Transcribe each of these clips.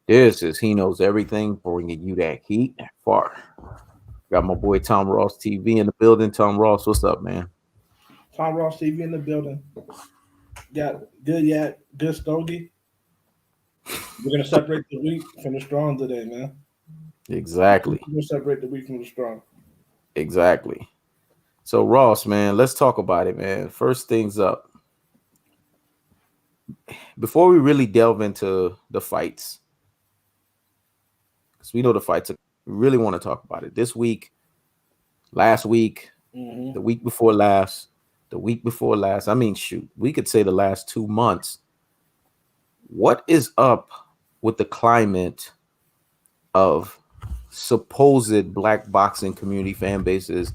This is He Knows Everything, bringing you that heat far. Got my boy Tomross TV in the building. Tom Ross, what's up, man? Tomross TV in the building. Got good yak, good stogie. We're gonna separate the weak from the strong today, man. Exactly, We're gonna separate the weak from the strong. exactly. So Ross, man, let's talk about it, man. First things up, before we really delve into the fights, because we know the fights, we really want to talk about it. This week, last week, Mm-hmm. the week before last, the week before last. I mean, shoot, we could say the last 2 months. What is up with the climate of supposed black boxing community fan bases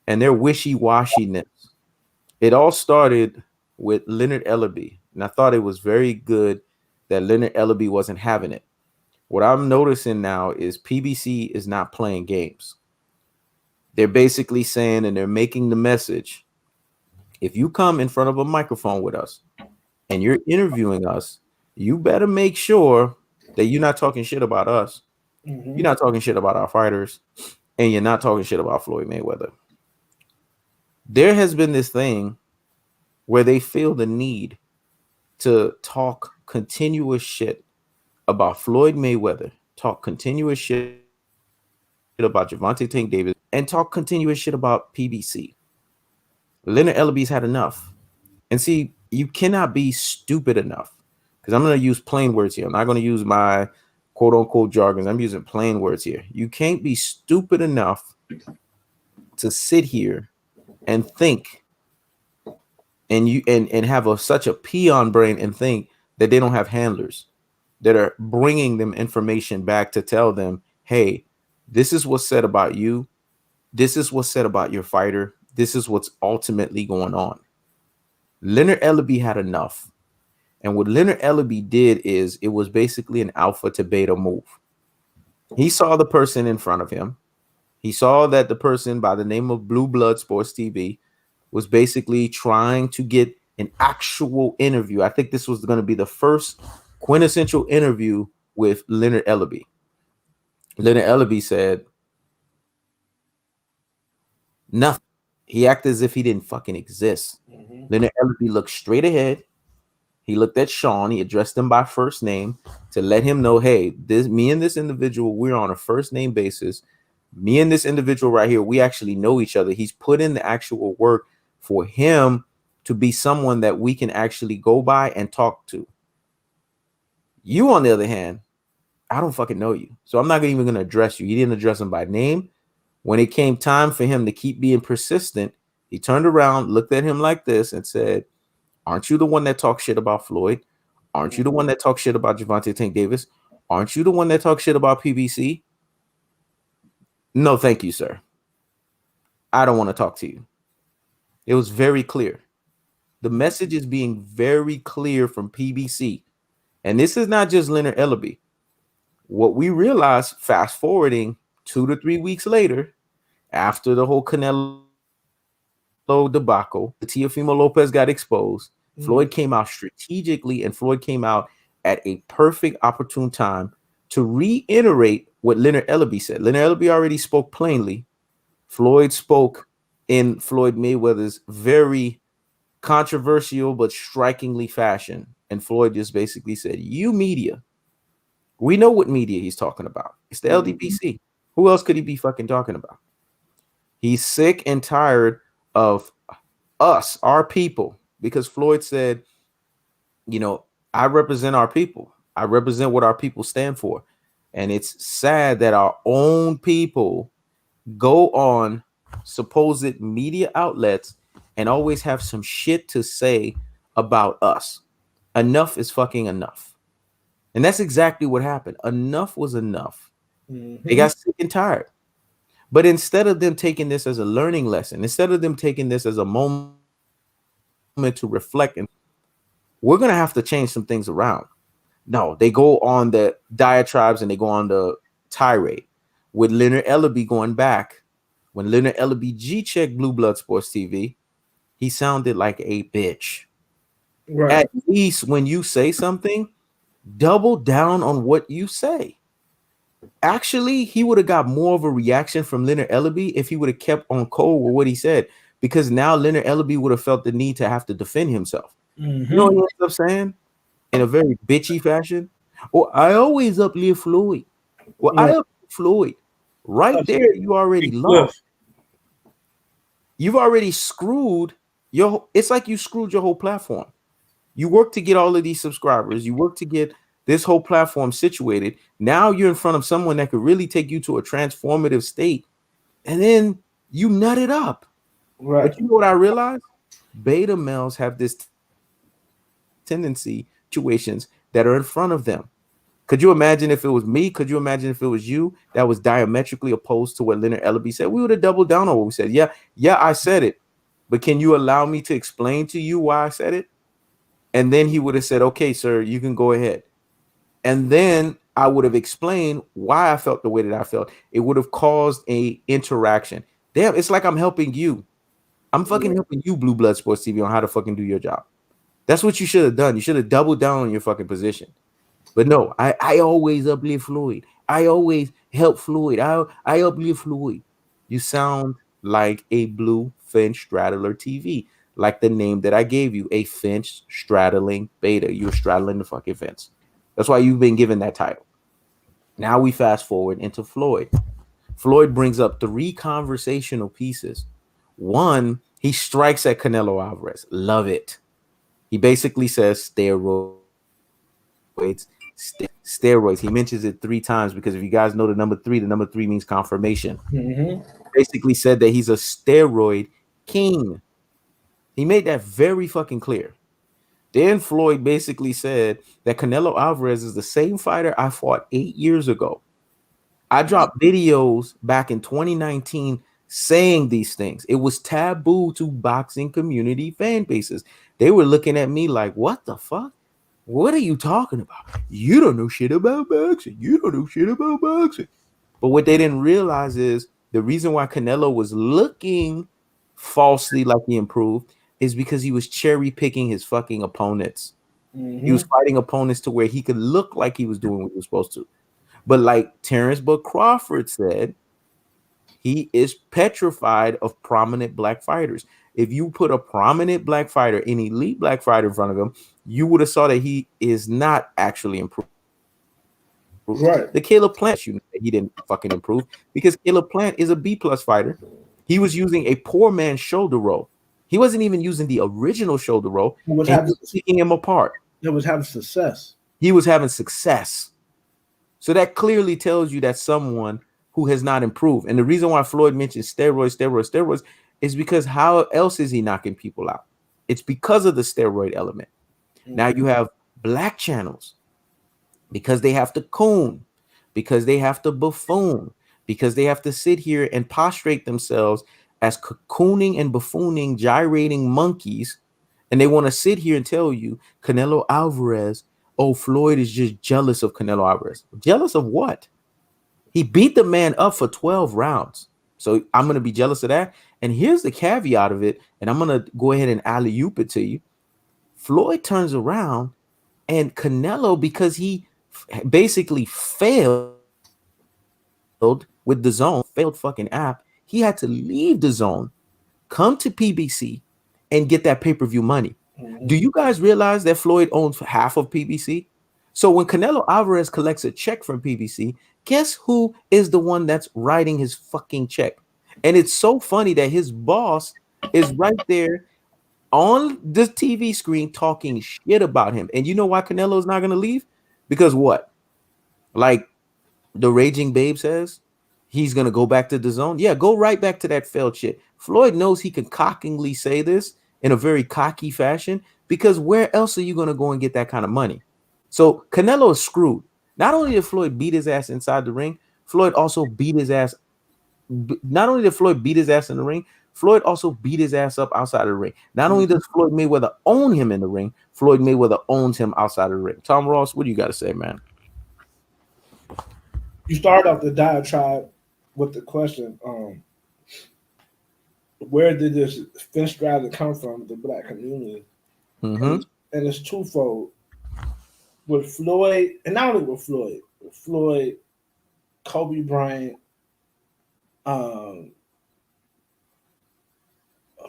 and their wishy-washiness? It all started with Leonard Ellerby, and I thought it was very good that Leonard Ellerby wasn't having it. What I'm noticing now is PBC is not playing games. They're basically saying, and they're making the message, if you come in front of a microphone with us and you're interviewing us, you better make sure that you're not talking shit about us. You're Mm-hmm. not talking shit about our fighters, and you're not talking shit about Floyd Mayweather. There has been this thing where they feel the need to talk continuous shit about Floyd Mayweather, talk continuous shit about Javante Tank Davis, and talk continuous shit about PBC. Leonard Ellerby's had enough. And see, you cannot be stupid enough. Because I'm going to use plain words here. I'm not going to use my quote unquote jargons. I'm using plain words here. You can't be stupid enough to sit here and think and have such a peon brain and think that they don't have handlers that are bringing them information back to tell them, hey, this is what's said about you. This is what's said about your fighter. This is what's ultimately going on. Leonard Ellerby had enough. And what Leonard Ellerby did is it was basically an alpha to beta move. He saw the person in front of him. He saw that the person by the name of Blue Blood Sports TV was basically trying to get an actual interview. I think this was going to be the first quintessential interview with Leonard Ellerby. Leonard Ellerby said nothing. He acted as if he didn't fucking exist. Mm-hmm. Leonard Ellerby looked straight ahead. He looked at Sean. He addressed him by first name to let him know, hey, me and this individual, we're on a first name basis. Me and this individual right here, we actually know each other. He's put in the actual work for him to be someone that we can actually go by and talk to. You, on the other hand, I don't fucking know you. So I'm not even going to address you. He didn't address him by name. When it came time for him to keep being persistent, he turned around, looked at him like this and said, aren't you the one that talks shit about Floyd? Aren't you the one that talks shit about Javante Tank Davis? Aren't you the one that talks shit about PBC? No, thank you, sir. I don't want to talk to you. It was very clear. The message is being very clear from PBC. And this is not just Leonard Ellerby. What we realized, fast forwarding 2 to 3 weeks later, after the whole Canelo debacle, the Teofimo Lopez got exposed, Floyd came out strategically, and Floyd came out at a perfect opportune time to reiterate what Leonard Ellerby said. Leonard Ellerby already spoke plainly. Floyd spoke in Floyd Mayweather's very controversial but strikingly fashion. And Floyd just basically said, you media, we know what media he's talking about. It's the LDPC. Who else could he be fucking talking about? He's sick and tired of us, our people, because Floyd said, I represent our people. I represent what our people stand for. And it's sad that our own people go on supposed media outlets and always have some shit to say about us. Enough is fucking enough. And that's exactly what happened. Enough was enough. They Mm-hmm. got sick and tired. But instead of them taking this as a learning lesson, instead of them taking this as a moment to reflect and we're going to have to change some things around. No, they go on the diatribes and they go on the tirade with Leonard Ellerby going back. When Leonard Ellerby G-checked Blue Blood Sports TV, he sounded like a bitch. Right. At least when you say something, Double down on what you say. Actually, he would have got more of a reaction from Leonard Ellaby if he would have kept on code with what he said, because now Leonard Ellaby would have felt the need to have to defend himself. You know what he ends up saying in a very bitchy fashion? Or I always uplift Floyd. Well, I Right. uplift Floyd. Right there, you already Big lost. Cliff. You've already screwed your. It's like you screwed your whole platform. You work to get all of these subscribers. You work to get this whole platform situated. Now you're in front of someone that could really take you to a transformative state, and then you nut it up. Right. But you know what I realized? Beta males have this tendency situations that are in front of them. Could you imagine if it was me? Could you imagine if it was you that was diametrically opposed to what Leonard Ellaby said? We would have doubled down on what we said. Yeah, I said it. But can you allow me to explain to you why I said it? And then he would have said, okay, sir, you can go ahead. And then I would have explained why I felt the way that I felt. It would have caused a interaction. Damn, it's like I'm helping you. I'm fucking helping you, Blue Blood Sports TV, on how to fucking do your job. That's what you should have done. You should have doubled down on your fucking position. But no, I always uplift Floyd. I always help Floyd. I uplift Floyd. You sound like a blue finch straddler TV, like the name that I gave you, a finch straddling beta. You're straddling the fucking fence. That's why you've been given that title. Now we fast forward into Floyd. Floyd brings up three conversational pieces. One, he strikes at Canelo Alvarez. Love it. He basically says steroids. Steroids. He mentions it three times because if you guys know the number three means confirmation. Basically said that he's a steroid king. He made that very fucking clear. Then Floyd basically said that Canelo Alvarez is the same fighter I fought 8 years ago. I dropped videos back in 2019 saying these things. It was taboo to boxing community fan bases. They were looking at me like, what the fuck? What are you talking about? You don't know shit about boxing. You don't know shit about boxing. But what they didn't realize is the reason why Canelo was looking falsely like he improved is because he was cherry picking his fucking opponents. He was fighting opponents to where he could look like he was doing what he was supposed to. But like Terrence Buck Crawford said, he is petrified of prominent black fighters. If you put a prominent black fighter, an elite black fighter in front of him, you would have saw that he is not actually improved. Right. The Caleb Plant, you know, he didn't fucking improve because Caleb Plant is a B plus fighter. He was using a poor man's shoulder roll. He wasn't even using the original shoulder roll, and he was picking him apart. It was having success. He was having success. So that clearly tells you that someone who has not improved. And the reason why Floyd mentions steroids is because how else is he knocking people out? It's because of the steroid element. Now you have black channels because they have to coon, because they have to buffoon, because they have to sit here and prostrate themselves as cocooning and buffooning, gyrating monkeys. And they want to sit here and tell you Canelo Alvarez, oh, Floyd is just jealous of Canelo Alvarez. Jealous of what? He beat the man up for 12 rounds. So I'm going to be jealous of that. And here's the caveat of it. And I'm going to go ahead and alley-oop it to you. Floyd turns around and Canelo, because he basically failed with the zone, failed fucking app, he had to leave the zone, come to PBC, and get that pay-per-view money. Do you guys realize that Floyd owns half of PBC? So when Canelo Alvarez collects a check from PBC, guess who is the one that's writing his fucking check? And it's so funny that his boss is right there on the TV screen talking shit about him. And you know why Canelo is not going to leave? Because what? Like the Raging Babe says, he's going to go back to the zone. Yeah, go right back to that failed shit. Floyd knows he can cockingly say this in a very cocky fashion because where else are you going to go and get that kind of money? So Canelo is screwed. Not only did Floyd beat his ass inside the ring, Floyd also beat his ass. Not only did Floyd beat his ass in the ring, Floyd also beat his ass up outside of the ring. Not only does Floyd Mayweather own him in the ring, Floyd Mayweather owns him outside of the ring. Tomross, what do you got to say, man? You start off the diatribe with the question, where did this fence strategy come from, the black community? Mm-hmm. And it's twofold. with Floyd, and not only with Floyd, Kobe Bryant, um,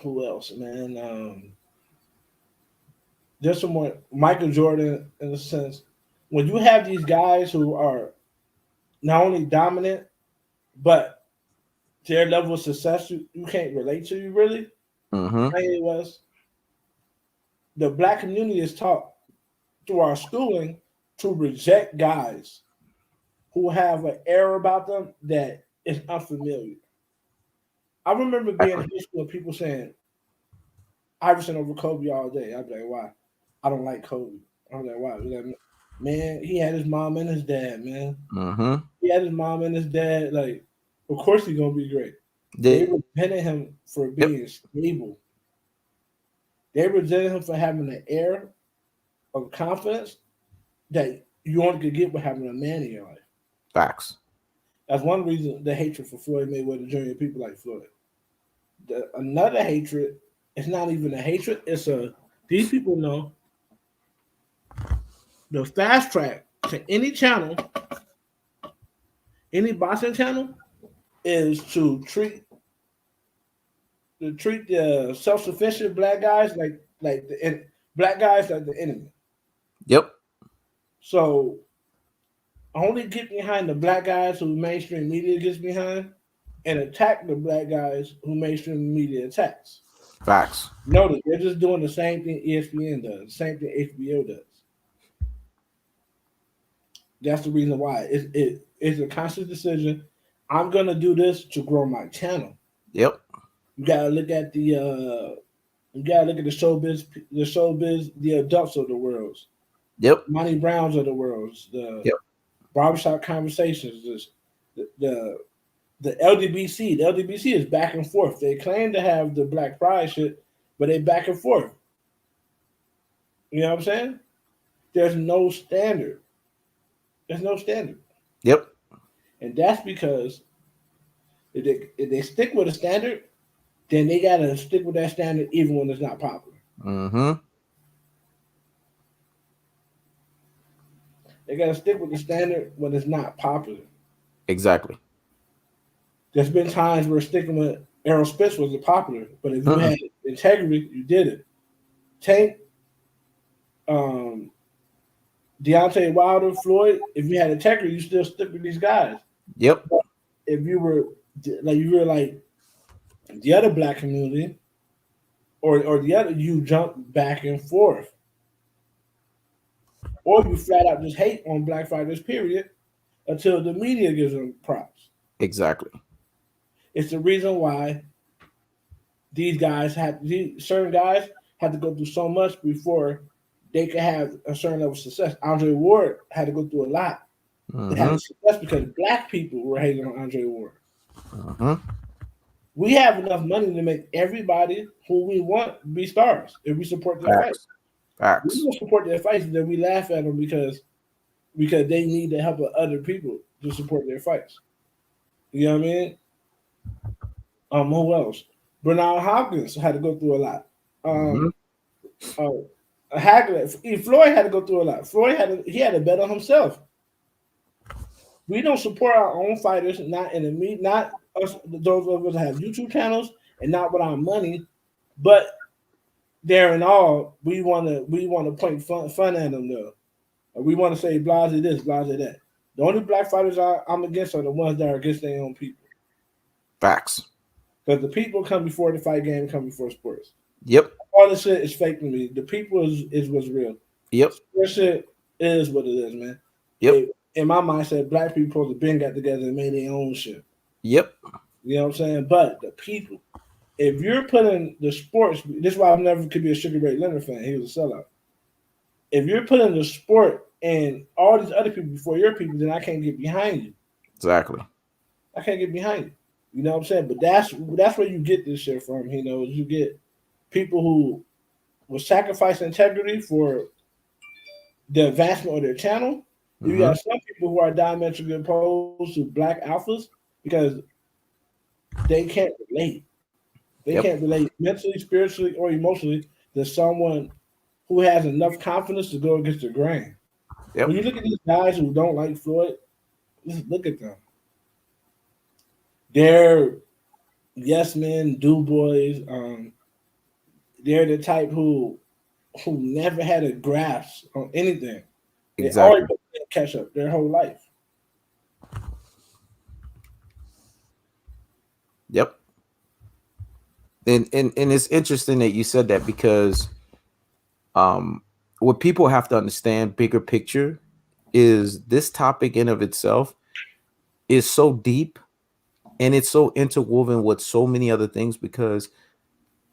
who else, man? There's some more Michael Jordan in a sense. When you have these guys who are not only dominant, but their level of success you can't relate to you really. Mm-hmm. Kanye West, the black community is taught through our schooling to reject guys who have an air about them that is unfamiliar. I remember being in Exactly. high school and people saying Iverson over Kobe all day. I'd be like, why? I don't like Kobe. I'm like, why? Like, man, he had his mom and his dad, man. Mm-hmm. He had his mom and his dad. Like, of course he's gonna be great. They They, resented him for yep. being stable. They resented him for having an air of confidence that you only could get with having a man in your life. Facts. That's one reason the hatred for Floyd Mayweather Jr. People like Floyd. Another hatred, it's not even a hatred. It's a these people know the fast track to any channel, any boxing channel, is to treat the self sufficient black guys like the black guys like the enemy. Yep. So only get behind the black guys who mainstream media gets behind, and attack the black guys who mainstream media attacks. Facts. Notice they're just doing the same thing ESPN does, the same thing HBO does. That's the reason why it's a conscious decision. I'm gonna do this to grow my channel. Yep. You gotta look at the showbiz, the adults of the world, Yep. Monty Browns of the world, the Yep. barbershop conversations, the LDBC. The LDBC is back and forth. They claim to have the Black Pride shit, but they back and forth. You know what I'm saying? There's no standard. There's no standard. Yep. And that's because if they stick with a standard, then they gotta stick with that standard even when it's not popular. Mm-hmm. They gotta stick with the standard when it's not popular. Exactly. There's been times where sticking with Errol Spence wasn't popular, but if you Mm-mm. had integrity, you did it. Tank, um, Deontay Wilder, Floyd, if you had integrity, you still stick with these guys. Yep. If you were like the other black community, or the other, you jump back and forth, or you flat out just hate on black fighters. Period. Until the media gives them props. Exactly. It's the reason why certain guys had to go through so much before they could have a certain level of success. Andre Ward had to go through a lot to Mm-hmm. have success because black people were hating on Andre Ward. Mm-hmm. We have enough money to make everybody who we want be stars if we support their fight. Facts. We don't support their fights, then we laugh at them because they need the help of other people to support their fights. You know what I mean? Who else? Bernard Hopkins had to go through a lot. Mm-hmm. Floyd had to go through a lot. He had to bet on himself. We don't support our own fighters, not in the meet, not us, those of us that have YouTube channels, and not with our money. But there and all, we want to point fun at them though. We want to say blase this, blase that. The only black fighters I'm against are the ones that are against their own people. Facts. Because the people come before the fight game, come before sports. Yep. All this shit is fake to me. The people is what's real. Yep. Sports shit is what it is, man. Yep. In my mindset, black people supposed to been got together and made their own shit. Yep. You know what I'm saying? But the people, if you're putting the sports, this is why I never could be a Sugar Ray Leonard fan. He was a sellout. If you're putting the sport and all these other people before your people, then I can't get behind you. Exactly. I can't get behind you. You know what I'm saying? But that's where you get this shit from. You get people who will sacrifice integrity for the advancement of their channel. You got some people who are diametrically opposed to black alphas because they can't relate. They can't relate mentally, spiritually, or emotionally to someone who has enough confidence to go against the grain. Yep. When you look at these guys who don't like Floyd, just look at them. They're yes men, do boys. They're the type who never had a grasp on anything. They always Exactly. catch up their whole life. Yep. And it's interesting that you said that because um what people have to understand bigger picture is this topic in of itself is so deep and it's so interwoven with so many other things because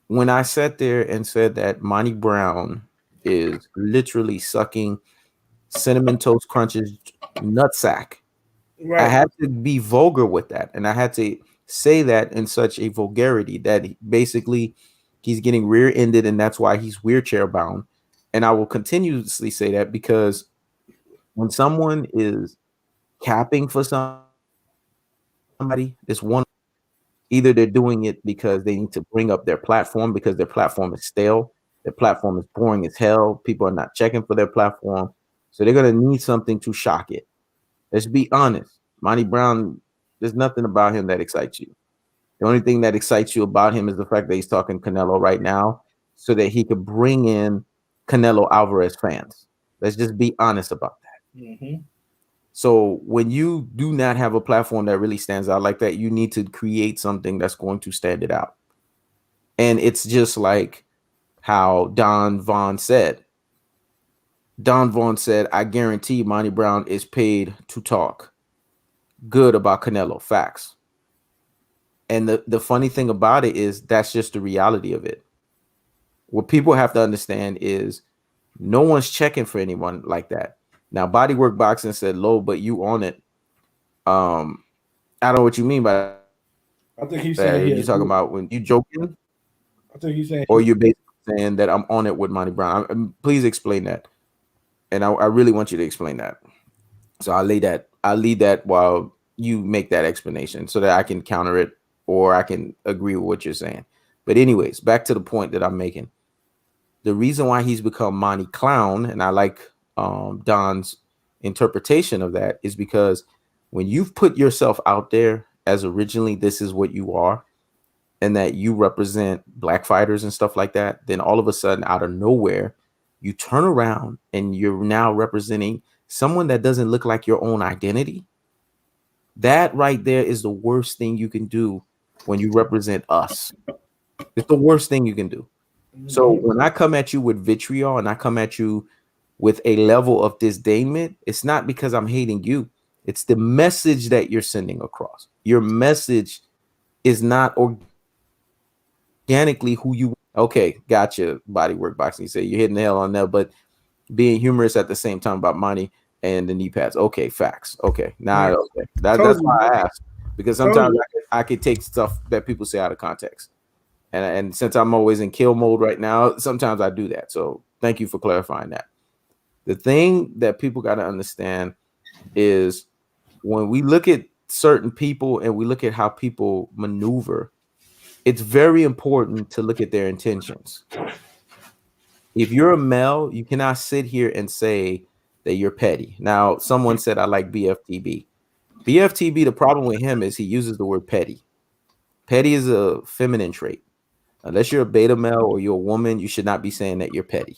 when I sat there and said that Monty Brown is literally sucking cinnamon toast crunches nutsack, I Right. had to be vulgar with that, and I had to say that in such a vulgarity that basically he's getting rear-ended, and that's why he's wheelchair bound. And I will continuously say that because when someone is capping for somebody, it's one either they're doing it because they need to bring up their platform because their platform is stale, their platform is boring as hell. People are not checking for their platform, so they're gonna need something to shock it. Let's be honest. Monty Brown, there's nothing about him that excites you. The only thing that excites you about him is the fact that he's talking Canelo right now so that he could bring in Canelo Alvarez fans. Let's just be honest about that. Mm-hmm. So when you do not have a platform that really stands out like that, you need to create something that's going to stand it out. And it's just like how Don Vaughn said. Don Vaughn said, I guarantee Monty Brown is paid to talk good about Canelo. Facts. And the funny thing about it is that's just the reality of it. What people have to understand is no one's checking for anyone like that. Now, Bodywork Boxing said low, but you on it. I don't know what you mean by that. Are you talking about I think when he's you saying he joking, I think he's saying or you're basically saying that I'm on it with Monty Brown? Please explain that, and I really want you to explain that. So I'll leave that while you make that explanation so that I can counter it or I can agree with what you're saying. But anyways, back to the point that I'm making. The reason why he's become Monty Clown, and I like Don's interpretation of that, is because when you've put yourself out there as originally this is what you are, and that you represent black fighters and stuff like that, then all of a sudden out of nowhere, you turn around and you're now representing someone that doesn't look like your own identity. That right there is the worst thing you can do when you represent us. It's the worst thing you can do. So mm-hmm. when I come at you with vitriol and I come at you with a level of disdainment, it's not because I'm hating you. It's the message that you're sending across. Your message is not organically who you. Okay, gotcha. Bodywork Boxing. You say you're hitting the hell on that, but being humorous at the same time about money and the knee pads. Okay, facts. Okay, now Right. okay. That's Told why you, I bro. asked because Told sometimes you. I could take stuff that people say out of context. And since I'm always in kill mode right now, sometimes I do that. So thank you for clarifying that. The thing that people got to understand is when we look at certain people and we look at how people maneuver, it's very important to look at their intentions. If you're a male, you cannot sit here and say that you're petty. Now, someone said I like BFTB. BFTB, the problem with him is he uses the word petty. Petty is a feminine trait. Unless you're a beta male or you're a woman, you should not be saying that you're petty.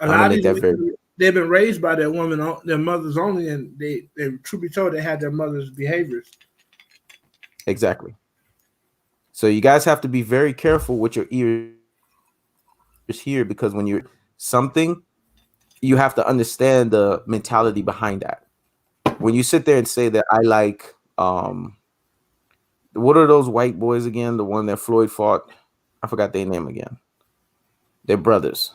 A I want to lot of make these that very women, they've been raised by their women, their mothers only, and they truth be told, they had their mother's behaviors. exactly. So you guys have to be very careful with your ears here because when you're something, you have to understand the mentality behind that. When you sit there and say that I like what are those white boys again? The one that Floyd fought. I forgot their name again. They're brothers.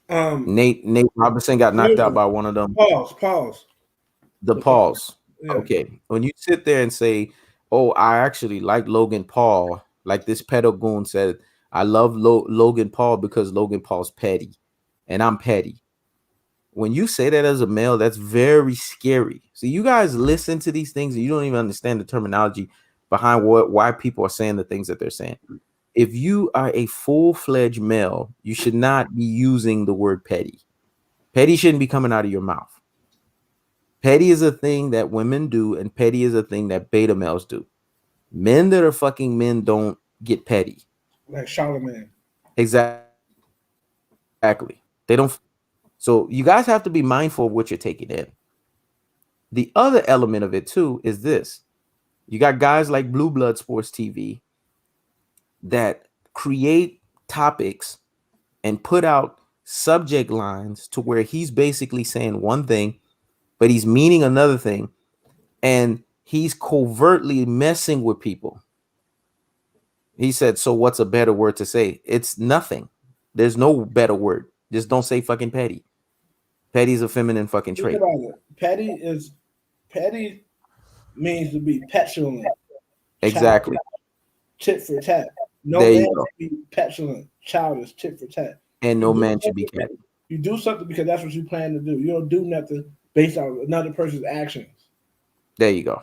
Um, Nate Robinson got knocked out Listen, by one of them. pause. The The pause. Pauls. Yeah. Okay. When you sit there and say, "Oh, I actually like Logan Paul," like this pedo goon said, "I love Logan Paul because Logan Paul's petty, and I'm petty." When you say that as a male, that's very scary. So you guys listen to these things and you don't even understand the terminology behind why people are saying the things that they're saying. If you are a full-fledged male, you should not be using the word petty. Petty shouldn't be coming out of your mouth. Petty is a thing that women do, and petty is a thing that beta males do. Men that are fucking men don't get petty. Like Charlemagne. Exactly. They don't. So you guys have to be mindful of what you're taking in. The other element of it too is this. You got guys like Blue Blood Sports TV that create topics and put out subject lines to where he's basically saying one thing, but he's meaning another thing, and he's covertly messing with people. He said, so what's a better word to say? It's nothing. There's no better word. Just don't say fucking petty. Petty is a feminine fucking Think trait. about it. Petty means to be petulant, Exactly. tit for tat. No There you man go. should be petulant, childish, tit for tat. And no You do man should something be because- petty. You do something because that's what you plan to do. You don't do nothing based on another person's actions. There you go.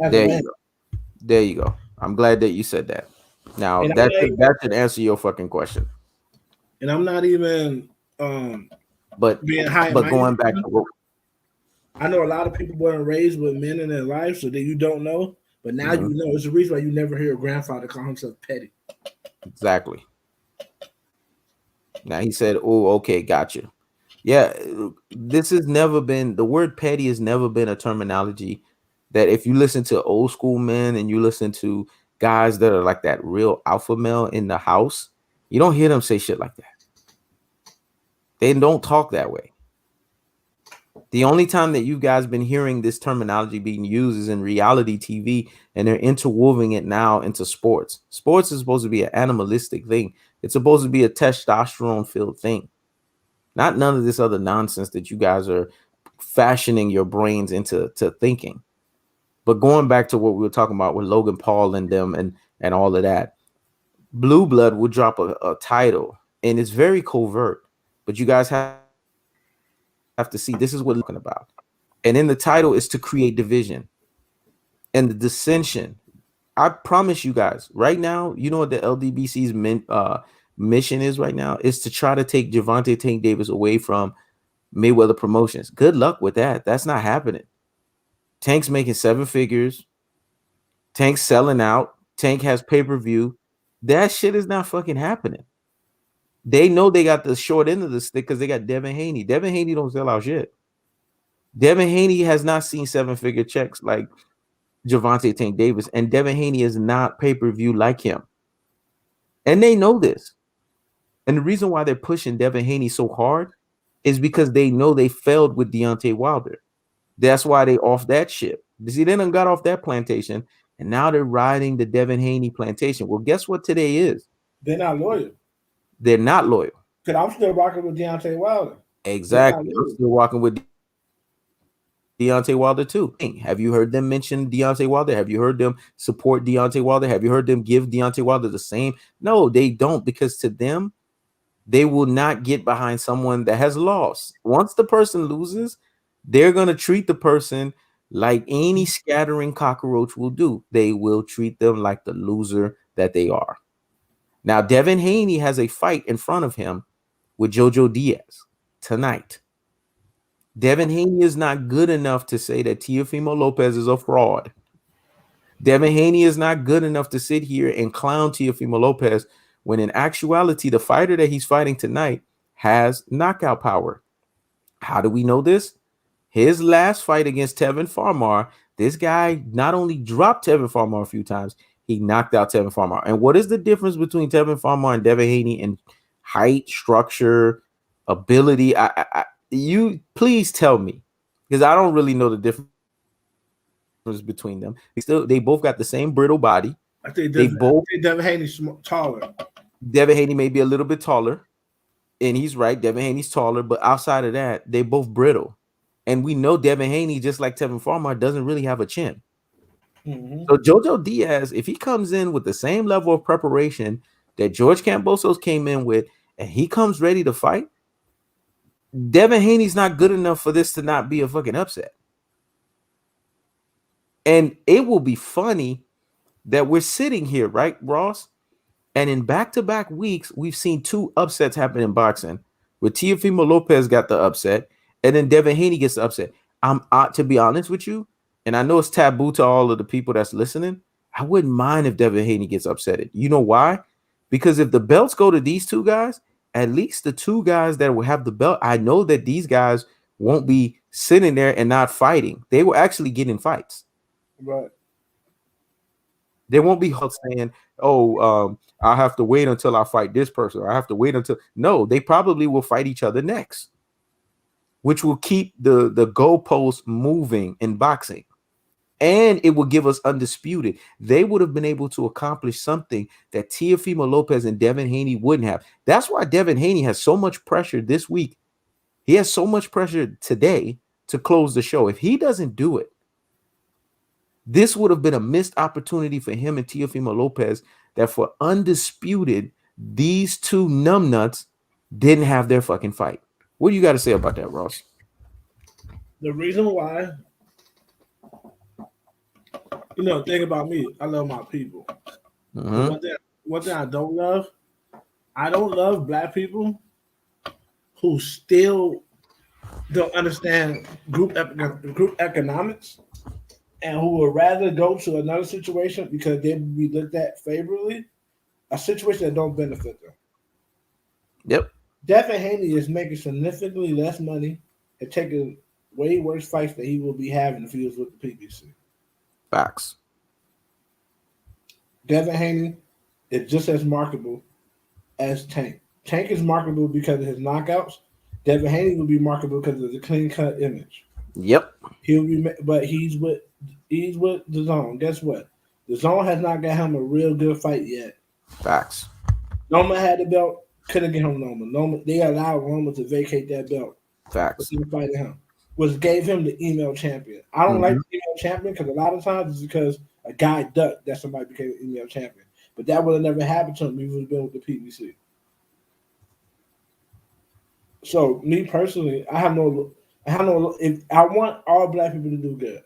As a There man. you go. There you go. I'm glad that you said that. Now And that should answer your fucking question. And I'm not even But being high. but going back to what, I know a lot of people weren't raised with men in their life, so that you don't know. But now you know. It's the reason why you never hear a grandfather call himself petty. exactly. Now he said, "Oh, okay, gotcha." Yeah, this has never been the word petty has never been a terminology that if you listen to old school men and you listen to guys that are like that real alpha male in the house, you don't hear them say shit like that. They don't talk that way. The only time that you guys been hearing this terminology being used is in reality TV, and they're interwoven it now into sports. Sports is supposed to be an animalistic thing. It's supposed to be a testosterone filled thing. Not none of this other nonsense that you guys are fashioning your brains into thinking. But going back to what we were talking about with Logan Paul and them and all of that, Blue Blood would drop a title, and it's very covert. But you guys have to see this is what we're talking about. And in the title is to create division and the dissension. I promise you guys, right now, you know what the LDBC's mission is right now is to try to take Gervonta Tank Davis away from Mayweather Promotions. Good luck with that. That's not happening. Tank's making 7 figures. Tank's selling out. Tank has pay-per-view. That shit is not fucking happening. They know they got the short end of the stick because they got Devin Haney. Devin Haney don't sell out shit. Devin Haney has not seen 7-figure checks like Gervonta Tank Davis, and Devin Haney is not pay-per-view like him. And they know this. And the reason why they're pushing Devin Haney so hard is because they know they failed with Deontay Wilder. That's why they off that ship. See, they done got off that plantation, and now they're riding the Devin Haney plantation. Well, guess what today is? They're not loyal. They're not loyal. Because I'm still rocking with Deontay Wilder. Exactly. I'm still walking with Deontay Wilder too. Have you heard them mention Deontay Wilder? Have you heard them support Deontay Wilder? Have you heard them give Deontay Wilder the same? No, they don't, because to them, they will not get behind someone that has lost. Once the person loses, they're going to treat the person like any scattering cockroach will do. They will treat them like the loser that they are. Now, Devin Haney has a fight in front of him with Jojo Diaz tonight. Devin Haney is not good enough to say that Teofimo Lopez is a fraud. Devin Haney is not good enough to sit here and clown Teofimo Lopez when in actuality, the fighter that he's fighting tonight has knockout power. How do we know this? His last fight against Tevin Farmar, this guy not only dropped Tevin Farmar a few times, he knocked out Tevin Farmar. And what is the difference between Tevin Farmar and Devin Haney in height, structure, ability? You please tell me, because I don't really know the difference between them. They both got the same brittle body. I think Devin Haney's taller. Devin Haney may be a little bit taller, and he's right. Devin Haney's taller, but outside of that, they both brittle. And we know Devin Haney, just like Tevin Farmar, doesn't really have a chin. Mm-hmm. So Jojo Diaz, if he comes in with the same level of preparation that George Kambosos came in with, and he comes ready to fight, Devin Haney's not good enough for this to not be a fucking upset. And it will be funny that we're sitting here, right, Ross? And in back-to-back weeks, we've seen 2 upsets happen in boxing. where Teofimo Lopez got the upset, and then Devin Haney gets the upset. To be honest with you, and I know it's taboo to all of the people that's listening. I wouldn't mind if Devin Haney gets upset. You know why? Because if the belts go to these two guys, at least the two guys that will have the belt, I know that these guys won't be sitting there and not fighting. They will actually get in fights. Right. They won't be saying, "Oh, I have to wait until I fight this person. Or I have to wait until." No, they probably will fight each other next, which will keep the goalposts moving in boxing, and it will give us undisputed. They would have been able to accomplish something that Teofimo Lopez and Devin Haney wouldn't have. That's why Devin Haney has so much pressure this week. He has so much pressure today to close the show. If he doesn't do it, this would have been a missed opportunity for him and Teofimo Lopez, that for undisputed, these two numbnuts didn't have their fucking fight. What do you got to say about that, Ross? The reason why, think about me. I love my people. Mm-hmm. One thing I don't love black people who still don't understand group economics, and who would rather go to another situation because they would be looked at favorably, a situation that don't benefit them. Yep. Devin Haney is making significantly less money and taking way worse fights than he will be having if he was with the PBC. Facts. Devin Haney is just as marketable as Tank. Tank is marketable because of his knockouts. Devin Haney will be marketable because of the clean cut image. Yep. He'll be, but he's with the Zone. Guess what? The Zone has not got him a real good fight yet. Facts. Noma had the belt, couldn't get him Noma. They allowed Noma to vacate that belt. Facts. Fighting him, which gave him the email champion. I don't like the email champion because a lot of times it's because a guy ducked that somebody became an email champion. But that would have never happened to him if he would have been with the PBC. So me personally, I if I want all black people to do good,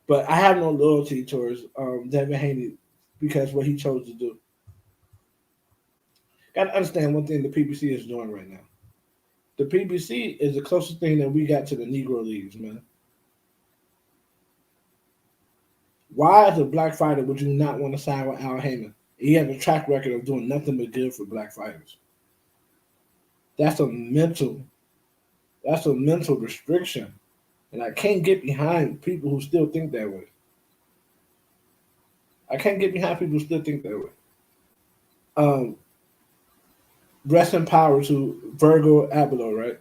but I have no loyalty towards Devin Haney because what he chose to do. Got to understand one thing the PBC is doing right now. The PBC is the closest thing that we got to the Negro Leagues, man. Why, as a black fighter, would you not want to sign with Al Heyman? He has a track record of doing nothing but good for black fighters. That's a mental restriction. And I can't get behind people who still think that way. Rest in power to Virgil Abloh, right?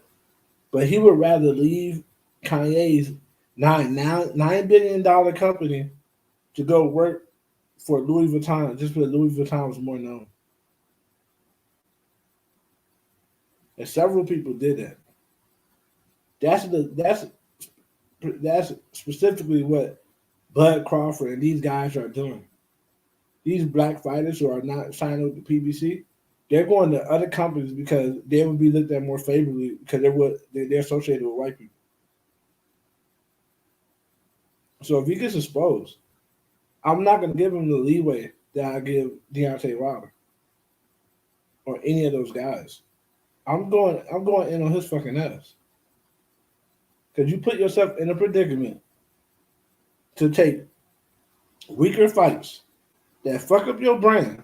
But he would rather leave Kanye's $9 billion company to go work for Louis Vuitton just because Louis Vuitton was more known. And several people did that. That's specifically what Bud Crawford and these guys are doing. These black fighters who are not signed with the PBC, they're going to other companies because they would be looked at more favorably because they're associated with white people. So if he gets exposed, I'm not going to give him the leeway that I give Deontay Wilder or any of those guys. I'm going in on his fucking ass. Because you put yourself in a predicament to take weaker fights that fuck up your brand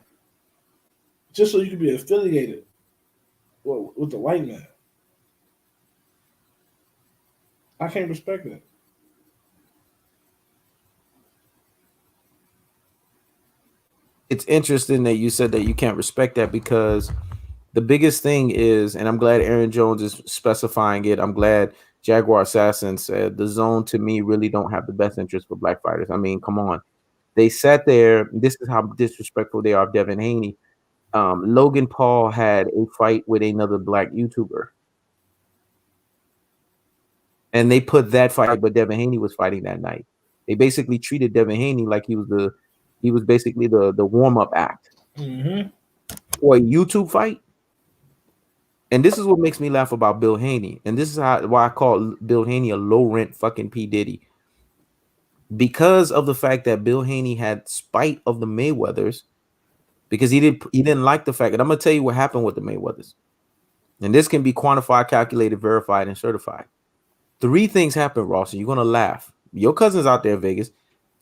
just so you can be affiliated with the white man. I can't respect that. It's interesting that you said that you can't respect that, because the biggest thing is, and I'm glad Aaron Jones is specifying it. I'm glad Jaguar Assassin said the Zone, to me, really don't have the best interest for black fighters. I mean, come on. They sat there. This is how disrespectful they are of Devin Haney. Logan Paul had a fight with another black YouTuber, and they put that fight, but Devin Haney was fighting that night. They basically treated Devin Haney like he was basically the warm-up act for a YouTube fight. And this is what makes me laugh about Bill Haney. And this is why I call Bill Haney a low-rent fucking P. Diddy. Because of the fact that Bill Haney had spite of the Mayweathers, because he didn't like the fact. And I'm going to tell you what happened with the Mayweathers. And this can be quantified, calculated, verified, and certified. 3 things happen, Ross, and you're gonna laugh. Your cousin's out there in Vegas.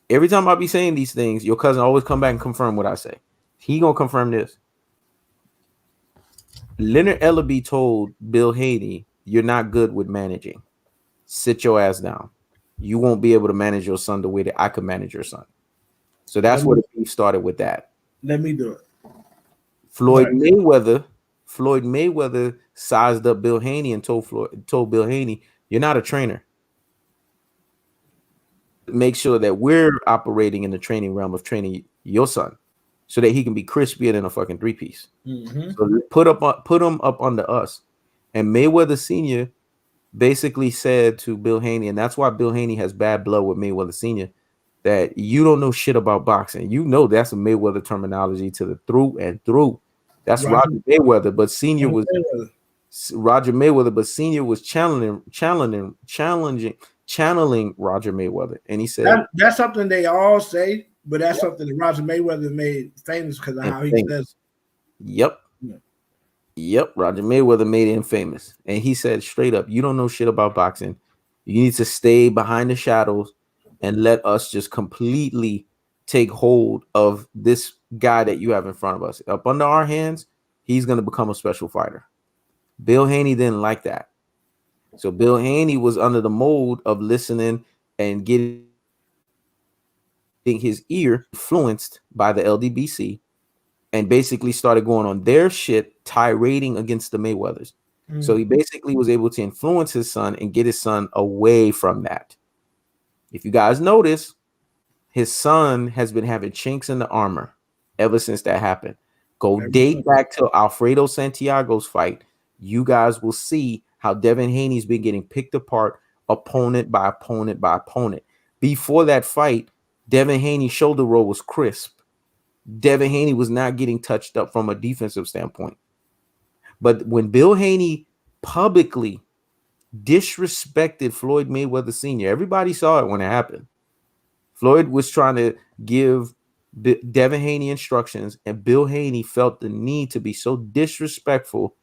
Every time I be saying these things, your cousin always come back and confirm what I say. He gonna confirm this. Leonard Ellaby told Bill Haney, "You're not good with managing. Sit your ass down. You won't be able to manage your son the way that I could manage your son." So that's where the beef started with that. Let me do it. Floyd Mayweather sized up Bill Haney and told Bill Haney, "You're not a trainer. Make sure that we're operating in the training realm of training your son, so that he can be crispier than a fucking 3-piece." So put him up under us. And Mayweather Sr. basically said to Bill Haney, and that's why Bill Haney has bad blood with Mayweather Sr., that you don't know shit about boxing. You know that's a Mayweather terminology to the through and through. That's Roger Mayweather, but Senior was Roger Mayweather, but Senior was channeling Roger Mayweather, and he said that's something they all say, but that's something that Roger Mayweather made famous because of how he says. Yep, Roger Mayweather made him famous, and he said straight up, "You don't know shit about boxing. You need to stay behind the shadows and let us just completely take hold of this guy that you have in front of us. Up under our hands, he's going to become a special fighter." Bill Haney didn't like that. So Bill Haney was under the mold of listening and getting his ear influenced by the LDBC, and basically started going on their shit, tirading against the Mayweathers. So he basically was able to influence his son and get his son away from that. If you guys notice, his son has been having chinks in the armor ever since that happened. Go date back to Alfredo Santiago's fight. You guys will see how Devin Haney's been getting picked apart opponent by opponent by opponent. Before that fight, Devin Haney's shoulder roll was crisp. Devin Haney was not getting touched up from a defensive standpoint. But when Bill Haney publicly disrespected Floyd Mayweather Sr., everybody saw it when it happened. Floyd was trying to give Devin Haney instructions, and Bill Haney felt the need to be so disrespectful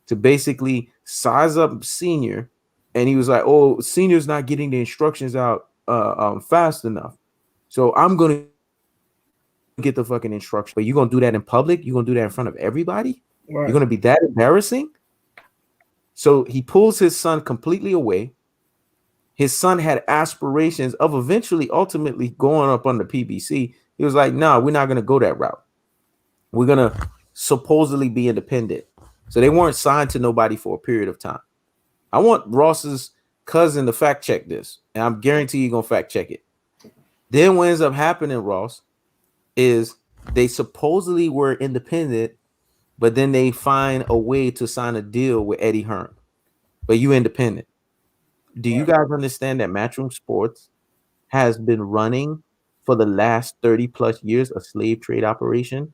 to basically size up Senior. And he was like, "Oh, Senior's not getting the instructions out fast enough. So I'm going to get the fucking instruction." But you're going to do that in public? You're going to do that in front of everybody? Right. You're going to be that embarrassing? So he pulls his son completely away. His son had aspirations of eventually, ultimately going up on the PBC. He was like, "No, we're not going to go that route. We're going to supposedly be independent." So they weren't signed to nobody for a period of time. I want Ross's cousin to fact check this, and I'm guarantee you're going to fact check it. Then what ends up happening, Ross, is they supposedly were independent, but then they find a way to sign a deal with Eddie Hearn. But you independent. Do you guys understand that Matchroom Sports has been running for the last 30 plus years a slave trade operation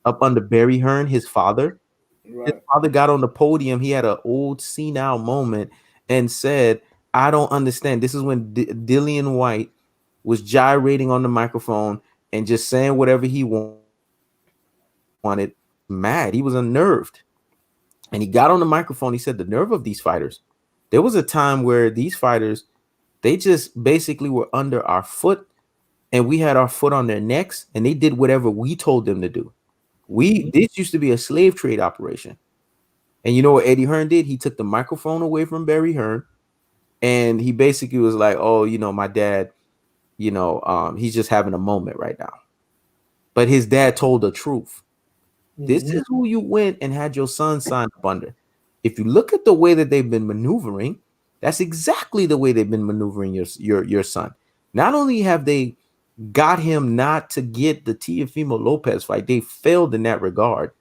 up under Barry Hearn, his father? Right. His father got on the podium. He had an old senile moment and said, "I don't understand." This is when Dillian White was gyrating on the microphone and just saying whatever he wanted. Mad. He was unnerved. And he got on the microphone. He said, "The nerve of these fighters. There was a time where these fighters, they just basically were under our foot, and we had our foot on their necks, and they did whatever we told them to do. This used to be a slave trade operation." And you know what Eddie Hearn did? He took the microphone away from Barry Hearn, and he basically was like, "Oh, my dad, he's just having a moment right now." But his dad told the truth. This is who you went and had your son signed up under. If you look at the way that they've been maneuvering, that's exactly the way they've been maneuvering your son. Not only have they got him not to get the Teofimo Lopez fight, they failed in that regard.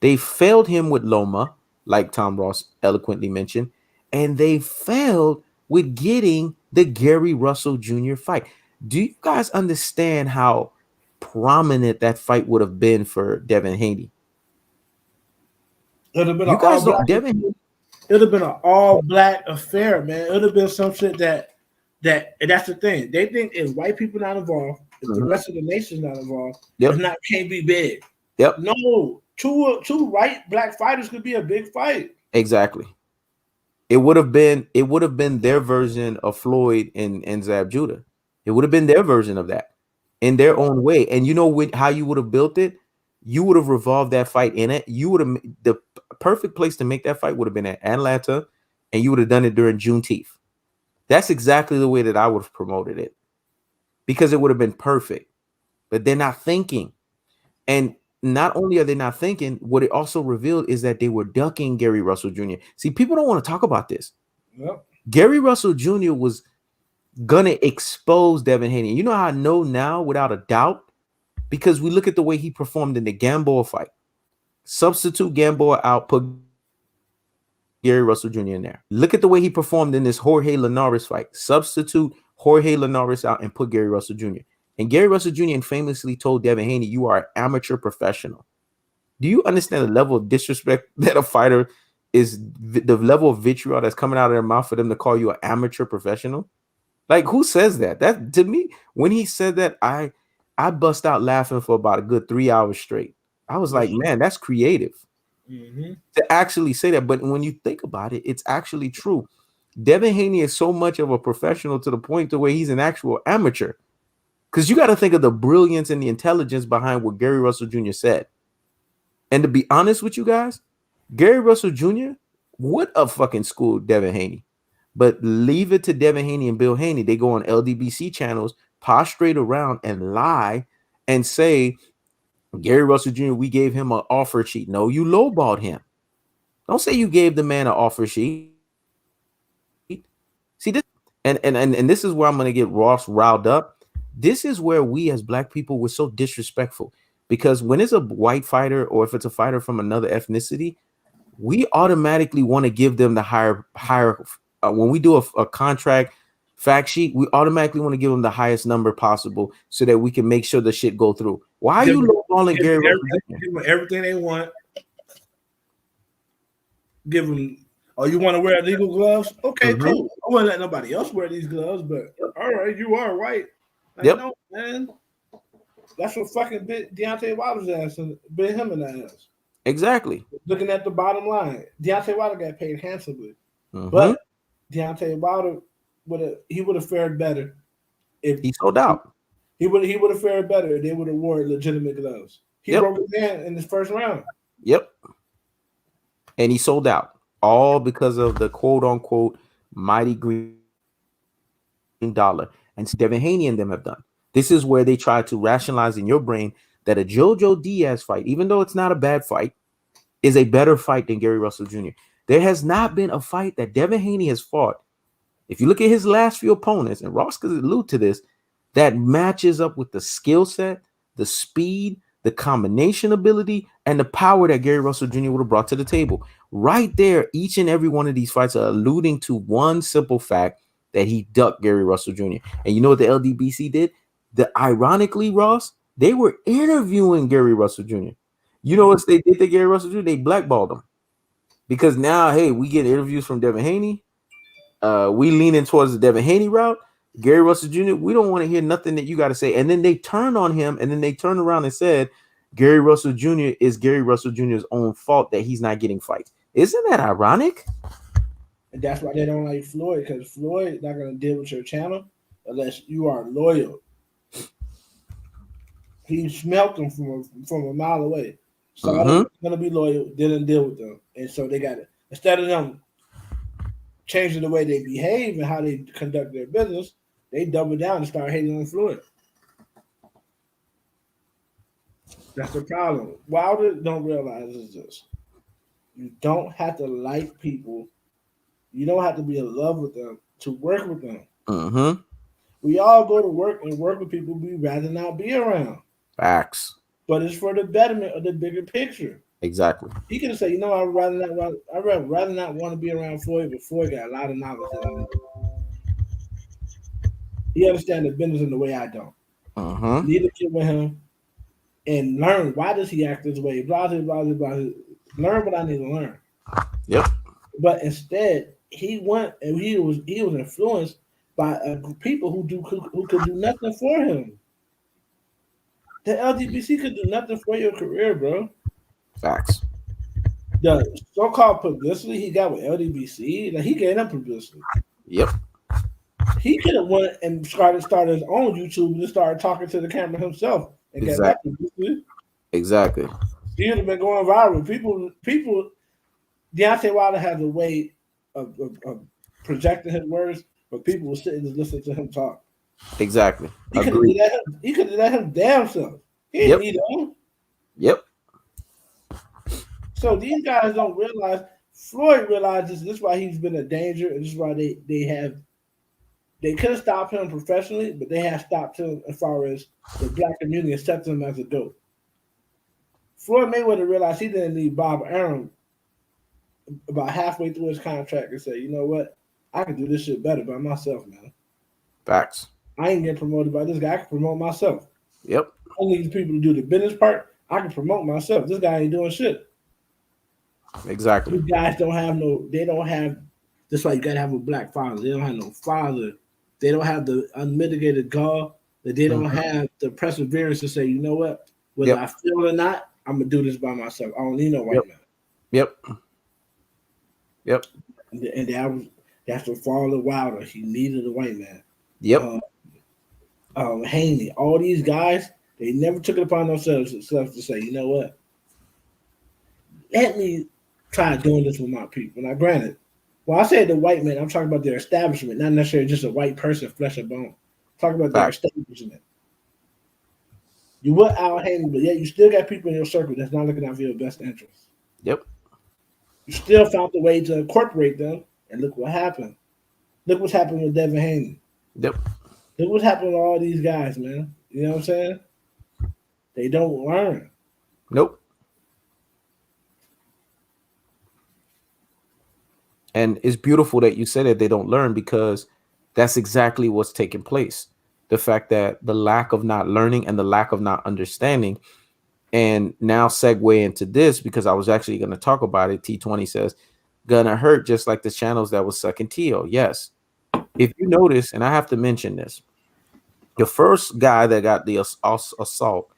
They failed him with Loma, like Tomross eloquently mentioned, and they failed with getting the Gary Russell Jr. fight. Do you guys understand how prominent that fight would have been for Devin Haney? It would have been an all-black affair, man. It would have been some shit and that's the thing. They think if white people not involved, if the rest of the nation's not involved, can't be big. No, two white black fighters could be a big fight. Exactly. It would have been their version of Floyd and Zab Judah. It would have been their version of that in their own way. And you know how you would have built it? You would have revolved that fight in it. You would have the perfect place to make that fight would have been at Atlanta, and you would have done it during Juneteenth. That's exactly the way that I would have promoted it because it would have been perfect. But they're not thinking. And not only are they not thinking, what it also revealed is that they were ducking Gary Russell Jr. See, people don't want to talk about this. Yep. Gary Russell Jr. was gonna expose Devin Haney. You know how I know now without a doubt? Because we look at the way he performed in the Gamboa fight. Substitute Gamboa out, put Gary Russell Jr. in there. Look at the way he performed in this Jorge Linares fight. Substitute Jorge Linares out and put Gary Russell Jr. And Gary Russell Jr. famously told Devin Haney, "You are an amateur professional." Do you understand the level of disrespect that a fighter is, the level of vitriol that's coming out of their mouth for them to call you an amateur professional? Like, who says that? That, to me, when he said that, I bust out laughing for about a good 3 hours straight. I was like, man, that's creative to actually say that. But when you think about it, it's actually true. Devin Haney is so much of a professional to the point to where he's an actual amateur. Because you got to think of the brilliance and the intelligence behind what Gary Russell Jr. said. And to be honest with you guys, Gary Russell Jr. would have fucking schooled Devin Haney. But leave it to Devin Haney and Bill Haney. They go on LDBC channels, prostrate around and lie and say, Gary Russell Jr., we gave him an offer sheet. No, you lowballed him. Don't say you gave the man an offer sheet. See this, and this is where I'm going to get Ross riled up. This is where we as black people were so disrespectful, because when it's a white fighter or if it's a fighter from another ethnicity, we automatically want to give them the higher. When we do a contract fact sheet, we automatically want to give them the highest number possible so that we can make sure the shit go through. Why are you lowballing Gary? Give them everything they want. Give them. Oh, you want to wear illegal gloves? Okay, cool. I wouldn't let nobody else wear these gloves, but all right, you are white. Like, no, man. That's what fucking bit Deontay Wilder's ass and bit him in the ass. Exactly. Looking at the bottom line, Deontay Wilder got paid handsomely, but Deontay Wilder would have fared better if he sold out. He would have fared better if they would have worn legitimate gloves. He broke his hand in his first round. Yep. And he sold out. All because of the quote unquote mighty green dollar. And Devin Haney and them have done. This is where they try to rationalize in your brain that a Jojo Diaz fight, even though it's not a bad fight, is a better fight than Gary Russell Jr. There has not been a fight that Devin Haney has fought. If you look at his last few opponents, and Ross could allude to this, that matches up with the skill set, the speed, the combination ability, and the power that Gary Russell Jr. would have brought to the table. Right there, each and every one of these fights are alluding to one simple fact, that he ducked Gary Russell Jr. And you know what the LDBC did? Ironically, Ross, they were interviewing Gary Russell Jr. You know what they did to Gary Russell Jr.? They blackballed him. Because now, hey, we get interviews from Devin Haney. We leaning towards the Devin Haney route. Gary Russell Jr., we don't want to hear nothing that you got to say. And then they turned on him, and then they turned around and said, Gary Russell Jr. is Gary Russell Jr.'s own fault that he's not getting fights. Isn't that ironic? And that's why they don't like Floyd, because Floyd not going to deal with your channel unless you are loyal. He smelt them from a mile away. So I'm going to be loyal, didn't deal with them. And so they got it. Instead of them changing the way they behave and how they conduct their business, they double down and start hating on Floyd. That's the problem. Wilder don't realize is this. You don't have to like people. You don't have to be in love with them to work with them. We all go to work and work with people we'd rather not be around. Facts. But it's for the betterment of the bigger picture. Exactly. He could have said, you know, I'd rather not want to be around Floyd, but Floyd got a lot of knowledge. He understands the business in the way I don't. Need to get with him and learn, why does he act this way? Blah, blah, blah, blah. Learn what I need to learn. Yep. But instead, he went and he was influenced by people who could do nothing for him. The LDBC could do nothing for your career, bro. Facts. the so-called publicity he got with LDBC, like he gave them publicity. Yep. He could have went and started his own YouTube and just started talking to the camera himself and got that Exactly. publicity. Exactly. He would have been going viral. People. Deontay Wilder has a way of projecting his words, but people were sitting and listening to him talk. Exactly. He could have Agreed. did that. He could have done him damn self. He didn't Yep. need him. Yep. So these guys don't realize. Floyd realizes this is why he's been a danger, and this is why they could have stopped him professionally, but they have stopped him as far as the black community accepting him as a GOAT. Floyd Mayweather realized he didn't need Bob Arum about halfway through his contract and say, you know what, I can do this shit better by myself, man. Facts. I ain't getting promoted by this guy. I can promote myself. Yep. I need these people to do the business part. I can promote myself. This guy ain't doing shit. Exactly. These guys don't have no, they don't have, that's why you gotta have a black father. They don't have no father. They don't have the unmitigated gall. That they don't have the perseverance to say, you know what, whether I feel it or not, I'm gonna do this by myself. I don't need no white man. Yep. Yep. And that's the fall of Wilder. He needed a white man. Yep. Haney, all these guys, they never took it upon themselves to say, you know what, let me try doing this with my people. Now, granted, when I say the white man, I'm talking about their establishment, not necessarily just a white person, flesh and bone. I'm talking about their establishment. You will out Haney, but yet you still got people in your circle that's not looking out for your best interest. Yep. You still found a way to incorporate them, and look what happened. Look what's happened with Devin Haney. Yep. Look what's happened to all these guys, man. You know what I'm saying? They don't learn. Nope. And it's beautiful that you said that they don't learn, because that's exactly what's taking place. The fact that the lack of not learning and the lack of not understanding. And now segue into this, because I was actually going to talk about it. T20 says, gonna hurt just like the channels that was sucking Teo. Yes. If you notice, and I have to mention this, the first guy that got the assault,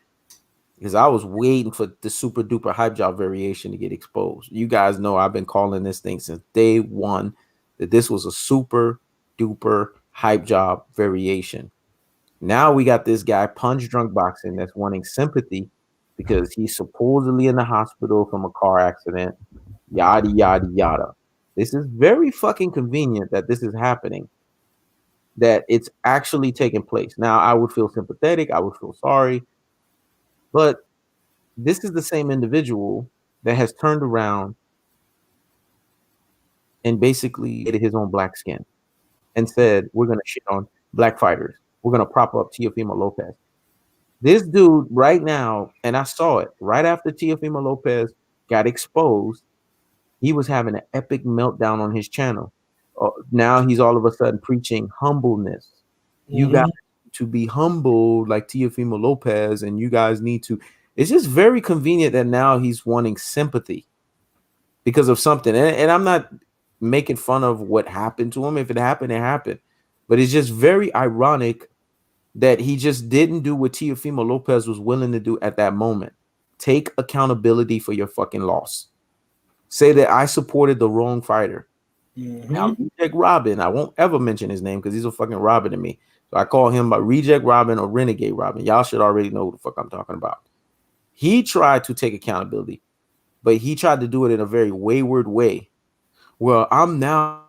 because I was waiting for the super duper hype job variation to get exposed. You guys know I've been calling this thing since day one, that this was a super duper hype job variation. Now we got this guy, Punch Drunk Boxing, that's wanting sympathy because he's supposedly in the hospital from a car accident, yada, yada, yada. This is very fucking convenient that this is happening, that it's actually taking place. Now, I would feel sympathetic. I would feel sorry. But this is the same individual that has turned around and basically hated his own black skin and said, we're going to shit on black fighters. We're going to prop up Teofimo Lopez. This dude right now, and I saw it right after Teofimo Lopez got exposed, he was having an epic meltdown on his channel. Now he's all of a sudden preaching humbleness. You got to be humble like Teofimo Lopez, and you guys need to. It's just very convenient that now he's wanting sympathy because of something. And I'm not making fun of what happened to him. If it happened, it happened. But it's just very ironic that he just didn't do what Teofimo Lopez was willing to do at that moment. Take accountability for your fucking loss. Say that I supported the wrong fighter. Now, Reject Robin, I won't ever mention his name because he's a fucking Robin to me. So I call him Reject Robin or Renegade Robin. Y'all should already know who the fuck I'm talking about. He tried to take accountability, but he tried to do it in a very wayward way. Well, I'm now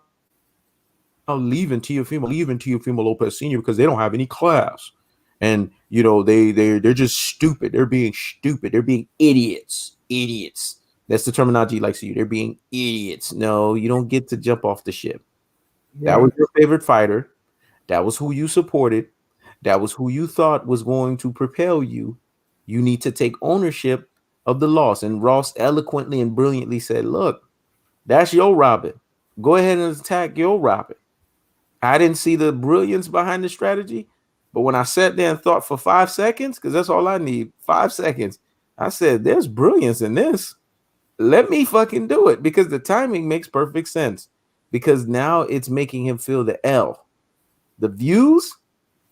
leaving Teofimo Lopez Sr. because they don't have any class. And, you know, they're just stupid. They're being stupid. They're being idiots. Idiots. That's the terminology he likes to use. They're being idiots. No, you don't get to jump off the ship. Right. That was your favorite fighter. That was who you supported. That was who you thought was going to propel you. You need to take ownership of the loss. And Ross eloquently and brilliantly said, look, that's your Robin. Go ahead and attack your Robin. I didn't see the brilliance behind the strategy, but when I sat there and thought for 5 seconds, because that's all I need, 5 seconds, I said, there's brilliance in this. Let me fucking do it, because the timing makes perfect sense, because now it's making him feel the L. The views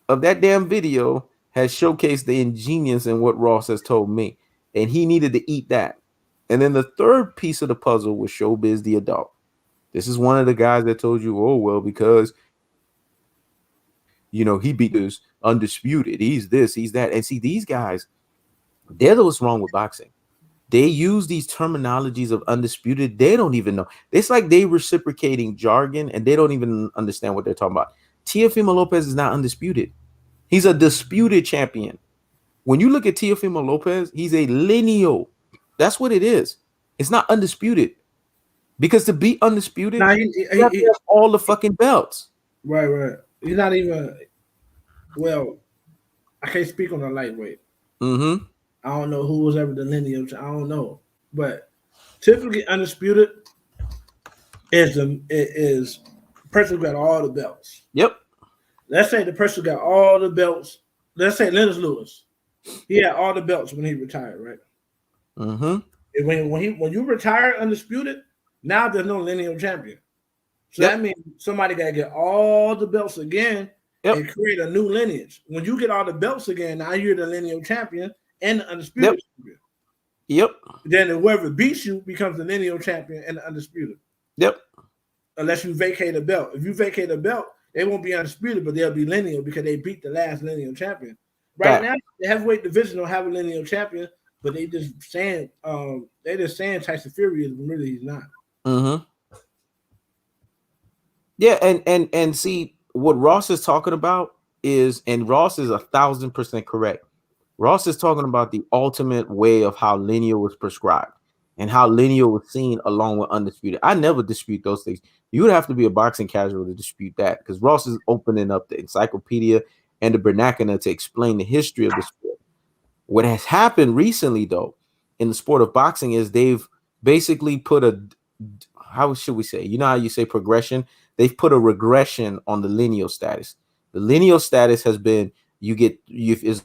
of that damn video has showcased the ingenious in what Ross has told me, and he needed to eat that. And then the third piece of the puzzle was Showbiz the adult. This is one of the guys that told you, oh well, because he beat undisputed. He's this, he's that. And see, these guys, they're what's wrong with boxing. They use these terminologies of undisputed. They don't even know. It's like they reciprocating jargon and they don't even understand what they're talking about. Teofimo Lopez is not undisputed. He's a disputed champion. When you look at Teofimo Lopez, he's a lineal. That's what it is. It's not undisputed. Because to be undisputed, you have to have all the fucking belts. Right. He's not even, well, I can't speak on the lightweight. Mm-hmm. I don't know who was ever the lineage. I don't know. But typically undisputed is the person who got all the belts. Yep. Let's say the person got all the belts. Let's say Lennox Lewis. He had all the belts when he retired, right? Mm-hmm. And when you retire undisputed, now there's no lineal champion. So that means somebody got to get all the belts again and create a new lineage. When you get all the belts again, now you're the lineal champion and the undisputed champion. Yep. Then whoever beats you becomes the lineal champion and the undisputed. Yep. Unless you vacate a belt. If you vacate a belt, they won't be undisputed, but they'll be lineal because they beat the last lineal champion. Right now, the heavyweight division don't have a lineal champion, but they just saying Tyson Fury is, but really he's not. Mm-hmm. Yeah, and see what Ross is talking about is, and Ross is 1,000% correct. Ross is talking about the ultimate way of how lineal was prescribed and how lineal was seen along with undisputed. I never dispute those things. You would have to be a boxing casual to dispute that because Ross is opening up the encyclopedia and the vernacular to explain the history of the sport. What has happened recently, though, in the sport of boxing is they've basically put how should we say? You know how you say progression? They've put a regression on the lineal status. The lineal status has been as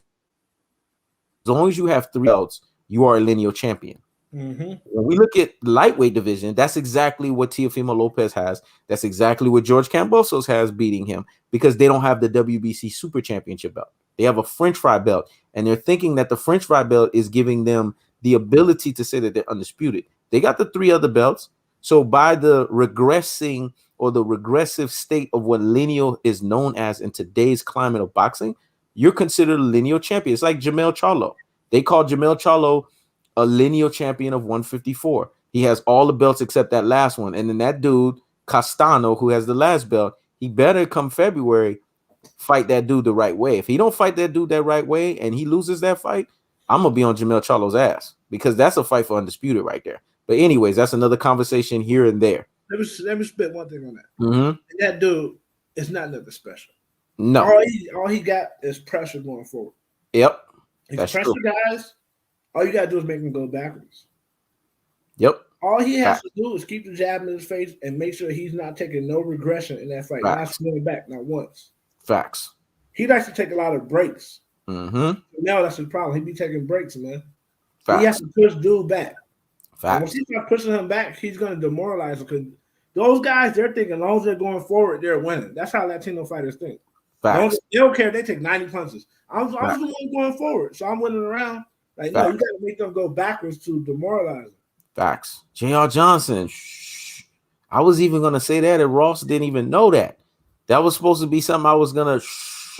long as you have 3 belts, you are a lineal champion. Mm-hmm. When we look at lightweight division, that's exactly what Teofimo Lopez has. That's exactly what George Kambosos has beating him because they don't have the WBC Super Championship belt. They have a French fry belt, and they're thinking that the French fry belt is giving them the ability to say that they're undisputed. They got the 3 other belts. So by the regressing or the regressive state of what lineal is known as in today's climate of boxing, you're considered a lineal champion. It's like Jamel Charlo. They call Jamel Charlo a lineal champion of 154. He has all the belts except that last one. And then that dude, Castano, who has the last belt, he better come February fight that dude the right way. If he don't fight that dude that right way and he loses that fight, I'm going to be on Jamel Charlo's ass because that's a fight for undisputed right there. But anyways, that's another conversation here and there. Let me spit one thing on that. Mm-hmm. That dude is not nothing special. No. All he got is pressure going forward. Yep. These pressure guys, all you got to do is make him go backwards. Yep. All he has to do is keep the jab in his face and make sure he's not taking no regression in that fight. Not going back, not once. Facts. He likes to take a lot of breaks. Mm-hmm. Now that's his problem. He be taking breaks, man. Facts. He has to push dude back. Facts. Once he start pushing him back, he's going to demoralize him because those guys, they're thinking as long as they're going forward, they're winning. That's how Latino fighters think. Facts. They don't care if they take 90 punches. I'm the one going forward, so I'm winning around. Like, no, you got to make them go backwards to demoralize them. Facts. J.R. Johnson. Shh. I was even going to say that, and Ross didn't even know that. That was supposed to be something I was going to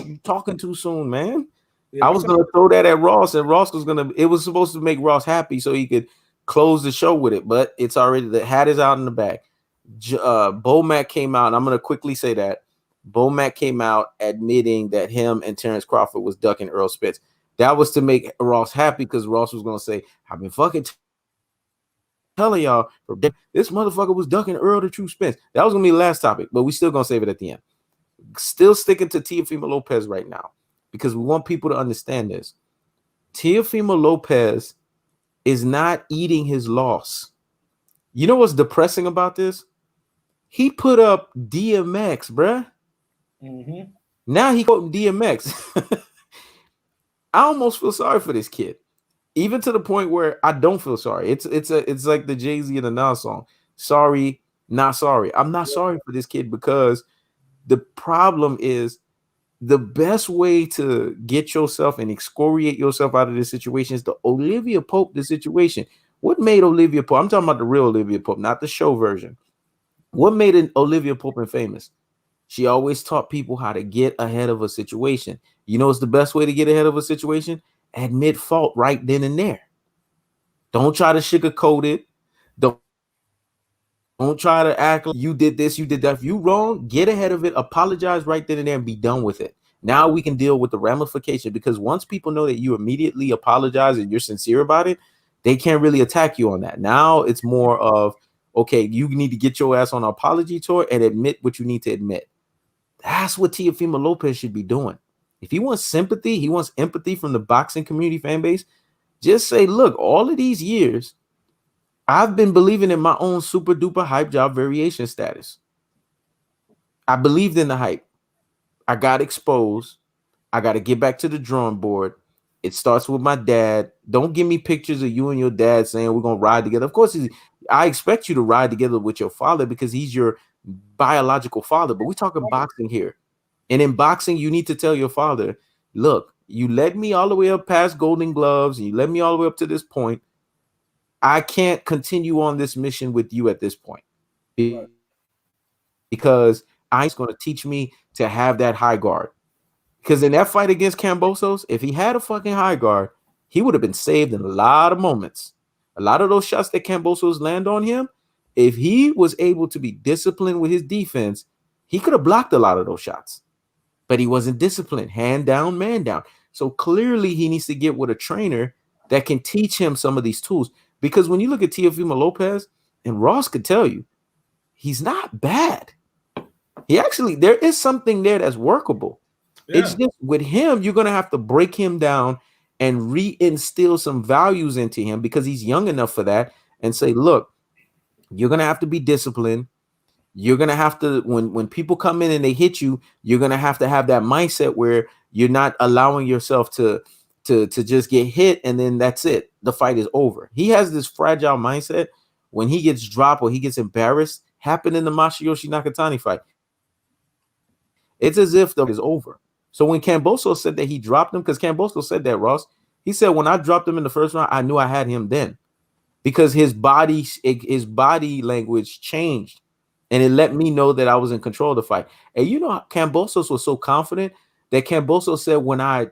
you talking too soon, man. Yeah, I was going to throw that at Ross, and Ross was going to – it was supposed to make Ross happy so he could close the show with it, but it's already – the hat is out in the back. Bo Mack came out, and I'm going to quickly say that. Bo Mack came out admitting that him and Terrence Crawford was ducking Earl Spence. That was to make Ross happy because Ross was going to say, I've been fucking telling y'all, this motherfucker was ducking Earl the True Spence. That was going to be the last topic, but we still going to save it at the end. Still sticking to Teofimo Lopez right now because we want people to understand this. Teofimo Lopez is not eating his loss. You know what's depressing about this? He put up DMX, bruh. Mm-hmm. Now he quoting DMX. I almost feel sorry for this kid, even to the point where I don't feel sorry. It's like the Jay-Z and the Nas song. Sorry, not sorry. I'm not sorry for this kid because the problem is the best way to get yourself and excoriate yourself out of this situation is to Olivia Pope the situation. What made Olivia Pope? I'm talking about the real Olivia Pope, not the show version. What made Olivia Pope famous? She always taught people how to get ahead of a situation. You know, it's the best way to get ahead of a situation. Admit fault right then and there. Don't try to sugarcoat it. Don't try to act like you did this, you did that. If you wrong, get ahead of it, apologize right then and there, and be done with it. Now we can deal with the ramification, because once people know that you immediately apologize and you're sincere about it, they can't really attack you on that. Now it's more of, okay, you need to get your ass on an apology tour and admit what you need to admit. That's what Teofimo Lopez should be doing. If he wants sympathy, he wants empathy from the boxing community fan base, just say, look, all of these years, I've been believing in my own super duper hype job variation status. I believed in the hype. I got exposed. I got to get back to the drawing board. It starts with my dad. Don't give me pictures of you and your dad saying we're going to ride together. Of course, I expect you to ride together with your father because he's your biological father. But we're talking boxing here. And in boxing, you need to tell your father, look, you led me all the way up past Golden Gloves. And you led me all the way up to this point. I can't continue on this mission with you at this point, because I'm going to teach me to have that high guard. Because in that fight against Kambosos, if he had a fucking high guard, he would have been saved in a lot of moments. A lot of those shots that Kambosos land on him, if he was able to be disciplined with his defense, he could have blocked a lot of those shots. But he wasn't disciplined. Hand down, man down. So clearly he needs to get with a trainer that can teach him some of these tools. Because when you look at Teofimo Lopez, and Ross could tell you, he's not bad. He actually, there is something there that's workable. Yeah. It's just with him, you're going to have to break him down and reinstill some values into him, because he's young enough for that, and say, look, you're going to have to be disciplined. You're going to have to, when people come in and they hit you, you're going to have that mindset where you're not allowing yourself to just get hit and then that's it. The fight is over. He has this fragile mindset. When he gets dropped or he gets embarrassed, happened in the Masayoshi Nakatani fight. It's as if the fight is over. So when Kambosos said that he dropped him, because Kambosos said that, Ross, he said, when I dropped him in the first round, I knew I had him then, because his body language changed. And it let me know that I was in control of the fight. And you know, Kambosos was so confident that Kambosos said,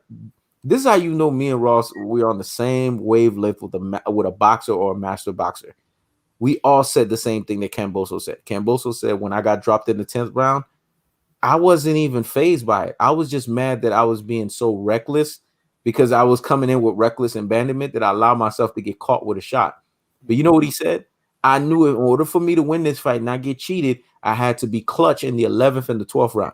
this is how you know me and Ross, we're on the same wavelength with a boxer or a master boxer. We all said the same thing that Kambosos said. Kambosos said, when I got dropped in the 10th round, I wasn't even fazed by it. I was just mad that I was being so reckless, because I was coming in with reckless abandonment, that I allowed myself to get caught with a shot. But you know what he said? I knew in order for me to win this fight and not get cheated, I had to be clutch in the 11th and the 12th round.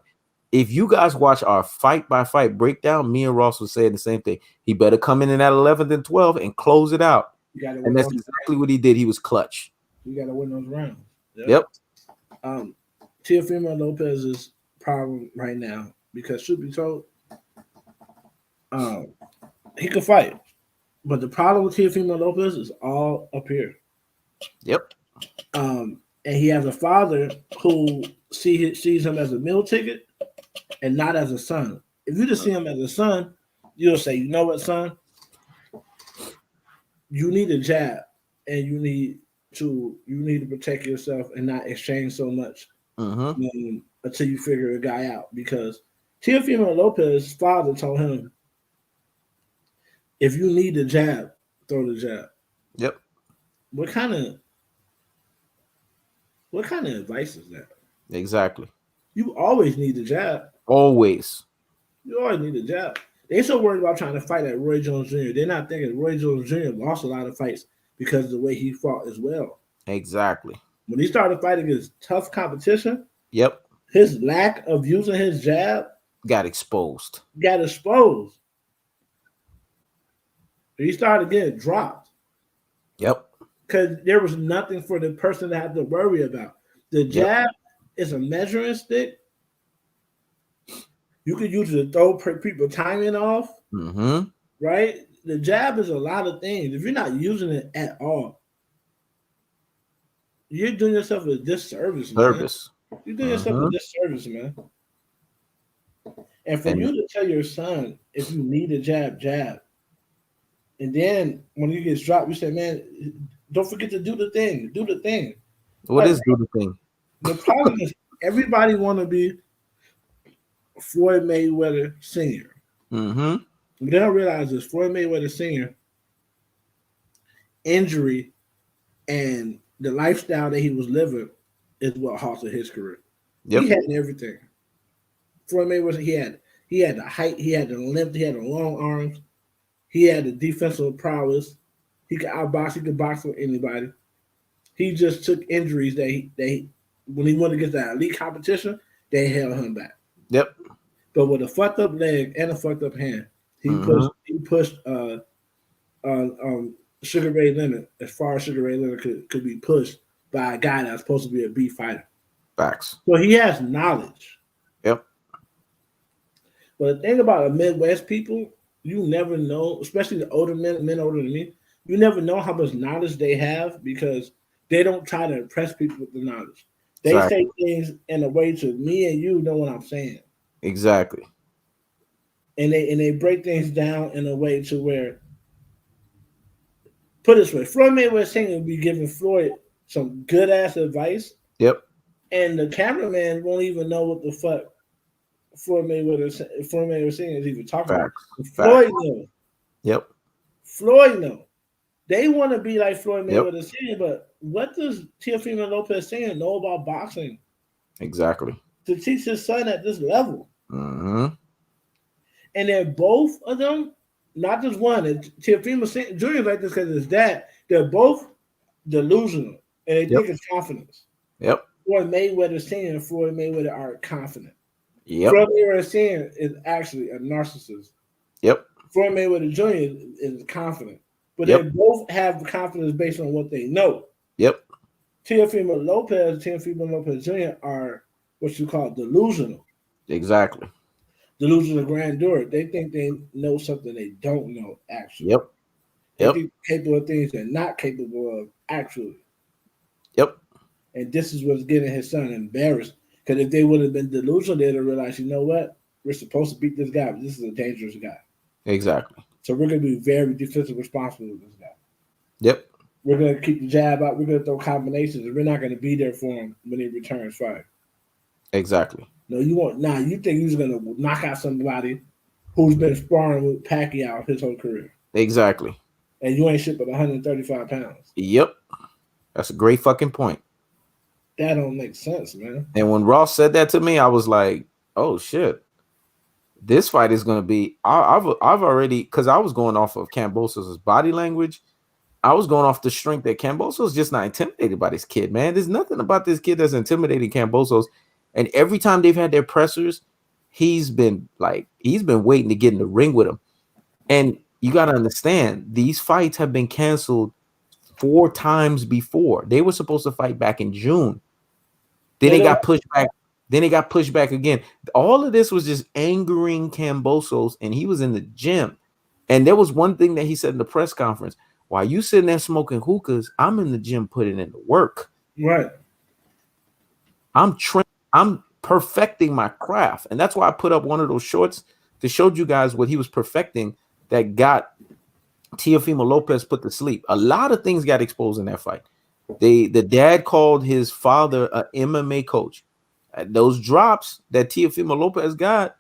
If you guys watch our fight-by-fight breakdown, me and Ross was saying the same thing. He better come in that 11th and 12th and close it out. And that's exactly what he did. He was clutch. You got to win those rounds. Yep. Teofimo Lopez's problem right now, because truth be told, he could fight. But the problem with Teofimo Lopez is all up here. Yep. And he has a father who sees him as a meal ticket and not as a son. If you just see him as a son, you'll say, you know what, son? You need a jab, and you need to protect yourself and not exchange so much until you figure a guy out. Because Teofimo Lopez's father told him, if you need the jab, throw the jab. Yep. What kind of advice is that? Exactly. You always need the jab. Always. You always need the jab. They so worried about trying to fight at Roy Jones Jr. They're not thinking Roy Jones Jr. lost a lot of fights because of the way he fought as well. Exactly. When he started fighting against tough competition, yep, his lack of using his jab got exposed. He started getting dropped. Yep. Because there was nothing for the person to have to worry about. The jab is a measuring stick. You could use it to throw people timing off. Right? The jab is a lot of things. If you're not using it at all, you're doing yourself a disservice, man. You're doing yourself a disservice, man. And for you to tell your son, if you need a jab, and then when he gets dropped, you say, man, Don't forget to do the thing. Do the thing. What Like is do the thing? the problem is everybody want to be Floyd Mayweather Senior. Mm-hmm. But they don't realize this Floyd Mayweather Senior injury and the lifestyle that he was living is what halted his career. He Yep. had everything. Floyd Mayweather, he had the height, he had the length, he had the long arms, he had the defensive prowess. He could outbox, he could box with anybody. He just took injuries that he when he went against that elite competition, they held him back. Yep. But with a fucked up leg and a fucked up hand, Mm-hmm. he pushed Sugar Ray Leonard as far as Sugar Ray Leonard could be pushed by a guy that's supposed to be a B fighter. Facts. So he has knowledge. Yep. But the thing about the Midwest people, you never know, especially the older men older than me, you never know how much knowledge they have because they don't try to impress people with the knowledge. They say Exactly. things in a way to me and you know what I'm saying. Exactly. And they break things down in a way to where put it this way, Floyd Mayweather Senior will be giving Floyd some good ass advice, Yep. and the cameraman won't even know what the fuck Floyd Mayweather Senior is even talking about. Facts. Facts. Floyd knows. Yep. Floyd knows. They want to be like Floyd Yep. Mayweather Senior, but what does Teofimo Lopez Senior know about boxing Exactly. to teach his son at this level? Mm-hmm. And they're both of them, not just one. Teofimo Jr. like this because his dad. They're both delusional, and they Yep. think it's confidence. Yep. Floyd Mayweather Senior and Floyd Mayweather are confident. Yep. Floyd Mayweather Senior is actually a narcissist. Yep. Floyd Mayweather Jr. is confident, but they Yep. both have confidence based on what they know. Yep. Teofimo Lopez Jr. are what you call delusional. Exactly. Delusional grandeur. They think they know something they don't know, actually. Yep. They Yep. think they're capable of things they're not capable of, actually. Yep. And this is what's getting his son embarrassed. Because if they would have been delusional, they'd have realized, you know what? We're supposed to beat this guy, but this is a dangerous guy. Exactly. So we're going to be very defensive responsible with this guy. Yep. We're going to keep the jab out. We're going to throw combinations, and we're not going to be there for him when he returns fight. Exactly. No, you won't. Nah, you think you're going to knock out somebody who's been sparring with Pacquiao his whole career. Exactly. And you ain't shit but 135 pounds. Yep. That's a great fucking point. That don't make sense, man. And when Ross said that to me, I was like, "Oh shit, this fight is gonna be." I've already, because I was going off of Kambosos' body language. I was going off the strength that Kambosos just not intimidated by this kid, man. There's nothing about this kid that's intimidating Kambosos. And every time they've had their pressers, he's been waiting to get in the ring with him. And you got to understand, these fights have been canceled 4 times before. They were supposed to fight back in June. Then they got pushed back. Then they got pushed back again. All of this was just angering Kambosos, and he was in the gym. And there was one thing that he said in the press conference: "While you sitting there smoking hookahs, I'm in the gym putting in the work. Right. I'm perfecting my craft." And that's why I put up one of those shorts to show you guys what he was perfecting that got Teofimo Lopez put to sleep. A lot of things got exposed in that fight. The dad called his father a MMA coach. Those drops that Teofimo Lopez got,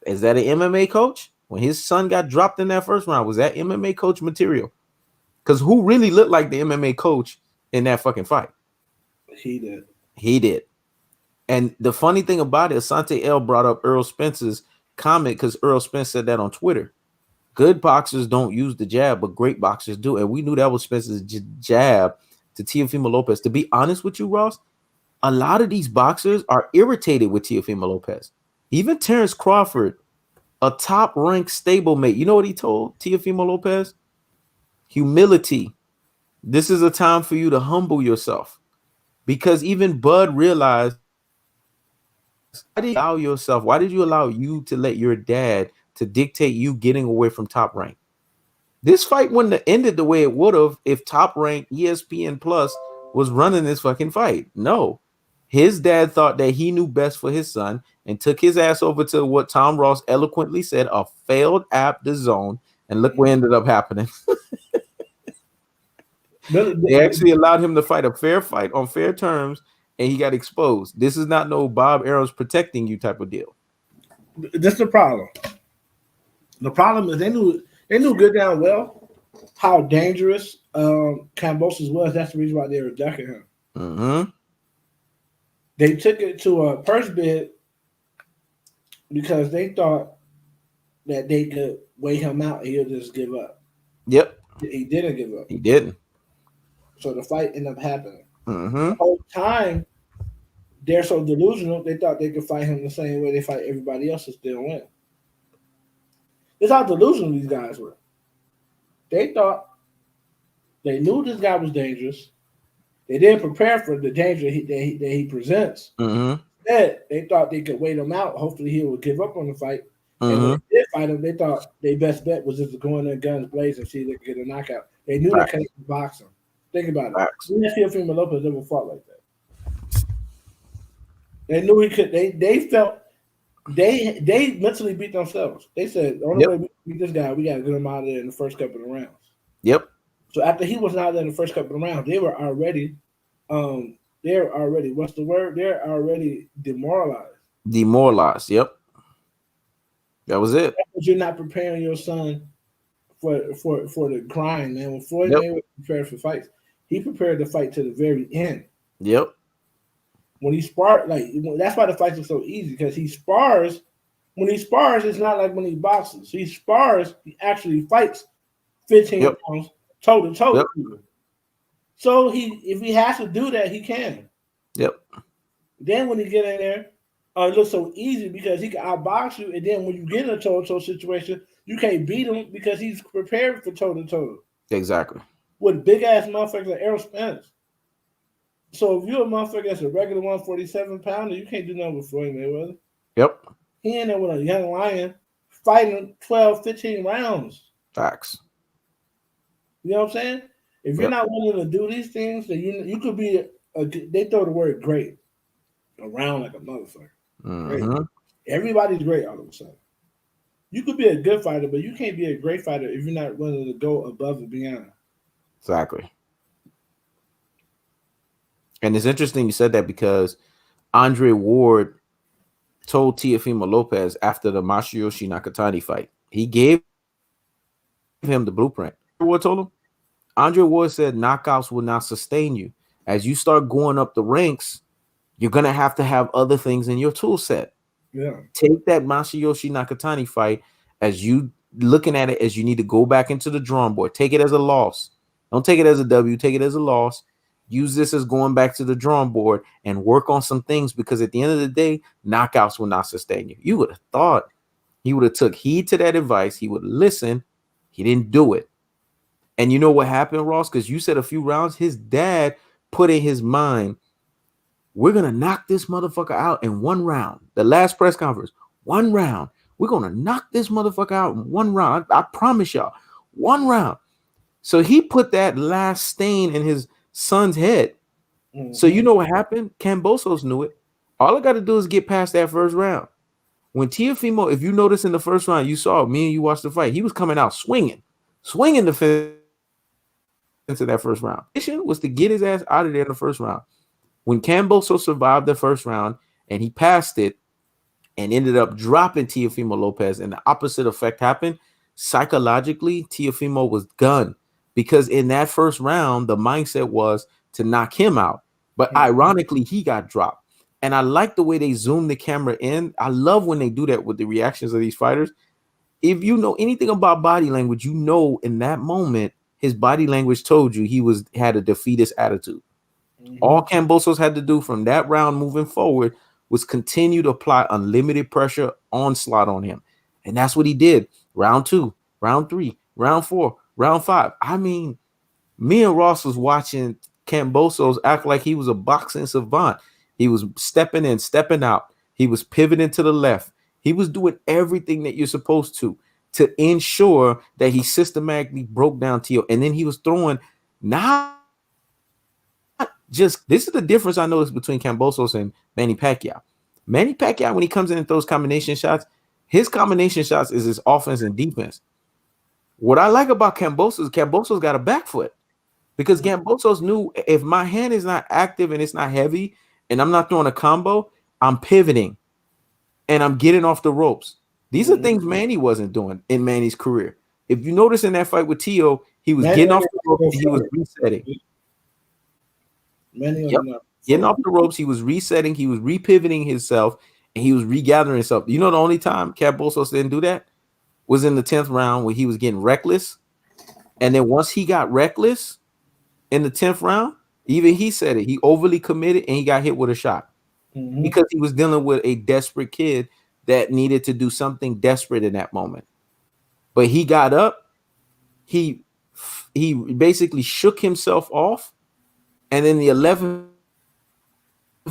is that an MMA coach? When his son got dropped in that first round, was that MMA coach material? Because who really looked like the MMA coach in that fucking fight? He did. He did. And the funny thing about it, Asante L brought up Earl Spence's comment because Earl Spence said that on Twitter. Good boxers don't use the jab, but great boxers do. And we knew that was Spence's jab to Teofimo Lopez. To be honest with you, Ross, a lot of these boxers are irritated with Teofimo Lopez. Even Terrence Crawford, a top-ranked stablemate, you know what he told Teofimo Lopez? Humility. This is a time for you to humble yourself. Because even Bud realized, why did you allow you to let your dad to dictate you getting away from Top Rank? This fight wouldn't have ended the way it would have if Top Rank ESPN Plus was running this fucking fight. No. His dad thought that he knew best for his son and took his ass over to what Tomross eloquently said, a failed app, The Zone, and look what ended up happening. They actually allowed him to fight a fair fight on fair terms, and he got exposed. This is not no Bob Arum's protecting you type of deal. This is the problem. The problem is they knew good down well how dangerous Kambosos was. That's the reason why they were ducking him. Mm-hmm. They took it to a purse bid because they thought that they could weigh him out and he'll just give up. Yep. He didn't give up. He didn't. So the fight ended up happening. Mm-hmm. The whole time, they're so delusional, they thought they could fight him the same way they fight everybody else and still win. This is how delusional these guys were. They thought they knew this guy was dangerous. They didn't prepare for the danger that he presents. Mm-hmm. Instead, they thought they could wait him out. Hopefully, he would give up on the fight. Mm-hmm. And when they did fight him, they thought their best bet was just to go in there guns blazing and see if they could get a knockout. They knew they couldn't box him. Think about it. Teofimo Lopez never fought like that. They knew he could. They felt they mentally beat themselves. They said the only way we beat this guy, we got to get him out of there in the first couple of rounds. Yep. So after he was out there in the first couple of rounds, they were already, what's the word? They're already demoralized. Demoralized. Yep. That was it. Because you're not preparing your son for the grind, man. When Floyd Mayweather prepared for fights, he prepared to fight to the very end. Yep. When he sparred, that's why the fights are so easy, because he spars. When he spars, it's not like when he boxes. He spars, he actually fights 15 rounds toe to toe. So if he has to do that, he can. Yep. Then when he get in there, it looks so easy because he can outbox you, and then when you get in a toe-to-toe situation, you can't beat him because he's prepared for toe-to-toe. Exactly. With big-ass motherfuckers like Errol Spence. So if you're a motherfucker that's a regular 147-pounder, you can't do nothing with Floyd Mayweather. Yep. He in there with a young lion fighting 12, 15 rounds. Facts. You know what I'm saying? If you're not willing to do these things, then you could be they throw the word great around like a motherfucker. Mm-hmm. Everybody's great all of a sudden. You could be a good fighter, but you can't be a great fighter if you're not willing to go above and beyond. Exactly. And it's interesting you said that because Andre Ward told Teofimo Lopez after the Masayoshi Nakatani fight, he gave him the blueprint. Ward told him, Andre Ward said knockouts will not sustain you. As you start going up the ranks, you're going to have other things in your tool set. Yeah. Take that Masayoshi Nakatani fight as you looking at it as you need to go back into the drawing board. Take it as a loss. Don't take it as a W. Take it as a loss. Use this as going back to the drawing board and work on some things, because at the end of the day, knockouts will not sustain you. You would have thought he would have took heed to that advice. He would listen. He didn't do it. And you know what happened, Ross? Because you said a few rounds, his dad put in his mind, we're going to knock this motherfucker out in one round. The last press conference, one round. We're going to knock this motherfucker out in one round. I promise y'all, one round. So he put that last stain in his son's head. Mm-hmm. So you know what happened? Kambosos knew it. All I got to do is get past that first round. When Teofimo, if you notice in the first round, you saw me and you watched the fight, he was coming out swinging the fence into that first round. Mission was to get his ass out of there in the first round. When Kambosos survived the first round and he passed it and ended up dropping Teofimo Lopez, and the opposite effect happened, psychologically, Teofimo was done, because in that first round, the mindset was to knock him out. But ironically, he got dropped. And I like the way they zoom the camera in. I love when they do that with the reactions of these fighters. If you know anything about body language, you know in that moment, his body language told you he had a defeatist attitude. Mm-hmm. All Kambosos had to do from that round moving forward was continue to apply unlimited pressure, onslaught on him. And that's what he did. Round 2, round 3, round 4, round 5. I mean, me and Ross was watching Kambosos act like he was a boxing savant. He was stepping in, stepping out. He was pivoting to the left. He was doing everything that you're supposed to ensure that he systematically broke down Teo. And then he was throwing not just, this is the difference I noticed between Kambosos and Manny Pacquiao. Manny Pacquiao, when he comes in and throws combination shots, his combination shots is his offense and defense. What I like about Kambosos got a back foot. because Kambosos knew if my hand is not active and it's not heavy and I'm not throwing a combo, I'm pivoting and I'm getting off the ropes. These are things Manny wasn't doing in Manny's career. If you notice in that fight with Teo, he was Manny getting only off the ropes go and he was forward. resetting. Manny Yep. only not Getting off forward. the ropes, he was resetting, he was repivoting himself, and he was regathering himself. You know, the only time Kambosos didn't do that was in the 10th round where he was getting reckless. And then once he got reckless in the 10th round, even he said it, he overly committed and he got hit with a shot because he was dealing with a desperate kid that needed to do something desperate in that moment. But he got up, he basically shook himself off, and then the 11th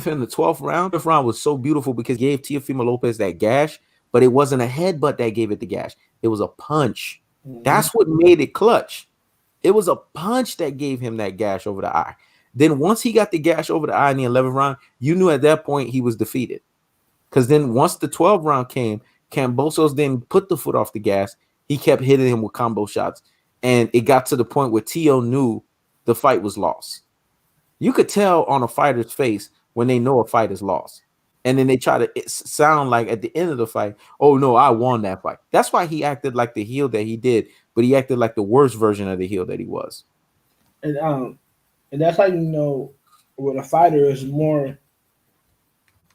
and the 12th round was so beautiful because it gave Teofimo Lopez that gash, but it wasn't a headbutt that gave it the gash. It was a punch. That's what made it clutch. It was a punch that gave him that gash over the eye. Then once he got the gash over the eye in the 11th round, you knew at that point he was defeated. Because then once the 12th round came, Kambosos didn't put the foot off the gas. He kept hitting him with combo shots. And it got to the point where Teo knew the fight was lost. You could tell on a fighter's face when they know a fight is lost. And then they try to sound like at the end of the fight, oh no, I won that fight. That's why he acted like the heel that he did, but he acted like the worst version of the heel that he was. And that's how you know when a fighter is more,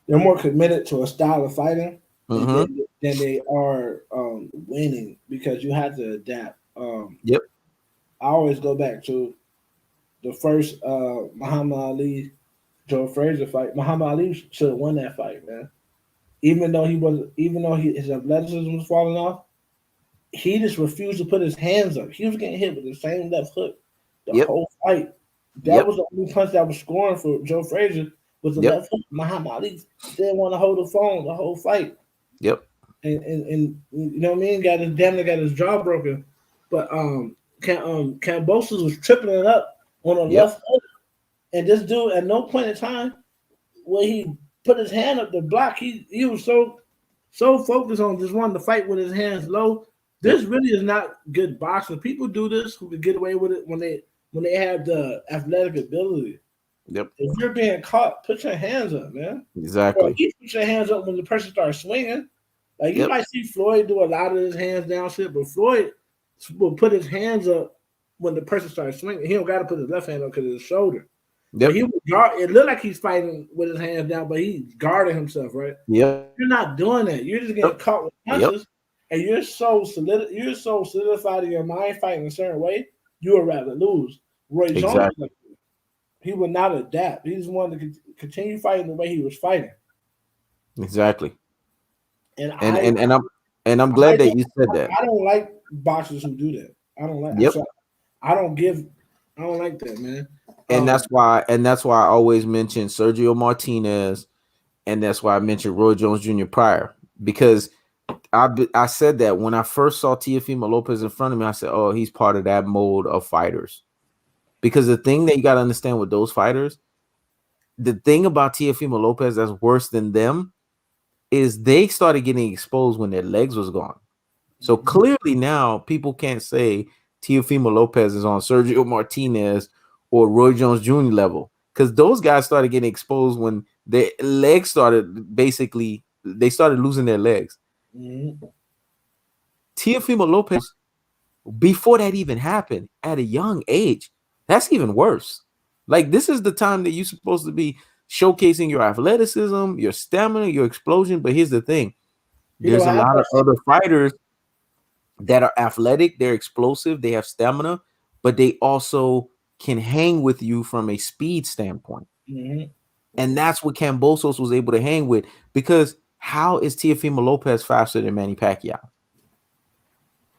they're more committed to a style of fighting than they are winning, because you have to adapt. Yep. I always go back to the first Muhammad Ali Joe Frazier fight. Muhammad Ali should have won that fight, man. Even though his athleticism was falling off, he just refused to put his hands up. He was getting hit with the same left hook the whole fight. That was the only punch that was scoring for Joe Frazier, was the left hook. Muhammad Ali didn't want to hold the phone the whole fight. Yep. And you know what I mean? Got his jaw broken. But Kambosos was tripping it up on a left hook. And this dude, at no point in time when he put his hand up to block, he was so focused on just wanting to fight with his hands low. This really is not good boxing. People do this who can get away with it when they have the athletic ability. Yep. If you're being caught, put your hands up, man. Exactly. Or at least put your hands up when the person starts swinging. Like you might see Floyd do a lot of his hands down shit, but Floyd will put his hands up when the person starts swinging. He don't got to put his left hand up because of his shoulder. Yep. But he would guard. It looked like he's fighting with his hands down, but he's guarding himself, right? Yep. You're not doing that. You're just getting caught with punches, and you're so solidified in your mind fighting a certain way. You would rather lose. Roy Jones, he would not adapt. He just wanted to continue fighting the way he was fighting. Exactly. And I'm glad that you said that. I don't like boxers who do that. I don't like. Yep. I don't like that, man. And that's why I always mention Sergio Martinez, and that's why I mentioned Roy Jones Jr. prior, because I said that when I first saw Teofimo Lopez in front of me, I said, oh, he's part of that mode of fighters. Because the thing that you got to understand with those fighters, the thing about Teofimo Lopez that's worse than them is they started getting exposed when their legs was gone. So clearly now people can't say Teofimo Lopez is on Sergio Martinez or Roy Jones Jr. level, because those guys started getting exposed when their legs started they started losing their legs. Teofimo Lopez, before that even happened, at a young age, that's even worse. Like, this is the time that you're supposed to be showcasing your athleticism, your stamina, your explosion. But here's the thing. There's a lot of other fighters that are athletic, they're explosive, they have stamina, but they also can hang with you from a speed standpoint. And that's what Kambosos was able to hang with, because how is Teofimo Lopez faster than Manny Pacquiao?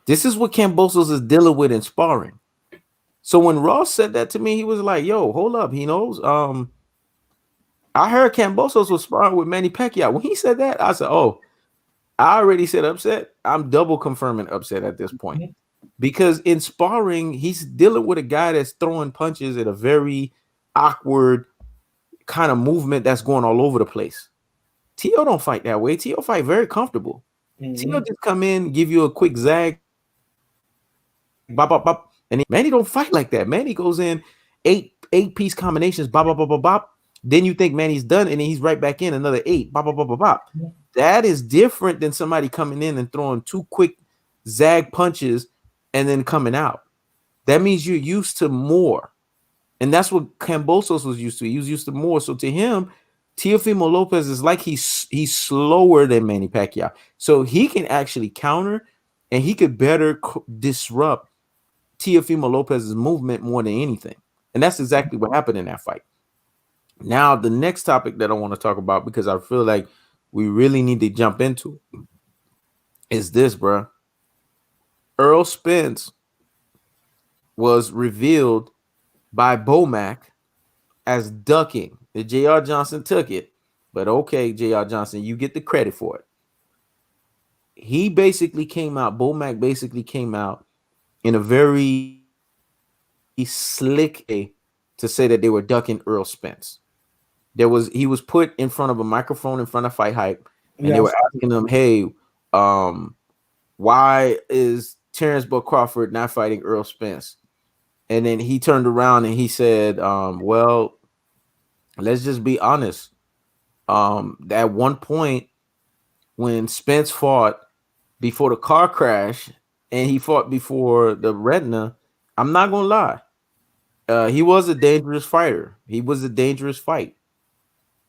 This is what Kambosos is dealing with in sparring. So when Ross said that to me, he was like, yo, hold up. He knows. I heard Kambosos was sparring with Manny Pacquiao. When he said that, I said, oh, I already said upset. I'm double confirming upset at this point. Because in sparring, he's dealing with a guy that's throwing punches at a very awkward kind of movement that's going all over the place. Teo don't fight that way. Teo fight very comfortable. Teo just come in, give you a quick zag, bop, bop, bop. And Manny don't fight like that. Manny goes in eight piece combinations, bop, bop, bop, bop, bop. Then you think, man, he's done, and then he's right back in another 8, bop, bop, bop, bop, bop. That is different than somebody coming in and throwing 2 quick zag punches and then coming out. That means you're used to more. And that's what Kambosos was used to. He was used to more. So to him, Teofimo Lopez is like he's slower than Manny Pacquiao. So he can actually counter, and he could better disrupt Teofimo Lopez's movement more than anything. And that's exactly what happened in that fight. Now, the next topic that I want to talk about, because I feel like we really need to jump into, is this, bro. Earl Spence was revealed by Bomac as ducking. The J.R. Johnson took it, but okay, J.R. Johnson, you get the credit for it. He basically came out, Bomac basically came out in a very slick way to say that they were ducking Earl Spence. He was put in front of a microphone in front of Fight Hype, and they were asking him, hey, why is Terrence Buck Crawford not fighting Earl Spence? And then he turned around and he said, well, let's just be honest. At one point, when Spence fought before the car crash and he fought before the retina, I'm not going to lie. He was a dangerous fighter. He was a dangerous fight.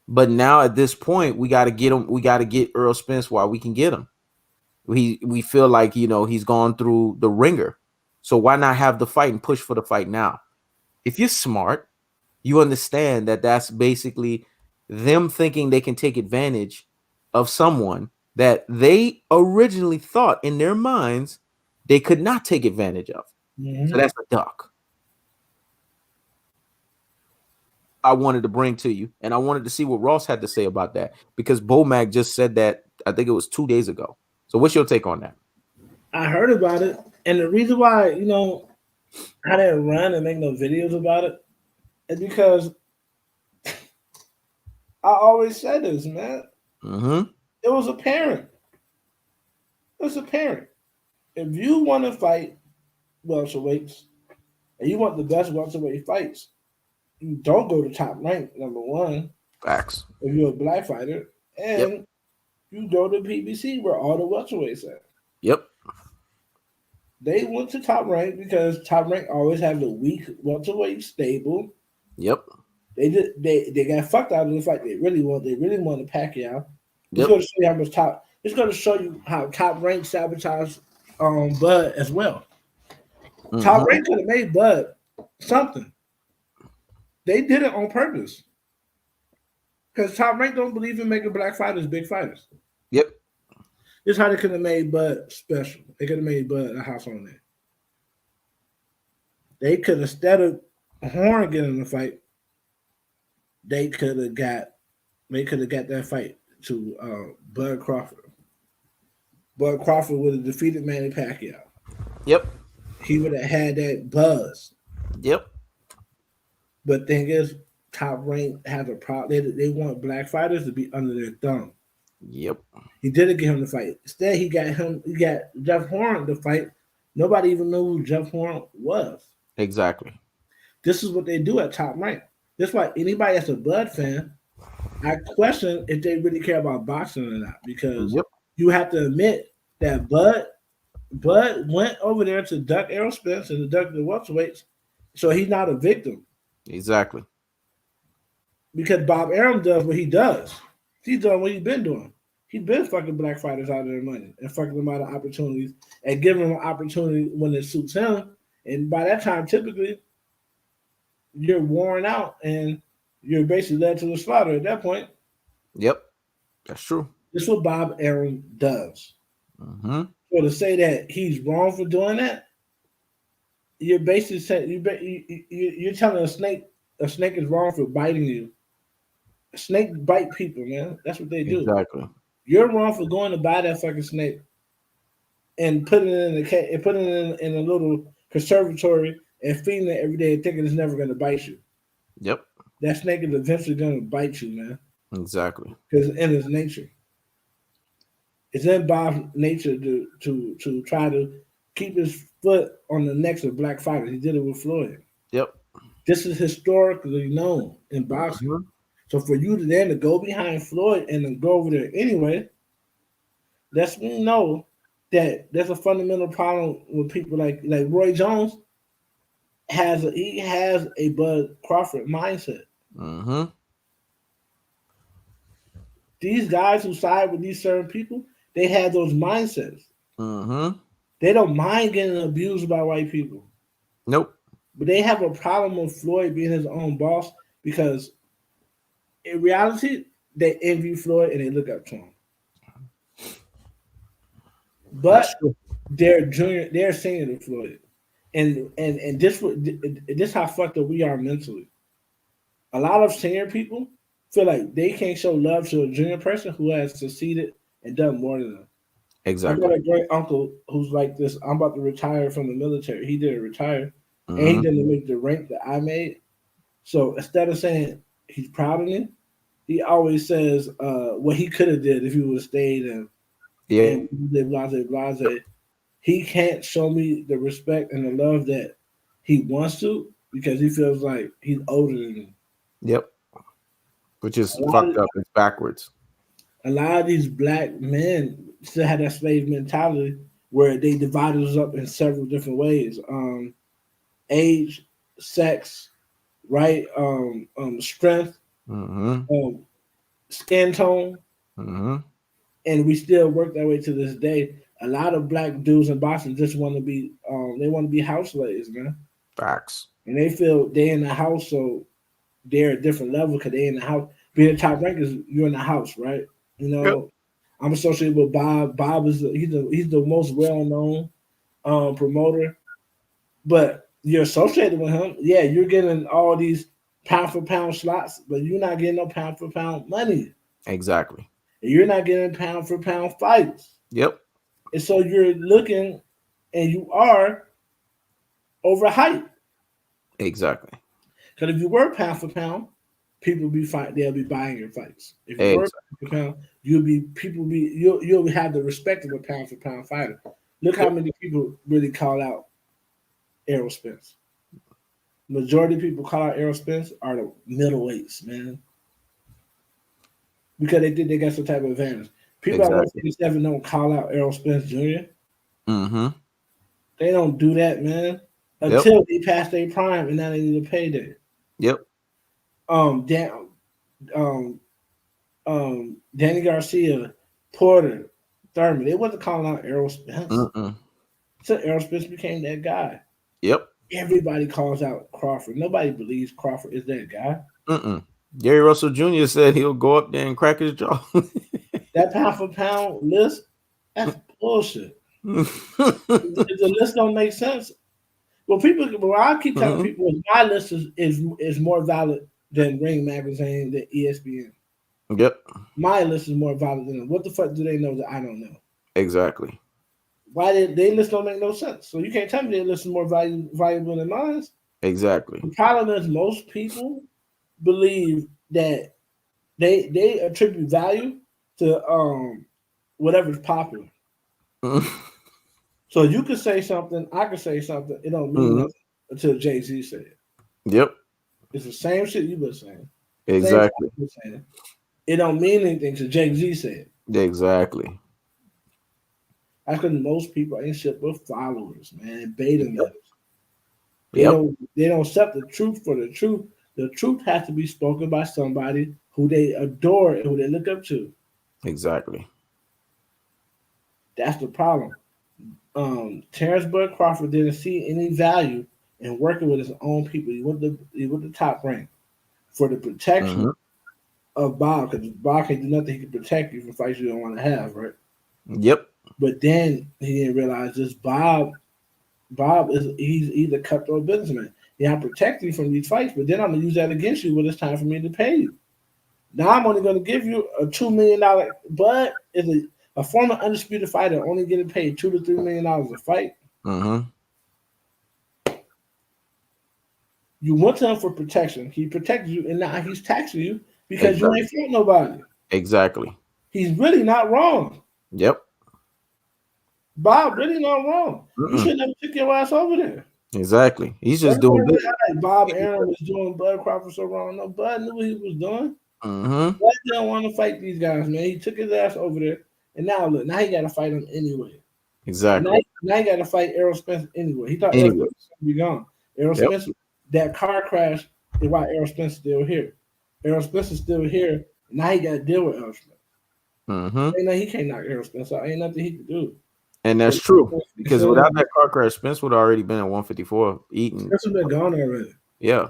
But now at this point, we got to get him. We got to get Earl Spence while we can get him. We feel like, he's gone through the ringer. So why not have the fight and push for the fight now? If you're smart, you understand that that's basically them thinking they can take advantage of someone that they originally thought in their minds they could not take advantage of. Mm-hmm. So that's a duck. I wanted to bring to you, and I wanted to see what Ross had to say about that, because Bomac just said that, I think it was 2 days ago. So what's your take on that? I heard about it, and the reason why, I didn't run and make no videos about it is because I always said this, man. Mm-hmm. It was apparent. It's apparent. If you want to fight welterweights, and you want the best welterweight fights, you don't go to top rank, number one. Facts. If you're a black fighter, and you go to PBC where all the welterweights at. Yep. They went to top rank because top rank always have the weak welterweight stable. Yep. They got fucked out of the fight they really want. They really want to Pacquiao. It's going to show you how much top. It's going to show you how top rank sabotaged Bud as well. Mm-hmm. Top rank could have made Bud something. They did it on purpose. Because Top Rank don't believe in making black fighters big fighters. Yep. This is how they could have made Bud special. They could have made Bud a house on there. They could have, instead of Horn getting in the fight, they could have got that fight to Bud Crawford. Bud Crawford would have defeated Manny Pacquiao. Yep. He would have had that buzz. Yep. But thing is, Top Rank has a problem. They want black fighters to be under their thumb. Yep. He didn't get him to fight. Instead, he got Jeff Horn to fight. Nobody even knew who Jeff Horn was. Exactly. This is what they do at Top Rank. That's why anybody that's a Bud fan, I question if they really care about boxing or not, because you have to admit that Bud went over there to duck Errol Spence and to duck the welterweights, so he's not a victim. Exactly. Because Bob Arum does what he does. He's done what he's been doing. He's been fucking black fighters out of their money and fucking them out of opportunities and giving them an opportunity when it suits him. And by that time, typically, you're worn out and you're basically led to the slaughter at that point. Yep, that's true. This is what Bob Arum does. Mm-hmm. So to say that he's wrong for doing that, you're basically saying you're telling a snake is wrong for biting you. A snake bite people, man. That's what they do. Exactly. You're wrong for going to buy that fucking snake and putting it in a little conservatory and feeding it every day and thinking it's never going to bite you. Yep. That snake is eventually going to bite you, man. Exactly. Because it's in its nature. It's in Bob's nature to try to keep his foot on the necks of black fighters. He did it with Floyd. Yep. This is historically known in boxing. Mhm. So for you to then to go behind Floyd and then go over there anyway, lets me know that there's a fundamental problem with people like Roy Jones he has a Bud Crawford mindset. Mhm. These guys who side with these certain people, they have those mindsets. Mhm. They don't mind getting abused by white people, Nope. but they have a problem with Floyd being his own boss because in reality, they envy Floyd and they look up to him. That's But true. they're senior to Floyd, and this how fucked up we are mentally. A lot of senior people feel like they can't show love to a junior person who has succeeded and done more than them. I got Exactly. a great uncle who's like this. I'm about to retire from the military. He didn't retire, and he Mhm. didn't make the rank that I made. So instead of saying he's proud of me, he always says what he could have did if he would have stayed Yep. and blase blase. He can't show me the respect and the love that he wants to because he feels like he's older than me. Yep. Which is A lot fucked of up. It's backwards. a lot of these black men still had that slave mentality where they divided us up in several different ways. Age, sex, right? Strength, Mhm. um, skin tone, Mhm. and we still work that way to this day. A lot of black dudes in Boston just want to be, they want to be house slaves, man, Facts. and they feel they in the house, so they're a different level because they in the house. Being a top rank is you're in the house, right? You Yep. know, I'm associated with Bob. Bob is he's the most well known promoter, but you're associated with him. Yeah, you're getting all these pound for pound slots, but you're not getting no pound for pound money. Exactly. And you're not getting pound for pound fights. Yep. And so you're looking and you are overhyped. Exactly. Because if you were pound for pound, people be fight. They'll be buying your fights. If you were Exactly. pound for pound, you'll be people be you'll have the respect of a pound for pound fighter. Look how Yep. many people really call out Errol Spence. Majority of people call out Errol Spence are the middleweights, man, because they think they got some type of advantage. People at Exactly. 157 don't call out Errol Spence Jr. Mhm. They don't do that, man, Yep. until they pass their prime and now they need a payday. Yep. Dan, um, Danny Garcia, Porter, Thurman. They wasn't calling out Errol Spence. Mm-mm. So Errol Spence became that guy. Yep. Everybody calls out Crawford. Nobody believes Crawford is that guy. Mm-mm. Gary Russell Jr. said he'll go up there and crack his jaw. That pound for pound list, that's bullshit. If the list don't make sense, well, people. Well, I keep telling Mhm. people is my list is more valid than Ring Magazine, than ESPN. Yep. My list is more valid than them. What the fuck do they know that I don't know? Exactly. Why did they list don't make no sense? So you can't tell me their list is more valuable than mine. Exactly. The problem is most people believe that they attribute value to whatever's popular. So you could say something, I could say something, it don't mean Mhm. nothing until Jay-Z say it. Yep. It's the same shit you've been saying. Same shit Exactly. you've been saying. It don't mean anything till Jay-Z say it. Exactly. That's because most people ain't shit with followers, man, beta Yep. males. Yep. They don't accept the truth for the truth. The truth has to be spoken by somebody who they adore and who they look up to. Exactly. That's the problem. Terrence Bud Crawford didn't see any value in working with his own people. He went the top rank for the protection Hmm. of Bob, because Bob can't do nothing. He can protect you from fights you don't want to have, right? Yep. But then he didn't realize this. Bob is he's a cutthroat businessman. Yeah, I'm protecting you from these fights, but then I'm gonna use that against you when it's time for me to pay you. Now I'm only gonna give you a $2 million. Bud is a former undisputed fighter, only getting paid $2 to $3 million a fight. Hmm. You went to him for protection. He protected you, and now he's taxing you because you Exactly. ain't fought nobody. Exactly. He's really not wrong. Yep. Bob really not wrong. You Mm-mm. should never took your ass over there. Exactly. He's just doing Everybody business. like Bob Aaron was doing Bud Crawford so wrong. No, Bud knew what he was doing. Mm-hmm. Bud didn't want to fight these guys, man. He took his ass over there, and now look, now he got to fight him anyway. Now, Exactly. now he got to fight Errol Spence anyway. He thought Errol Spence Anyway. was going to be gone. Errol Yep. Spence, that car crash is why Errol Spence is still here. Errol Spence is still here. And now he got to deal with Errol Spence. Mm-hmm. Ain't no, he can't knock Errol Spence out. Ain't nothing he can do. And So that's true. you Because feel me? without that car crash, Spence would have already been at 154 eating. Spence has been gone already. Yeah.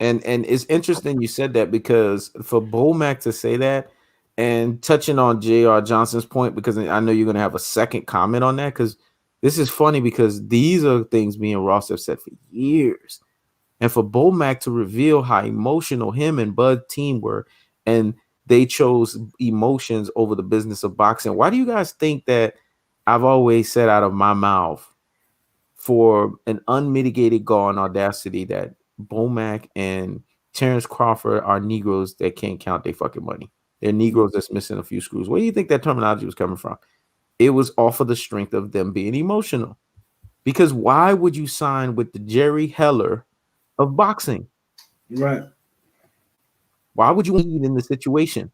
And it's interesting you said that, because for Bomac to say that, and touching on J.R. Johnson's point, because I know you're going to have a second comment on that, because this is funny, because these are things me and Ross have said for years. And for Bomac to reveal how emotional him and Bud team were, and they chose emotions over the business of boxing. Why do you guys think that I've always said out of my mouth, for an unmitigated gall and audacity, that Bomac and Terrence Crawford are Negroes that can't count their fucking money? They're Negroes that's missing a few screws. Where do you think that terminology was coming from? It was off of the strength of them being emotional. Because why would you sign with the Jerry Heller of boxing? Right. Why would you lead in the situation?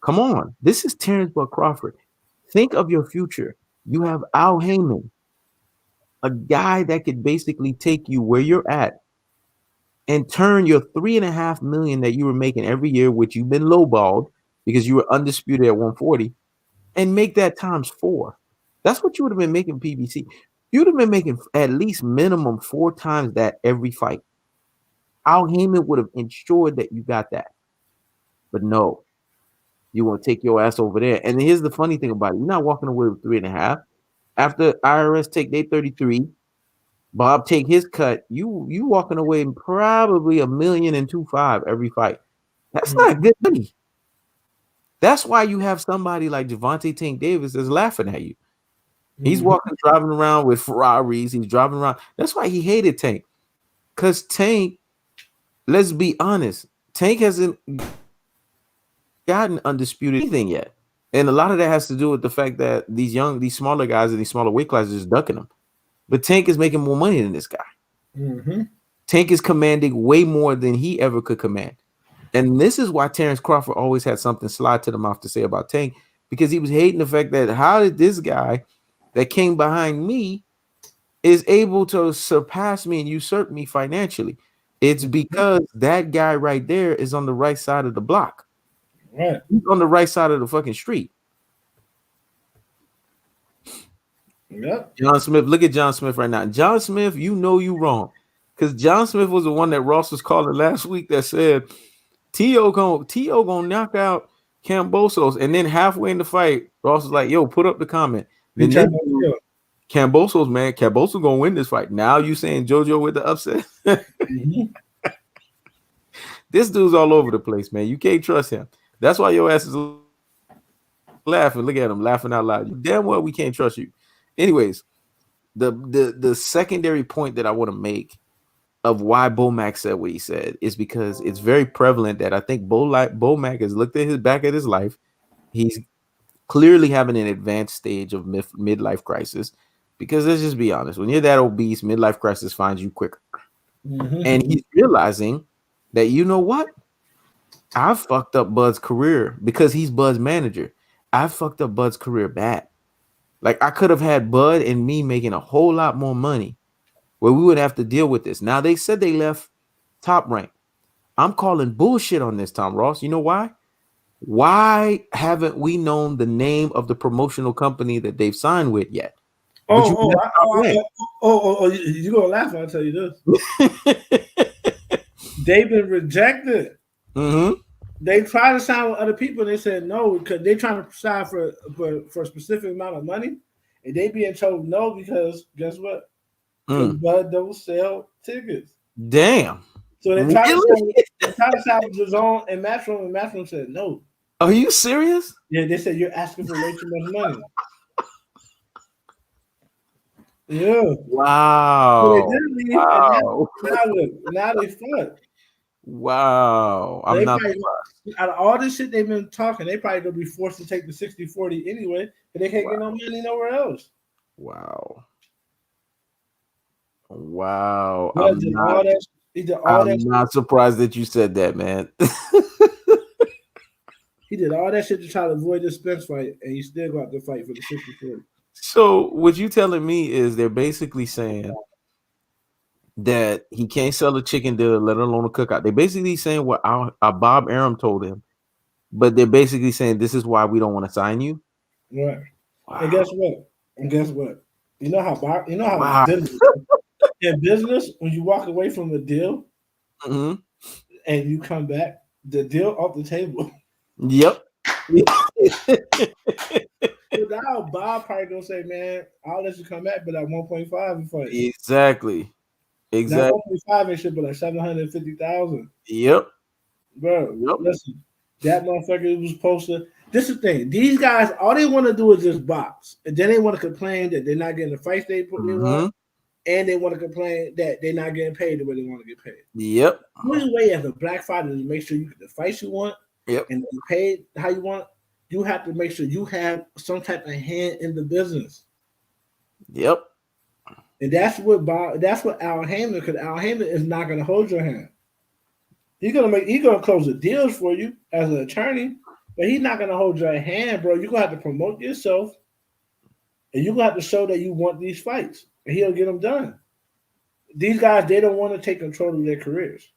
Come on. This is Terrence Bud Crawford. Think of your future. You have Al Heyman, a guy that could basically take you where you're at and turn your $3.5 million that you were making every year, which you've been lowballed because you were undisputed at 140, and make that times 4. That's what you would have been making PBC. You'd have been making at least minimum 4 times that every fight. Al Heyman would have ensured that you got that. But no, you want to take your ass over there. And here's the funny thing about it. You're not walking away with 3.5. After IRS take their 33, Bob take his cut, you walking away probably $1.25 million every fight. That's not good money. That's why you have somebody like Javante Tank Davis that's laughing at you. He's walking, driving around with Ferraris. He's driving around. That's why he hated Tank. Because Tank, let's be honest, Tank hasn't gotten undisputed anything yet. And a lot of that has to do with the fact that these smaller guys in these smaller weight classes is ducking them. But Tank is making more money than this guy. Mm-hmm. Tank is commanding way more than he ever could command. And this is why Terrence Crawford always had something slide to the mouth to say about Tank, because he was hating the fact that how did this guy that came behind me is able to surpass me and usurp me financially? It's because that guy right there is on the right side of the block. Right. He's on the right side of the fucking street. Yep. John Smith, look at John Smith right now. John Smith, you know you wrong. Because John Smith was the one that Ross was calling last week that said T.O. gonna knock out Kambosos. And then halfway in the fight, Ross was like, yo, put up the comment. Then this dude, Kambosos, man, Kambosos gonna win this fight. Now you saying JoJo with the upset? This dude's all over the place, man. You can't trust him. That's why your ass is laughing. Look at him laughing out loud. You damn well we can't trust you. Anyways, the secondary point that I want to make of why Bomac said what he said is because it's very prevalent that I think Bomac has looked at his back at his life. He's clearly having an advanced stage of midlife crisis, because let's just be honest, when you're that obese, midlife crisis finds you quicker. And he's realizing that, you know what? I fucked up Bud's career because he's Bud's manager. I fucked up Bud's career bad. Like, I could have had Bud and me making a whole lot more money where we would have to deal with this. Now, they said they left Top Rank. I'm calling bullshit on this, Tomross. You know why? Why haven't we known the name of the promotional company that they've signed with yet? You're gonna laugh when I tell you this. They've been rejected. Mm-hmm. They tried to sign with other people, and they said no because they're trying to sign for a specific amount of money, and they being told no because guess what? Bud don't sell tickets. Damn. So they tried to sign with DAZN and Matchroom, and Matchroom said no. Are you serious? Yeah, they said you're asking for way too much money. Yeah. Wow. So they didn't leave, wow. and now they fucked. Wow. I'm not out of all this shit they've been talking, they probably gonna be forced to take the 60-40 anyway, but they can't get no money nowhere else. Wow. Wow. But did all that. He did all that. I'm not surprised that you said that, man. He did all that shit to try to avoid the Spence fight, and he still got to fight for the 64. So what you telling me is they're basically saying that he can't sell a chicken deal, let alone a cookout. They're basically saying what our Bob Arum told him, but they're basically saying this is why we don't want to sign you. Right. Wow. And guess what? You know how Wow. in business, when you walk away from a deal Mm-hmm. and you come back, the deal off the table. Yep. So now Bob probably gonna say, "Man, I'll let you come back, but at 1.5 fight." Exactly. Now 1.5 ain't shit, but like 750,000. Yep. Bro, Yep. listen, that motherfucker was supposed to. This is the thing. These guys, all they want to do is just box, and then they want to complain that they're not getting the fights they want, and they want to complain that they're not getting paid the way they want to get paid. Yep. The only way as a black fighter is to make sure you get the fights you want, and you paid how you want. You have to make sure you have some type of hand in the business. Yep. And that's what Al Heyman, because Al Heyman is not going to hold your hand. He's gonna close the deals for you as an attorney, but he's not gonna hold your hand, bro. You're gonna have to promote yourself, and you're gonna have to show that you want these fights, and he'll get them done. These guys, they don't want to take control of their careers.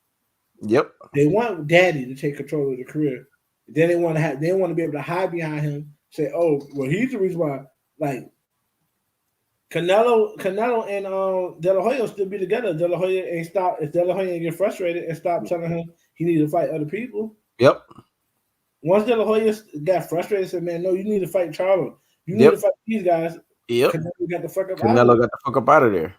Yep. They want Daddy to take control of the career. Then they want to be able to hide behind him, say, "Oh, well, he's the reason why." Like Canelo and De La Hoya still be together. De La Hoya ain't stop. If De La Hoya ain't get frustrated and stop telling him he need to fight other people. Yep. Once De La Hoya got frustrated and said, "Man, no, you need to fight Charlo. You need to fight these guys." Yep. Canelo got the fuck up. Canelo got the fuck up out of there.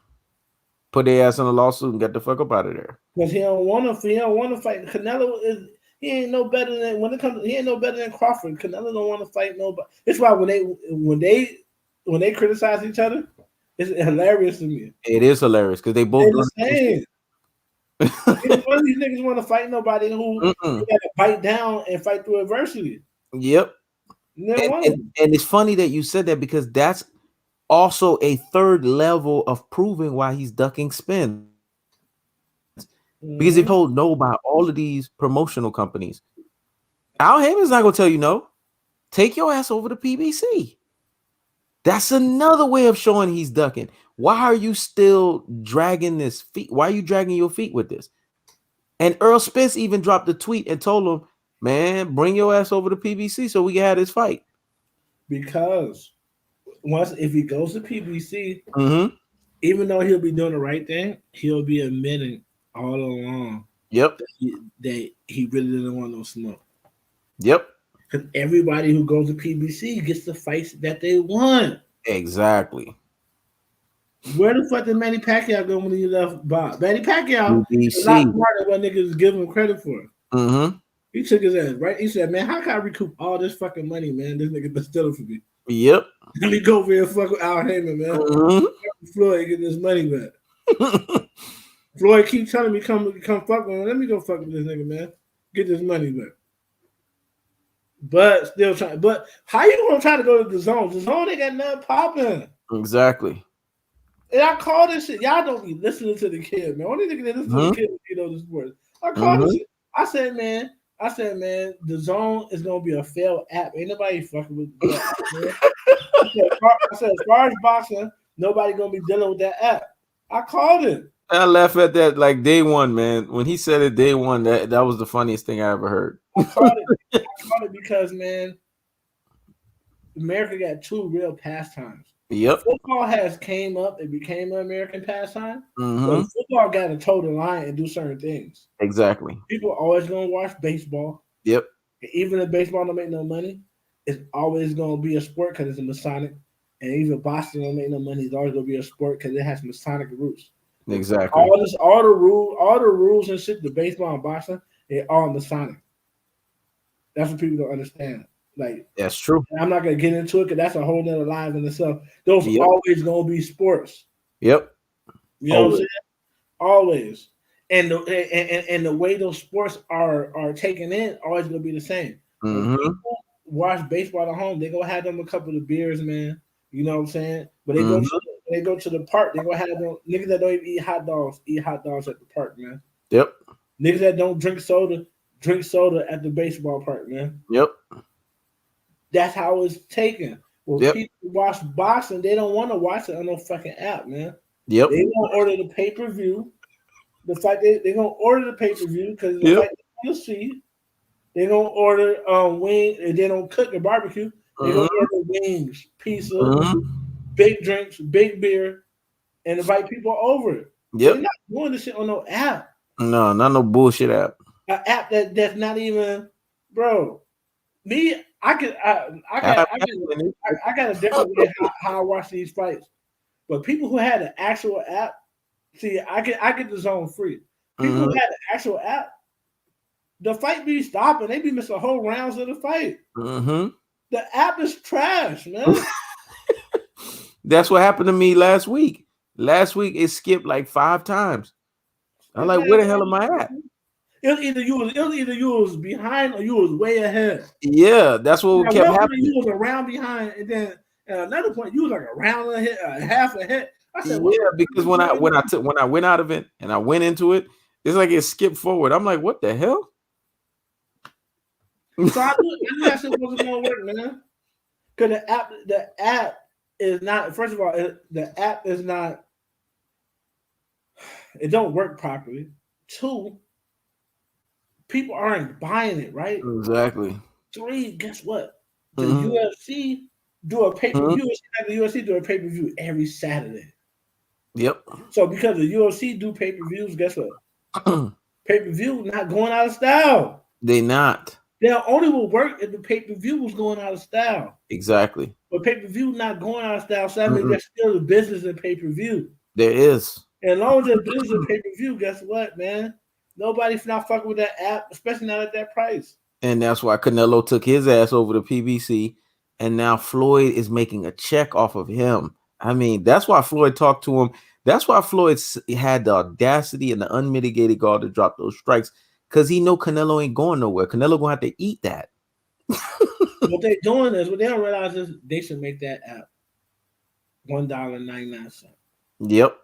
Put their ass in a lawsuit and get the fuck up out of there. Because he don't want to fight. Canelo he ain't no better than he ain't no better than Crawford. Canelo don't want to fight nobody. It's why when they criticize each other, it's hilarious to me. It is hilarious because they both the same. None of these niggas want to fight nobody who got to bite down and fight through adversity. Yep. And it's funny that you said that because that's also a third level of proving why he's ducking spins. Because he told no by all of these promotional companies. Al Heyman's not gonna tell you no. Take your ass over to PBC. That's another way of showing he's ducking. Why are you still dragging this feet? Why are you dragging your feet with this? And Earl Spence even dropped a tweet and told him, "Man, bring your ass over to PBC so we can have this fight." Because if he goes to PBC, even though he'll be doing the right thing, he'll be admitting all along that he really didn't want no smoke. Yep. Because everybody who goes to PBC gets the fights that they want. Exactly. Where the fuck did Manny Pacquiao go when he left Bob? Manny Pacquiao is a lot smarter than what niggas give him credit for. He took his ass, right? He said, "Man, how can I recoup all this fucking money, man? This nigga been stealing from me." Yep. Let me go over here and fuck with Al Heyman, man. Floyd get this money back. Floyd keep telling me come fuck with him. Let me go fuck with this nigga, man. Get this money back. But still trying. But how you gonna try to go to the zone? The zone ain't got nothing popping. Exactly. And I call this shit. Y'all don't be listening to the kid, man. Only nigga that listen to the kid, you know the sports. I call this shit. I said, man, the zone is gonna be a failed app. Ain't nobody fucking with that. Man. I said, as far as boxing, nobody gonna be dealing with that app. I called it. I laugh at that like day one, man. When he said it day one, that was the funniest thing I ever heard. I called it because, man, America got two real pastimes. Yep. Football has came up and became an American pastime. But football got to toe the line and do certain things. Exactly. People are always gonna watch baseball. Yep. And even if baseball don't make no money, it's always gonna be a sport because it's a Masonic. And even boxing don't make no money, it's always gonna be a sport because it has Masonic roots. Exactly. All the rules and shit, the baseball and boxing, they're all Masonic. That's what people don't understand. Like, that's true. I'm not gonna get into it because that's a whole nother live in itself. Those are always gonna be sports. Yep. You know what I'm saying? Always. And the way those sports are taken in always gonna be the same. When people watch baseball at home, they gonna have them a couple of beers, man. You know what I'm saying? But they go they go to the park, they gonna have them niggas that don't even eat hot dogs at the park, man. Yep. Niggas that don't drink soda at the baseball park, man. Yep. That's how it's taken. When Yep. people watch boxing, they don't want to watch it on no fucking app, man. Yep. They gonna order the pay-per-view. The fight they gonna order the pay-per-view because the Yep. fight they want to see. They gonna order wings and they don't cook the barbecue. They gonna order wings, pizza, big drinks, big beer, and invite people over. Yep. They're not doing this shit on no app. No, not no bullshit app. An app that's not even, bro. Me, I got a different way how I watch these fights. But people who had an actual app, see, I get the zone free. People who had an actual app, the fight be stopping. They be missing whole rounds of the fight. The app is trash, man. That's what happened to me last week. Last week it skipped like 5 times. I'm like, where the hell am I at? It was either you was behind or you was way ahead. Yeah, that's what kept happening. You was around behind, and then at another point you was like around ahead, half ahead. I said, yeah, because when I went out of it and I went into it, it's like it skipped forward. I'm like, what the hell? So I knew that shit wasn't gonna work, man. Because the app is not. First of all, the app is not. It don't work properly. 2, people aren't buying it, right? Exactly. 3, guess what? The UFC do a pay-per-view. The UFC do a pay-per-view every Saturday. Yep. So because the UFC do pay-per-views, guess what? Pay-per-view not going out of style. They not. They only will work if the pay-per-view was going out of style. Exactly. But pay-per-view not going out of style, so that means there's still a business in pay-per-view. There is. And as long as there's business in pay-per-view, guess what, man? Nobody's not fucking with that app, especially not at that price. And that's why Canelo took his ass over to PBC, and now Floyd is making a check off of him. I mean, that's why Floyd talked to him. That's why Floyd had the audacity and the unmitigated gall to drop those strikes, because he know Canelo ain't going nowhere. Canelo gonna have to eat that. What they're doing is, what they don't realize is they should make that app $1.99. Yep.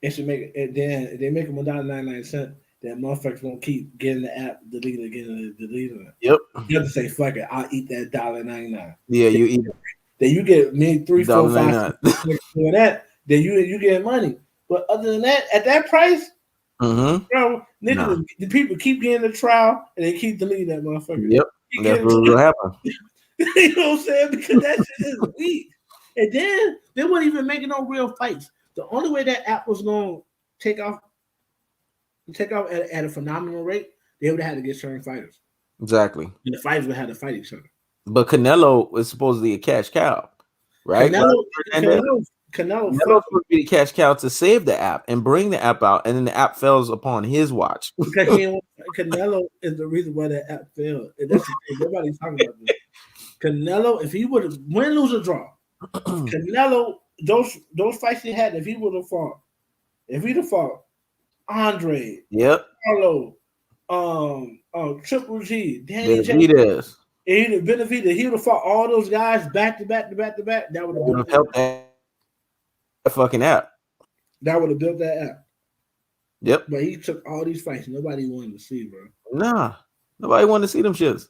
They should make it. Then if they make it $1.99, that motherfuckers won't keep getting the app deleted again. Yep. You have to say, fuck it, I'll eat that $1.99. Yeah, you eat it. Then you get maybe 3, 4, 5 doing that. Then you get money. But other than that, at that price, bro, niggas, the people keep getting the trial and they keep deleting that motherfucker. Yep, that's what will happen. You know what I'm saying? Because that shit is weak. And then they weren't even making no real fights. The only way that app was going to take off at a phenomenal rate, they would have had to get certain fighters. Exactly. And the fighters would have to fight each other. But Canelo was supposedly a cash cow, right? Canelo's supposed to be the cash cow to save the app and bring the app out, and then the app fails upon his watch. Because Canelo is the reason why that app failed. And that's the thing. Nobody's talking about this. Canelo, if he would have win, lose, or draw, Canelo, those fights he had, if he would have fought Andre, Carlo, Triple G, Danny Benavidez. He would have fought all those guys back to back. That would have helped that fucking app. That would have built that app. Yep. But he took all these fights. Nobody wanted to see, bro. Nah. Nobody wanted to see them shits.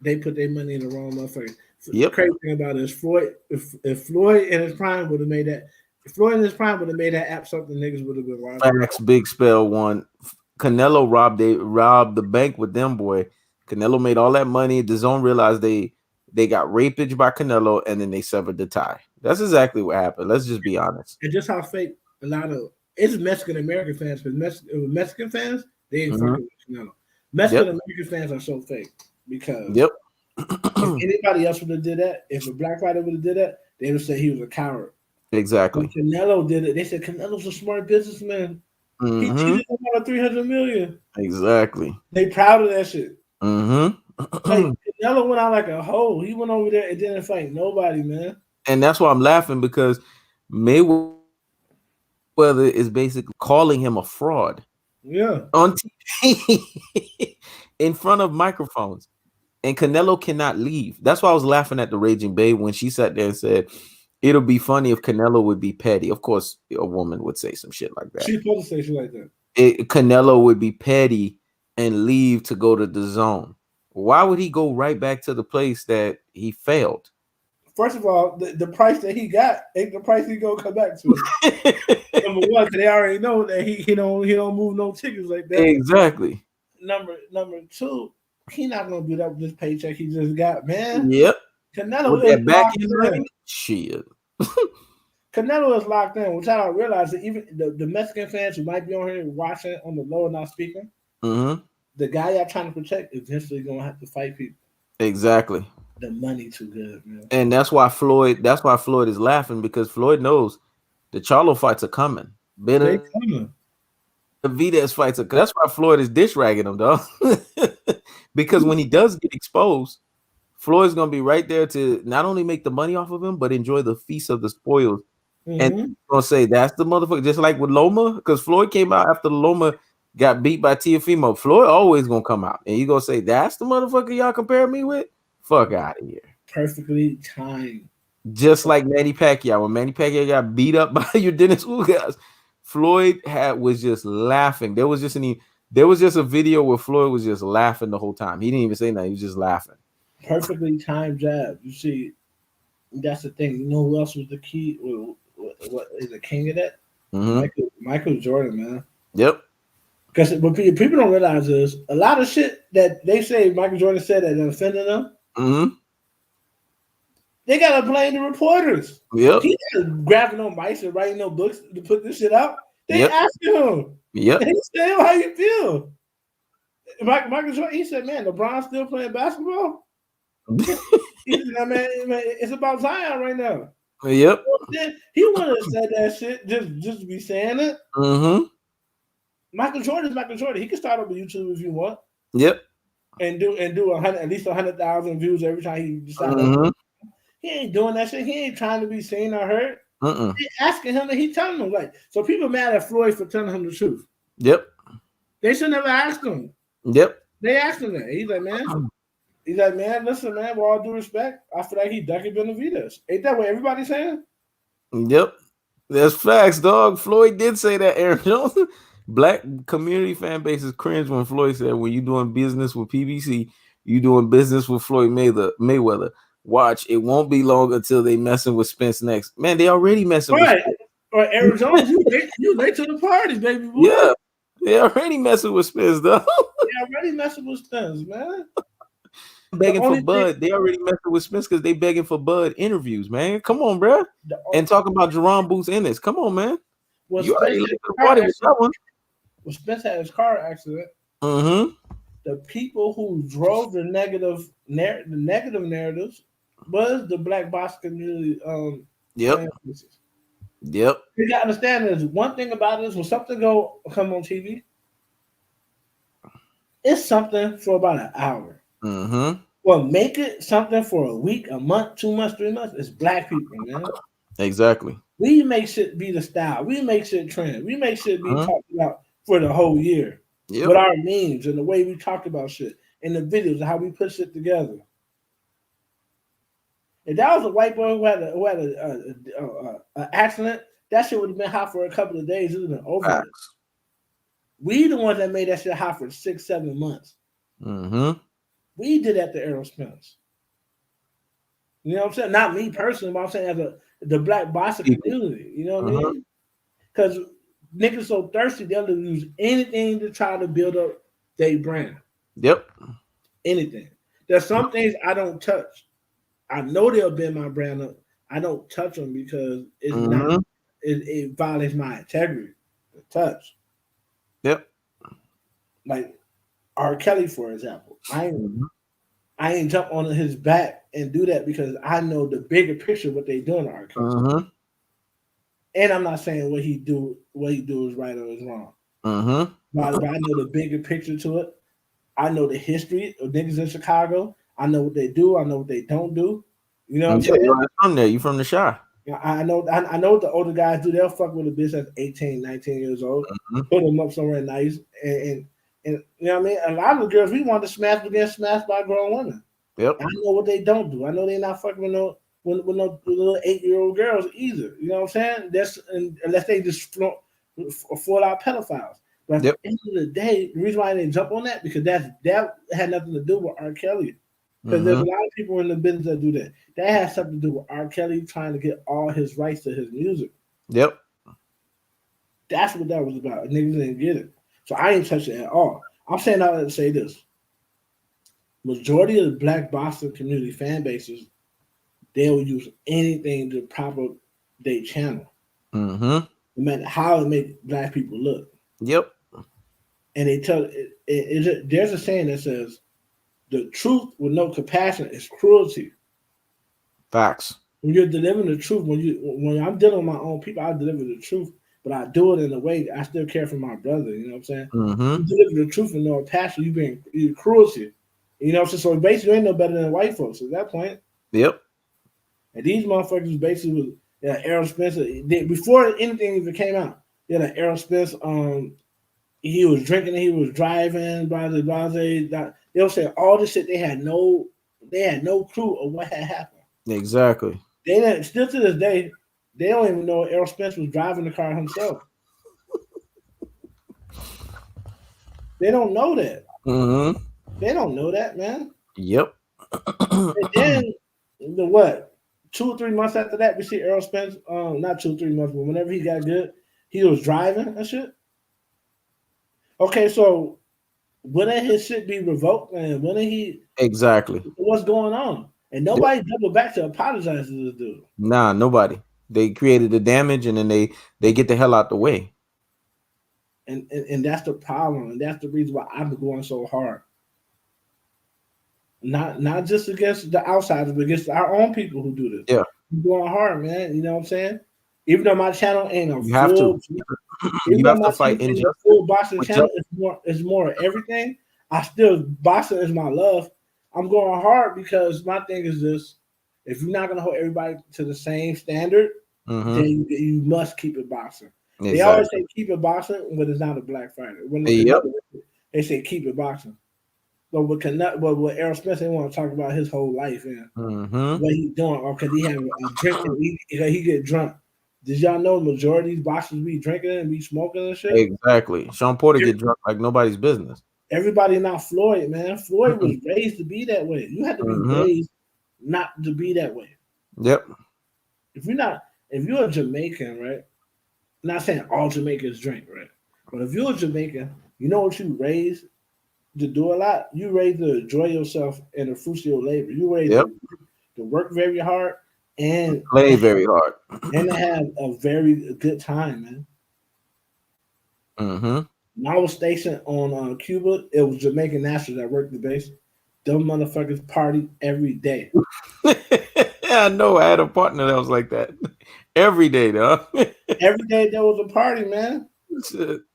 They put their money in the wrong motherfucker. Yep. The crazy thing about it is Floyd, if Floyd in his prime would have made that, app something niggas would have been watching. Facts, big spell one. Canelo robbed the bank with them, boy. Canelo made all that money. The zone realized they got rapage by Canelo, and then they severed the tie. That's exactly what happened. Let's just be honest. And just how fake a lot of it's Mexican American fans, because Mexican fans, they ain't fucking with Canelo. Mexican American fans are so fake because if anybody else would have did that, if a black fighter would have did that, they would say he was a coward. Exactly. When Canelo did it, they said Canelo's a smart businessman. He cheated about $300 million. Exactly. They proud of that shit. Like, Canelo went out like a hoe. He went over there and didn't fight nobody, man. And that's why I'm laughing, because Mayweather is basically calling him a fraud. Yeah. On TV in front of microphones. And Canelo cannot leave. That's why I was laughing at the Raging Babe when she sat there and said, It'll be funny if Canelo would be petty. Of course, a woman would say some shit like that. She's supposed to say shit like that. Canelo would be petty and leave to go to the zone. Why would he go right back to the place that he failed? First of all, the price that he got ain't the price he gonna come back to. Number one, they already know that he don't move no tickets like that. Exactly. Number two, he not gonna do that with this paycheck he just got, man. Yep. Canelo with is that back locked end in. money. Shit. Canelo is locked in, which I don't realize that even the Mexican fans who might be on here watching on the low and not speaking, the guy y'all trying to protect eventually gonna have to fight people. Exactly. The money too good, man. And that's why Floyd is laughing, because Floyd knows the Charlo fights are coming. They coming. The Vides fights are. That's why Floyd is dish ragging him, dog. Because when he does get exposed, Floyd's gonna be right there to not only make the money off of him, but enjoy the feast of the spoils. And gonna say that's the motherfucker, just like with Loma, because Floyd came out after Loma got beat by Teofimo. Floyd always gonna come out and you gonna say that's the motherfucker y'all compare me with. Fuck out of here. Perfectly timed. Just like Manny Pacquiao. When Manny Pacquiao got beat up by your Dennis Ugas, Floyd was just laughing. There was just a video where Floyd was just laughing the whole time. He didn't even say nothing. He was just laughing. Perfectly timed jab. You see, that's the thing. You know who else was the key? What is the king of that? Michael Jordan, man. Yep. Because what people don't realize is a lot of shit that they say Michael Jordan said that offended them. They gotta blame the reporters. Yep. He grabbing on mics and writing no books to put this shit out. They asking him. Yep. They say, "How you feel?" Michael Jordan, he said, "Man, LeBron's still playing basketball." He said, "Man, it's about Zion right now." Yep. He wouldn't have said that shit just to be saying it. Michael Jordan is Michael Jordan. He can start up on YouTube if you want. Yep. And do at least 100,000 views every time he decides. He ain't doing that shit. He ain't trying to be seen or heard. They asking him and he telling them, like, so people mad at Floyd for telling him the truth. Yep. They should never ask him. Yep. They asked him that. He's like, man, listen, man, with all due respect, I feel like he ducking Benavidez. Ain't that what everybody's saying? Yep. That's facts, dog. Floyd did say that, Aaron Jones. Black community fan bases cringe when Floyd said, when you doing business with PBC, you doing business with Floyd Mayweather. Watch, it won't be long until they messing with Spence next. Man, they already messing with Spence. Or Aaron Jones, you late to the party, baby boy. Yeah, they already messing with Spence, though. They already messing with Spence, man. Begging for Bud. They already messing with Spence because they begging for Bud interviews, man. Come on, bro. And talking about Jerome Boots Ennis. Come on, man. You already late to the party with that one. When Spence had his car accident, the people who drove the negative narratives was the black box community. Yep. You gotta understand is one thing about this: when something come on TV, it's something for about an hour. Well, make it something for a week, a month, 2 months, 3 months. It's black people, man. Exactly. We make shit be the style. We make shit trend. We make shit be talked about for the whole year. With our memes and the way we talk about shit and the videos and how we put shit together. If that was a white boy who had an accident, that shit would have been hot for a couple of days. It would have been over. We the ones that made that shit hot for 6-7 months. We did that to Errol Spence. You know what I'm saying? Not me personally, but I'm saying as the black boxing community. You know what I mean? Because niggas so thirsty, they'll use anything to try to build up their brand. Yep. Anything. There's some things I don't touch. I know they'll bend my brand up. I don't touch them because it's not. It violates my integrity to touch. Yep. Like R. Kelly, for example. I ain't jump on his back and do that because I know the bigger picture of what they doing to R. Kelly. And I'm not saying what he do is right or is wrong. But I know the bigger picture to it. I know the history of niggas in Chicago. I know what they do. I know what they don't do. You know what I'm saying? You're from there. You from the Shire. I know what the older guys do. They'll fuck with a bitch that's 18, 19 years old. Put them up somewhere nice. And you know what I mean? A lot of the girls we want to smash, but get smashed by grown women. Yep. I know what they don't do. I know they're not fucking with no with no little 8-year-old girls either. You know what I'm saying? That's unless they just full out pedophiles. But at Yep. the end of the day, the reason why I didn't jump on that because that had nothing to do with R. Kelly. Because there's Mm-hmm. a lot of people in the business that do that. That has something to do with R. Kelly trying to get all his rights to his music. Yep. That's what that was about. Niggas didn't get it. So I ain't touch it at all. I'm saying all that to say this. Majority of the black Boston community fan bases, they'll use anything to propagate their channel. Mm-hmm. No matter how it make black people look. Yep. And they tell there's a saying that says the truth with no compassion is cruelty. Facts. When you're delivering the truth, when I'm dealing with my own people, I deliver the truth, but I do it in a way I still care for my brother. You know what I'm saying? Mm-hmm. You deliver the truth with no passion, you cruelty. You know what I'm saying? So basically, you ain't no better than white folks at that point. Yep. And these motherfuckers basically was Errol Spencer. Before anything even came out, Errol Spencer. He was drinking, he was driving. They'll say all this shit. They had no clue of what had happened. Exactly. They didn't. Still to this day, they don't even know Errol Spencer was driving the car himself. They don't know that. Mm-hmm. They don't know that, man. Yep. And then 2 or 3 months after that, we see Errol Spence. Not 2 or 3 months, but whenever he got good, he was driving and shit. Okay, so wouldn't his shit be revoked? And wouldn't he? Exactly. What's going on? And nobody doubled back to apologize to this dude. Nah, nobody. They created the damage, and then they get the hell out the way. And that's the problem, and that's the reason why I've been going so hard. Not just against the outsiders, but against our own people who do this. Yeah, I'm going hard, man. You know what I'm saying? Even though my channel ain't a you have to. even You though have my to fight channel ain't a injustice. full boxing channel, it's more of everything. I still boxing is my love. I'm going hard because my thing is this: if you're not gonna hold everybody to the same standard, then you must keep it boxing. Exactly. They always say keep it boxing, but it's not a black fighter. When they say keep it boxing. But with Errol Spence, they want to talk about his whole life and what he's doing, or because he have a drink and he get drunk. Did y'all know the majority of these boxers be drinking and be smoking and shit? Exactly. Sean Porter get drunk like nobody's business. Everybody not Floyd, man. Floyd was raised to be that way. You had to be raised not to be that way. Yep. If you're a Jamaican, right? I'm not saying all Jamaicans drink, right? But if you're a Jamaican, you know what you raised to do a lot. You raised to enjoy yourself and the fruits of your labor. You raised to work very hard and play very hard and to have a very good time, man. When I was stationed on Cuba, it was Jamaican nationals that worked the base. Them motherfuckers party every day. Yeah, I know. I had a partner that was like that every day, though. Every day there was a party, man.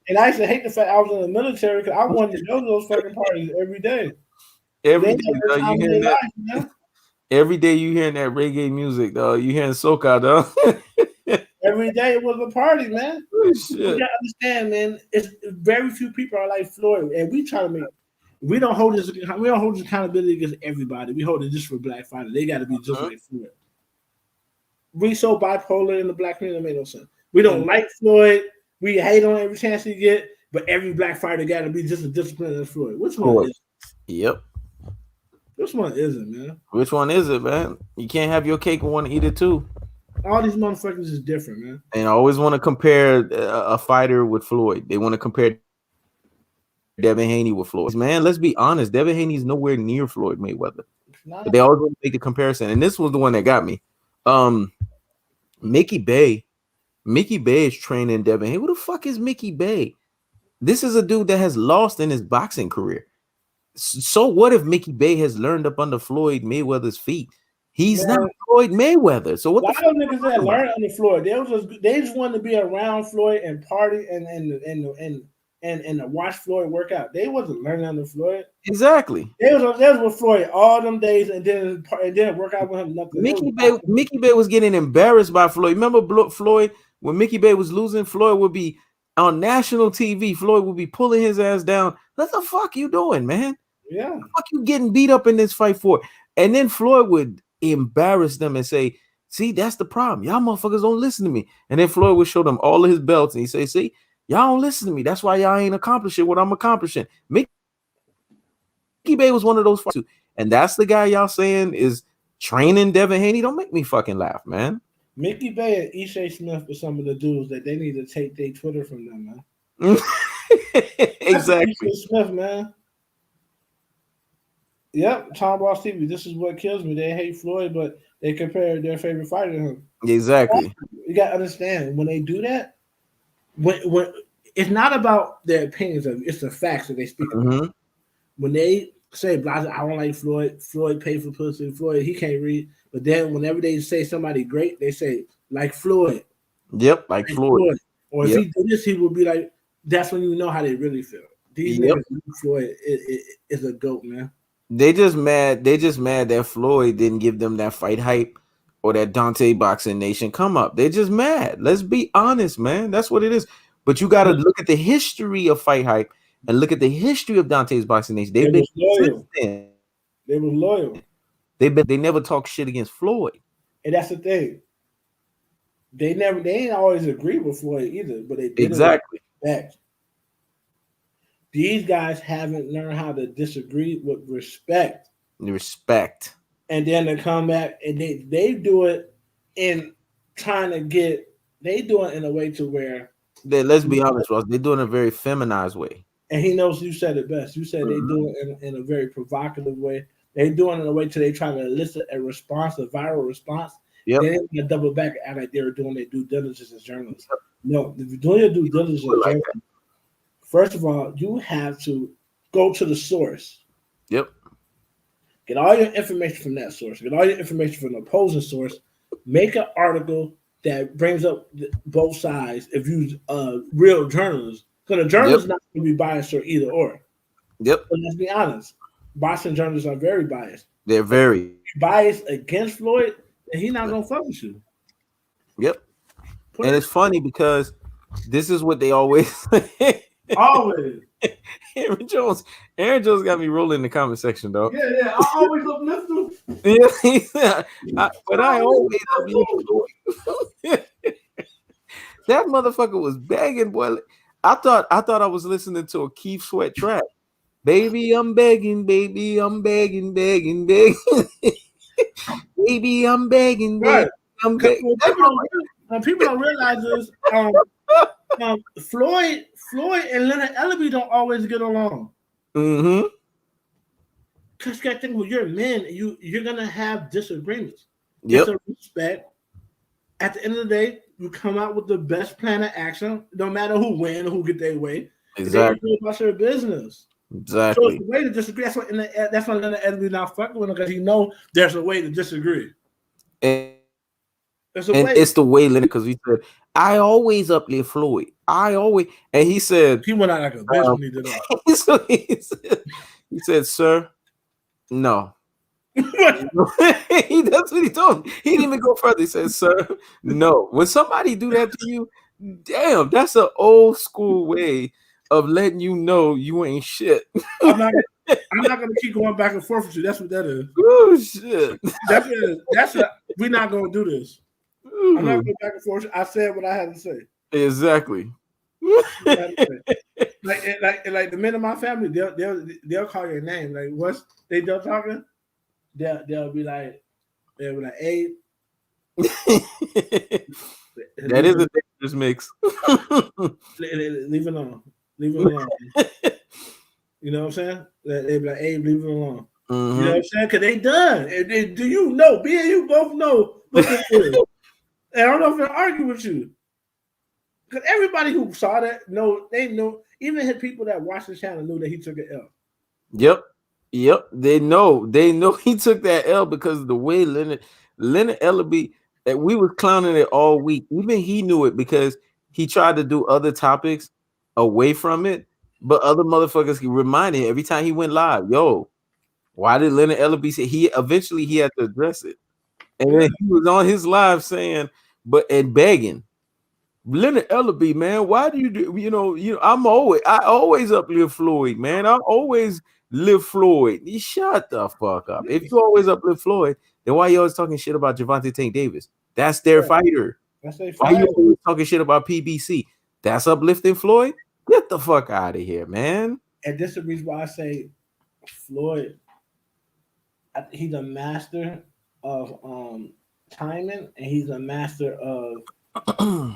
And I used to hate the fact I was in the military because I wanted to go to those fucking parties every day. Every day, though, you hearing that? Life, every day you hearing that reggae music, though. You hearing soca, though. Every day it was a party, man. Oh, you gotta understand, man. It's very few people are like Floyd, and we try to make. We don't hold this accountability against everybody. We hold it just for black fighters. They got to be just like Floyd. We so bipolar in the black community, it made no sense. We don't like Floyd. We hate on every chance we get, but every black fighter got to be just as disciplined as Floyd. Which one is it? Yep. Which one is it, man? Which one is it, man? You can't have your cake and want to eat it too. All these motherfuckers is different, man. And I always want to compare a fighter with Floyd. They want to compare Devin Haney with Floyd. Man, let's be honest. Devin Haney's nowhere near Floyd Mayweather. But they always want to make the comparison. And this was the one that got me. Mickey Bay is training Devin Haney. Who the fuck is Mickey Bay? This is a dude that has lost in his boxing career. So what if Mickey Bay has learned up under Floyd Mayweather's feet? He's not Floyd Mayweather. So what the fuck? Niggas that learned under Floyd? They just wanted to be around Floyd and party and to watch Floyd work out. They wasn't learning under Floyd. Exactly. They was with Floyd all them days and then work out with him. Nothing. Mickey Bay was getting embarrassed by Floyd. Remember Floyd when Mickey Bay was losing? Floyd would be on national TV. Floyd would be pulling his ass down. What the fuck you doing, man? Yeah. What the fuck you getting beat up in this fight for? And then Floyd would embarrass them and say, see, that's the problem. Y'all motherfuckers don't listen to me. And then Floyd would show them all of his belts and he say, see, y'all don't listen to me. That's why y'all ain't accomplishing what I'm accomplishing. Mickey Bay was one of those too. And that's the guy y'all saying is training Devin Haney. Don't make me fucking laugh, man. Mickey Bay and Ishe Smith are some of the dudes that they need to take their Twitter from them, man. Exactly. Ishe Smith, man. Yep, Tomross TV. This is what kills me. They hate Floyd, but they compare their favorite fighter to him. Exactly. You gotta understand when they do that. When it's not about their opinions of it's the facts that they speak about. When they say, I don't like Floyd. Floyd paid for pussy. Floyd, he can't read. But then whenever they say somebody great, they say like Floyd. Yep, like Floyd. Or if he did this, he would be like. That's when you know how they really feel. These niggas, Floyd is a goat, man. They just mad that Floyd didn't give them that fight hype or that Dante Boxing Nation come up. They're just mad. Let's be honest, man. That's what it is. But you got to look at the history of fight hype and look at the history of Dante's Boxing Nation. They've been loyal. They were loyal. They never talk shit against Floyd. And that's the thing. They ain't always agree with Floyd either, but they did exactly. These guys haven't learned how to disagree with respect. Respect. And then they come back and they do it in trying to get. They do it in a way to where. Let's be honest, Ross. They do it in a very feminized way. And he knows you said it best. You said they do it in a very provocative way. They do it in a way to they try to elicit a response, a viral response. Yep. They didn't get double back and act like they were doing their due diligence as journalists. No, if you're doing your due diligence as journalists, first of all, you have to go to the source. Yep. Get all your information from that source. Get all your information from the opposing source. Make an article that brings up both sides if you real journalists. Because a journalist is not going to be biased or either or. Yep. But let's be honest. Boxing journalists are very biased. They're very biased against Floyd, and he's not going to fuck with you. Yep. And it's funny because this is what they always always. Aaron Jones got me rolling in the comment section, though. Yeah. I always uplift him. But I always uplift him. That motherfucker was begging, boy. I thought I was listening to a Keith Sweat track. Baby, I'm begging, baby, I'm begging. Baby, I'm begging, right. I'm begging. When people don't realize this, Floyd and Leonard Ellaby don't always get along. Mm-hmm. Because you got to think, well, you're men, you're gonna have disagreements. Yep. It's a respect. At the end of the day, you come out with the best plan of action. No matter who win or who get their way. Exactly. They about your business. Exactly. So it's a way to disagree. That's why Leonard Ellaby not fucking with him because he know there's a way to disagree. It's the way, Leonard, because he said, I always uplift Floyd. And he said, he went out like a bitch when he did that. He said, sir, no. That's what he told me. He didn't even go further. He said, sir, no. When somebody do that to you, damn, that's an old school way of letting you know you ain't shit. I'm not gonna keep going back and forth with you. That's what that is. Oh shit. We're not gonna do this. I'm not going back and forth. I said what I had to say. Exactly. Like the men in my family, they'll call your name. Like once they done talking, they'll be like, hey. That is a dangerous mix. Leave it alone. Leave it alone. You know what I'm saying? They be like, hey, leave it alone. Mm-hmm. You know what I'm saying? Because they done. And do you know? Me and you both know what this is. And I don't know if they'll argue with you. Because everybody who saw that, they know. Even the people that watched the channel knew that he took an L. Yep. They know he took that L because of the way Leonard Ellaby, that we was clowning it all week. Even he knew it because he tried to do other topics away from it. But other motherfuckers reminded him every time he went live, yo, why did Leonard Ellaby say he had to address it? And then he was on his live saying, and begging, Leonard Ellaby, man, why do you do? I always uplift Floyd, man. I always Live Floyd. You shut the fuck up. If you always uplift Floyd, then why you always talking shit about Javante Tank Davis? That's their fighter. That's their Why fighter. you always talking shit about PBC? That's uplifting Floyd? Get the fuck out of here, man. And this is the reason why I say Floyd, he's a master of timing, and he's a master of the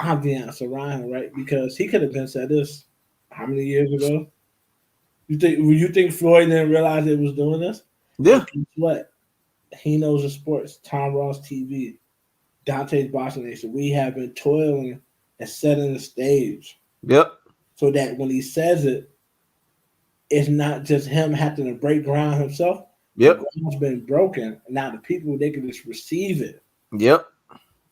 ambiance around him, right? Because he could have been said this how many years ago? You think Floyd didn't realize it was doing this? Yeah. But guess what? He knows the sports. Tomross TV, Dante's Boxing Nation. We have been toiling and setting the stage. Yep. So that when he says it, it's not just him having to break ground himself. Yep. The ground's been broken. Now the people, they can just receive it. Yep.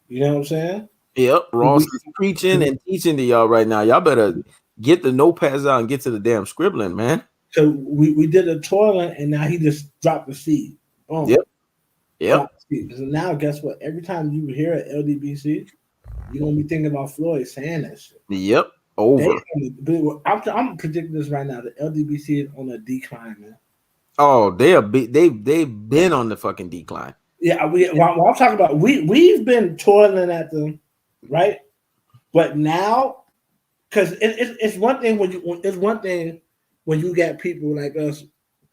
You know what I'm saying? Yep. Ross is preaching and teaching to y'all right now. Y'all better get the notepads out and get to the damn scribbling, man. So we did a toiling, and now he just dropped the seed. Boom. Yep. Yep. So now, guess what? Every time you hear an LDBC, you're gonna be thinking about Floyd saying that shit. Yep. Over. I'm predicting this right now. The LDBC is on a decline, man. Oh, they've been on the fucking decline. Yeah, while I'm talking about we've been toiling at them, right? But now, because it's one thing when you got people like us,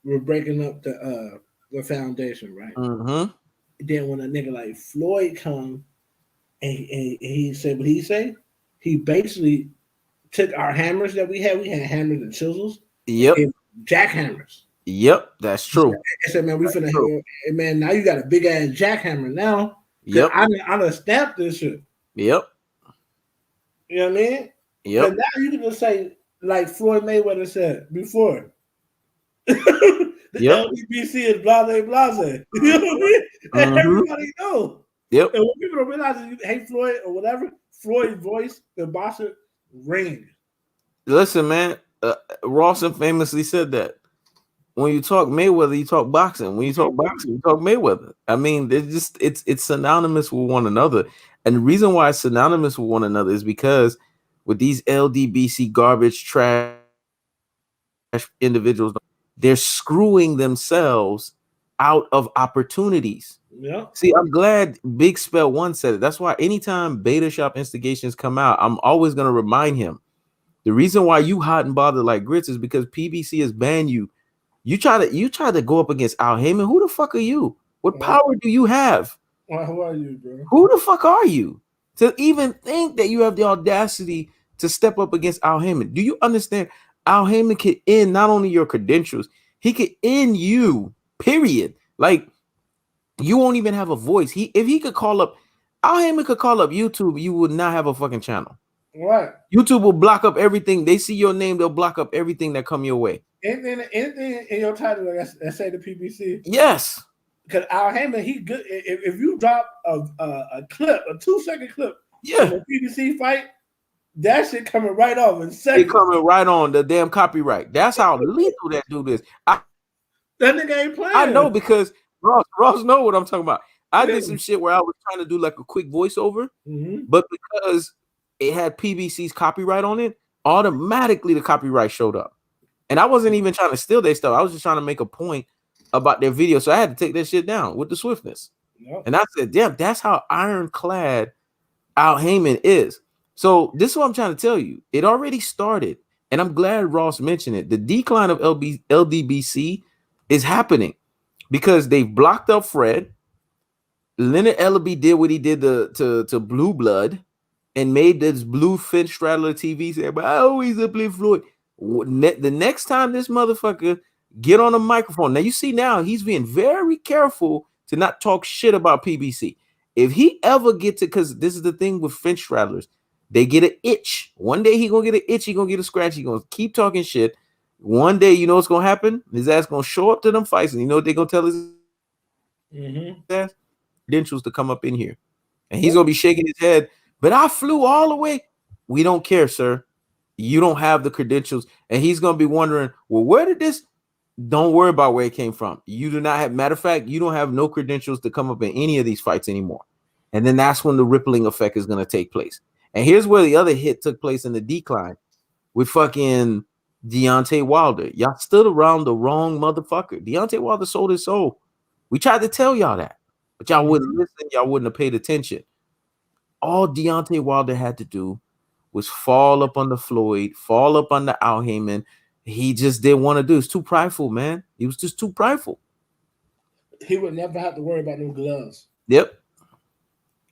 we're breaking up the foundation, right? Mm-hmm. Then when a nigga like Floyd come and he said what he say, he basically took our hammers that we had hammers and chisels. Yep. Jackhammers. Yep, that's true. I said, man, we finna hear, hey, man, now you got a big ass jackhammer now. Yep. I done stamped this shit. Yep. You know what I mean? Yep. But now you can just say, like Floyd Mayweather said before. The LDBC is blase blase. You know what I mean? And everybody knows. Yep. And when people don't realize that you hate Floyd or whatever, Floyd's voice, the boxer, rings. Listen, man, Rawson famously said that. When you talk Mayweather, you talk boxing. When you talk boxing, you talk Mayweather. I mean, it's synonymous with one another. And the reason why it's synonymous with one another is because with these LDBC garbage trash individuals, they're screwing themselves out of opportunities. Yeah. See, I'm glad Big Spell One said it. That's why anytime Beta Shop instigations come out, I'm always going to remind him. The reason why you hot and bothered like grits is because PBC has banned you. You try to go up against Al Heyman. Who the fuck are you? What power do you have? Well, who are you, bro? Who the fuck are you to even think that you have the audacity to step up against Al Heyman? Do you understand? Al Heyman could end not only your credentials, he could end you. Period. Like you won't even have a voice. If he could call up, Al Heyman could call up YouTube. You would not have a fucking channel. Right. YouTube will block up everything. They see your name, they'll block up everything that come your way. Anything in your title that say the PBC? Yes. Because Al Heyman, he good. If you drop a clip, a 2-second clip, yeah, a PBC fight, that shit coming right off in seconds. It coming right on the damn copyright. That's how lethal that dude is. That nigga ain't playing. I know because Ross know what I'm talking about. I did some shit where I was trying to do like a quick voiceover, but because it had PBC's copyright on it, automatically the copyright showed up. And I wasn't even trying to steal their stuff. I was just trying to make a point about their video. So I had to take that shit down with the swiftness. Yep. And I said, damn, that's how ironclad Al Heyman is. So this is what I'm trying to tell you. It already started. And I'm glad Ross mentioned it. The decline of LDBC is happening because they've blocked up Fred. Leonard Ellaby did what he did to Blue Blood and made this blue Finn Straddler TV say, but I always uplift Floyd. The next time this motherfucker get on a microphone, now you see now he's being very careful to not talk shit about PBC. If he ever get to, because this is the thing with Finn Straddlers, they get an itch. One day he gonna get an itch, he gonna get a scratch, he gonna keep talking shit. One day, you know what's gonna happen? His ass gonna show up to them fights, and you know what they gonna tell his ass? Credentials to come up in here, and he's gonna be shaking his head. But I flew all the way. We don't care, sir. You don't have the credentials, and he's gonna be wondering, well, where did this? Don't worry about where it came from. You do not have. Matter of fact, you don't have no credentials to come up in any of these fights anymore. And then that's when the rippling effect is gonna take place. And here's where the other hit took place in the decline with fucking Deontay Wilder. Y'all stood around the wrong motherfucker. Deontay Wilder sold his soul. We tried to tell y'all that, but y'all wouldn't listen. Y'all wouldn't have paid attention. All Deontay Wilder had to do was fall up under Floyd, fall up under Al Heyman. He just didn't want to do. It's too prideful, man. He was just too prideful. He would never have to worry about no gloves. Yep.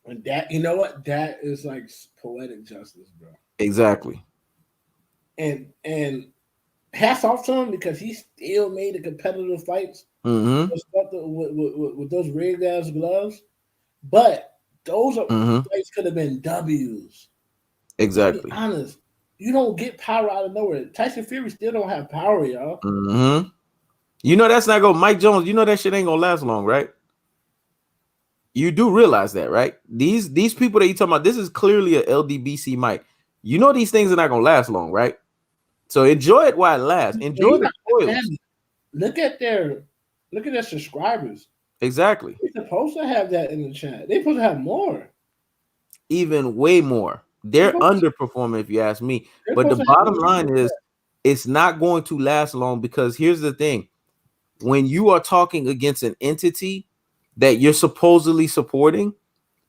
And that, you know what? That is like poetic justice, bro. Exactly. And hats off to him because he still made the competitive fights with those rigged ass gloves. But those fights could have been W's. Exactly. To be honest, you don't get power out of nowhere. Tyson Fury still don't have power, y'all. You know that's not going. Mike Jones. You know that shit ain't gonna last long, right? You do realize that, right? These people that you talking about, this is clearly a LDBC Mike. You know these things are not gonna last long, right? So enjoy it while it lasts. Enjoy the spoils. Look at their subscribers. Exactly. They're supposed to have that in the chat. They're supposed to have more. Even way more. They're underperforming, if you ask me. But the bottom line is, it's not going to last long because here's the thing: when you are talking against an entity that you're supposedly supporting,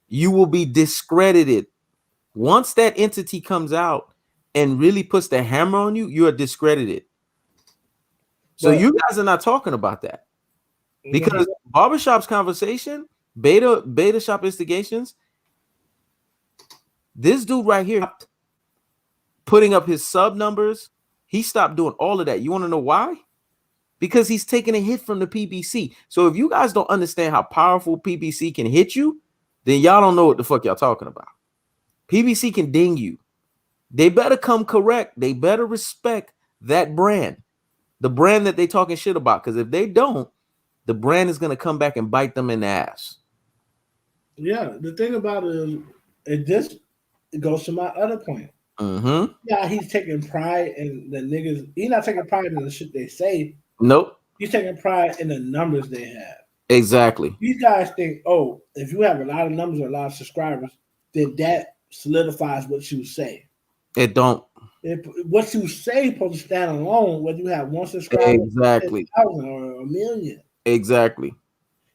you will be discredited. Once that entity comes out and really puts the hammer on you, you are discredited. So you guys are not talking about that because Barbershop's conversation, beta shop instigations. This dude right here putting up his sub numbers. He stopped doing all of that. You want to know why? Because he's taking a hit from the PBC. So if you guys don't understand how powerful PBC can hit you, then y'all don't know what the fuck y'all talking about. PBC can ding you. They better come correct. They better respect that brand, the brand that they talking shit about. Because if they don't, the brand is going to come back and bite them in the ass. Yeah, the thing about it is, it goes to my other point. Yeah, he's taking pride in the niggas. He's not taking pride in the shit they say. Nope. He's taking pride in the numbers they have. Exactly. These guys think, oh, if you have a lot of numbers or a lot of subscribers, then that solidifies what you say. It don't. What you say is supposed to stand alone, whether you have one subscriber, exactly, 10,000 or 1 million. Exactly.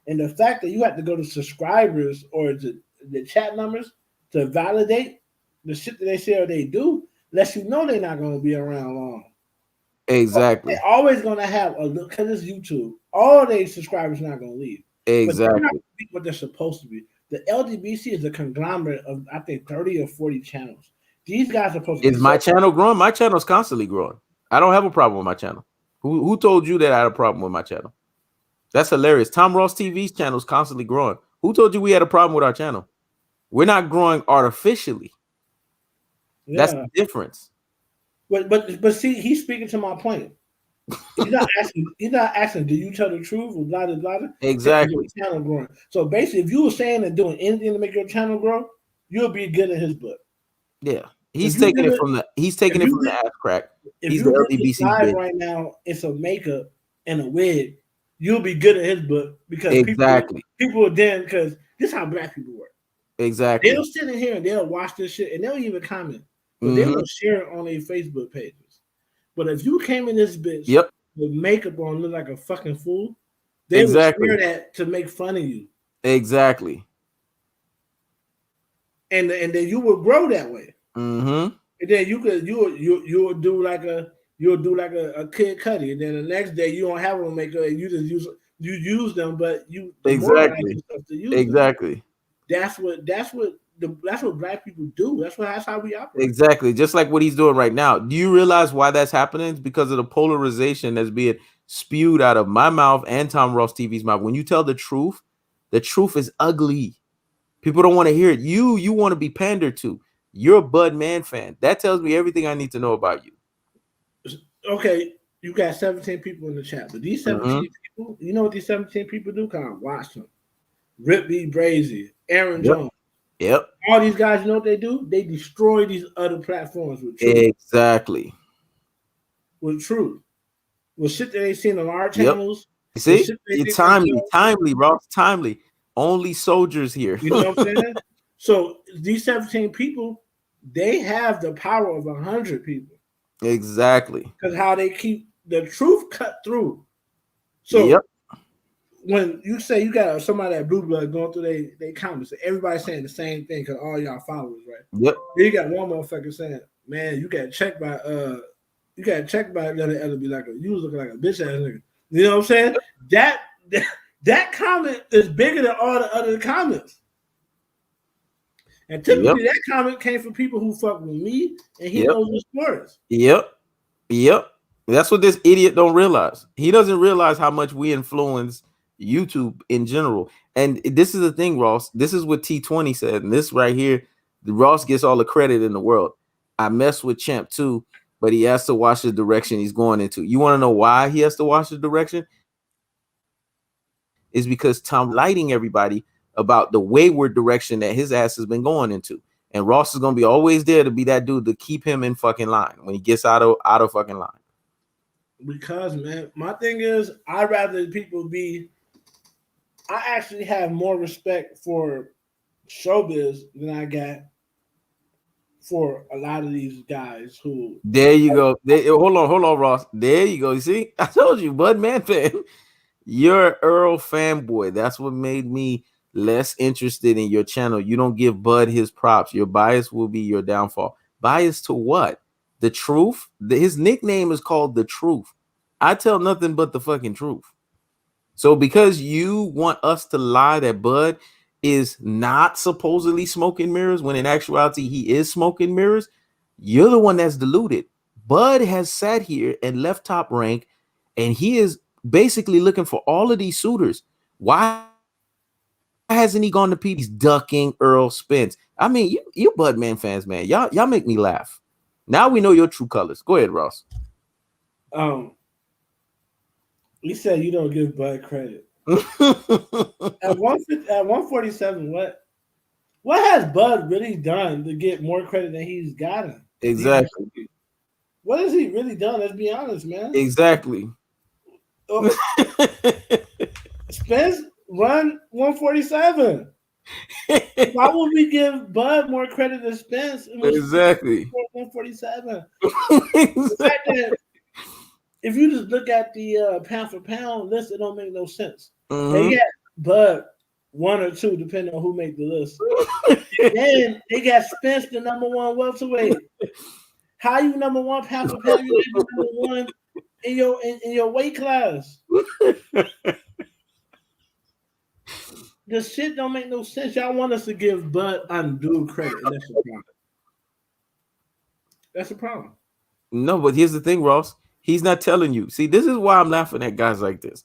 And the fact that you have to go to subscribers or the chat numbers to validate the shit that they say or they do, lets you know they're not going to be around long. Exactly. They're always going to have a look, because it's YouTube. All their subscribers are not going to leave. Exactly. But they're not what they're supposed to be. The LDBC is a conglomerate of, I think, 30 or 40 channels. These guys are supposed to be. Is my channel growing? My channel is constantly growing. I don't have a problem with my channel. Who told you that I had a problem with my channel? That's hilarious. Tomross TV's channel is constantly growing. Who told you we had a problem with our channel? We're not growing artificially. Yeah. That's the difference. But see, he's speaking to my point. He's not asking, do you tell the truth or blah, blah, blah? Exactly. Channel growing. So basically, if you were saying and doing anything to make your channel grow, you'll be good in his book. Yeah. He's taking it from the ass crack. If you're live right now, it's a makeup and a wig, you'll be good at his book because people will then, because this is how black people work. Exactly. They'll sit in here and they'll watch this shit and they'll even comment. But they will share it on their Facebook pages. But if you came in this bitch with makeup on, look like a fucking fool, they will share that to make fun of you. Exactly. And then you will grow that way. And then you'll do like a Kid Cudi, and then the next day you don't have them makeup and you just use them, but you exactly to use exactly. Them. That's what black people do. That's how we operate. Exactly, just like what he's doing right now. Do you realize why that's happening? It's because of the polarization that's being spewed out of my mouth and Tomross TV's mouth. When you tell the truth is ugly. People don't want to hear it. You want to be pandered to. You're a Bud Man fan. That tells me everything I need to know about you. Okay, you got 17 people in the chat, but these 17 people, you know what these 17 people do? Kind of watch them. Rip B. Brazy, Aaron Jones. Yep. All these guys, you know what they do? They destroy these other platforms with truth. Exactly. With truth. With shit that they seen on our channels. You see? It's timely, Ross. Timely. Only soldiers here. You know what I'm saying? So these 17 people, they have the power of 100 people. Exactly. Because how they keep the truth cut through. Yep. So when you say you got somebody at Blue Blood going through they comments, everybody saying the same thing because all y'all followers, right? Yep. Then you got one motherfucker saying, "Man, you got checked by letting Ella be like you was looking like a bitch ass nigga." You know what I'm saying? That that comment is bigger than all the other comments. And Yep. typically that comment came from people who fuck with me and he Yep. knows the sports. Yep. Yep. That's what this idiot don't realize. He doesn't realize how much we influence YouTube in general. And this is the thing, Ross. This is what T20 said. And this right here, Ross gets all the credit in the world. I mess with Champ too, but he has to watch the direction he's going into. You want to know why he has to watch the direction? Is because Tom lighting everybody about the wayward direction that his ass has been going into. And Ross is gonna be always there to be that dude to keep him in fucking line when he gets out of fucking line. Because man, my thing is I'd rather people be I actually have more respect for showbiz than I got for a lot of these guys who There you go. Hold on, Ross. There you go. You see, I told you, Bud Man fan. You're Earl fanboy. That's what made me less interested in your channel. You don't give Bud his props. Your bias will be your downfall. Bias to what? The truth? His nickname is called The Truth. I tell nothing but the fucking truth. So because you want us to lie that Bud is not supposedly smoking mirrors, when in actuality he is smoking mirrors, you're the one that's deluded. Bud has sat here and left Top Rank, and he is basically looking for all of these suitors. Why hasn't he gone to people? He's ducking Earl Spence. I mean, you Budman fans, man. Y'all make me laugh. Now we know your true colors. Go ahead, Ross. He said you don't give Bud credit. At 147, what has Bud really done to get more credit than he's gotten? Exactly. What has he really done? Let's be honest, man. Exactly. Spence run 147. Why would we give Bud more credit than Spence? Exactly. 147. The fact that if you just look at the pound for pound list, it don't make no sense. They got Bud 1 or 2, depending on who make the list. Then they got Spence, the number 1 welterweight. How you number 1 pound for pound? You number 1 in your weight class. The shit don't make no sense. Y'all want us to give Bud undue credit. And that's the problem. That's the problem. No, but here's the thing, Ross. He's not telling you. See, this is why I'm laughing at guys like this.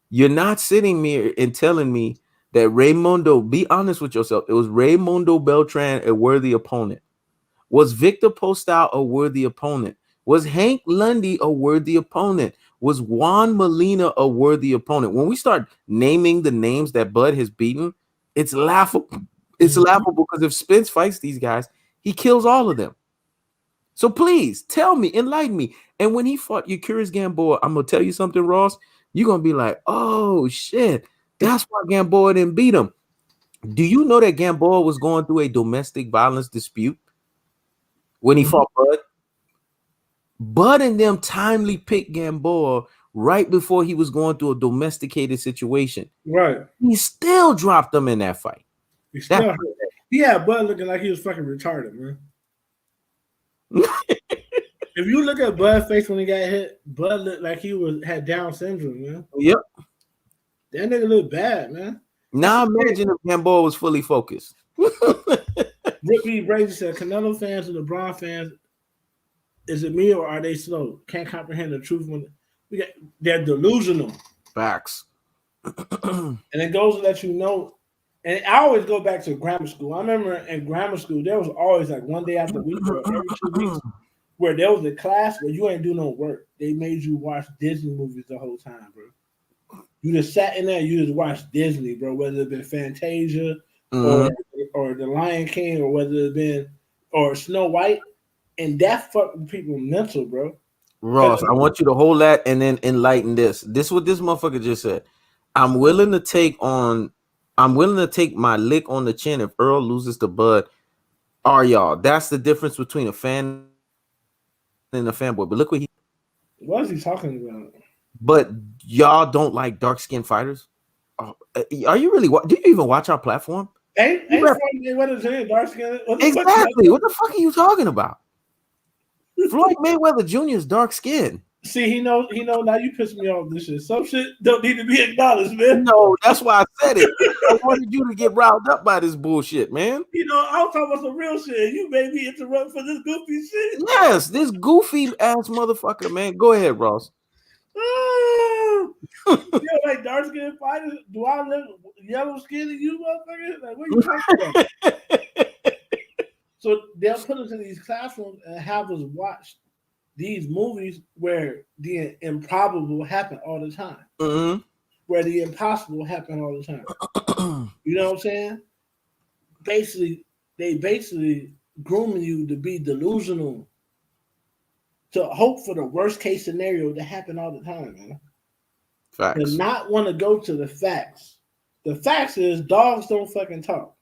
You're not sitting here and telling me that Raymundo, be honest with yourself, it was Raymundo Beltran a worthy opponent. Was Victor Postal a worthy opponent? Was Hank Lundy a worthy opponent? Was Juan Molina a worthy opponent? When we start naming the names that Bud has beaten, it's laughable. It's laughable because if Spence fights these guys, he kills all of them. So please tell me, enlighten me. And when he fought Curious Gamboa, I'm gonna tell you something, Ross. You're gonna be like, oh shit, that's why Gamboa didn't beat him. Do you know that Gamboa was going through a domestic violence dispute when he fought Bud? Bud and them timely picked Gamboa right before he was going through a domesticated situation. Right. He still dropped them in that fight. He still hurt. Yeah, Bud looking like he was fucking retarded, man. If you look at Bud's face when he got hit, Bud looked like he had Down syndrome, man. Yep. That nigga look bad, man. Now imagine if Gamboa was fully focused. Rick B. Brady said, Canelo fans and LeBron fans, is it me or are they slow? Can't comprehend the truth when they're delusional. Facts. And it goes to let you know. And I always go back to grammar school. I remember in grammar school, there was always like one day after week or every 2 weeks where there was a class where you ain't do no work. They made you watch Disney movies the whole time, bro. You just sat in there, you just watched Disney, bro, whether it been Fantasia or The Lion King or whether it been or Snow White. And that fucked people mental, bro. Ross, I want you to hold that and then enlighten this. This is what this motherfucker just said. I'm willing to take my lick on the chin if Earl loses to Bud. Are y'all? That's the difference between a fan a fanboy, but look what he. What is he talking about? But y'all don't like dark skinned fighters. Are you really? Do you even watch our platform? Ain't Floyd Mayweather Jr. dark skinned? What the fuck? Exactly. What the fuck are you talking about? Floyd Mayweather Jr. is dark skinned. See, he know. Now you piss me off. This shit. Some shit don't need to be acknowledged, man. No, that's why I said it. I wanted you to get riled up by this bullshit, man. You know, I'm talking about some real shit. You made me interrupt for this goofy shit. Yes, this goofy ass motherfucker, man. Go ahead, Ross. You know, like dark skinned fighters. Do I look yellow skinned to you, motherfucker? Like, what are you talking about? So they'll put us in these classrooms and have us watch these movies where the improbable happen all the time. Mm-hmm. Where the impossible happen all the time. You know what I'm saying? They basically grooming you to be delusional, to hope for the worst case scenario to happen all the time, man. Facts. To not want to go to the facts. The facts is dogs don't fucking talk.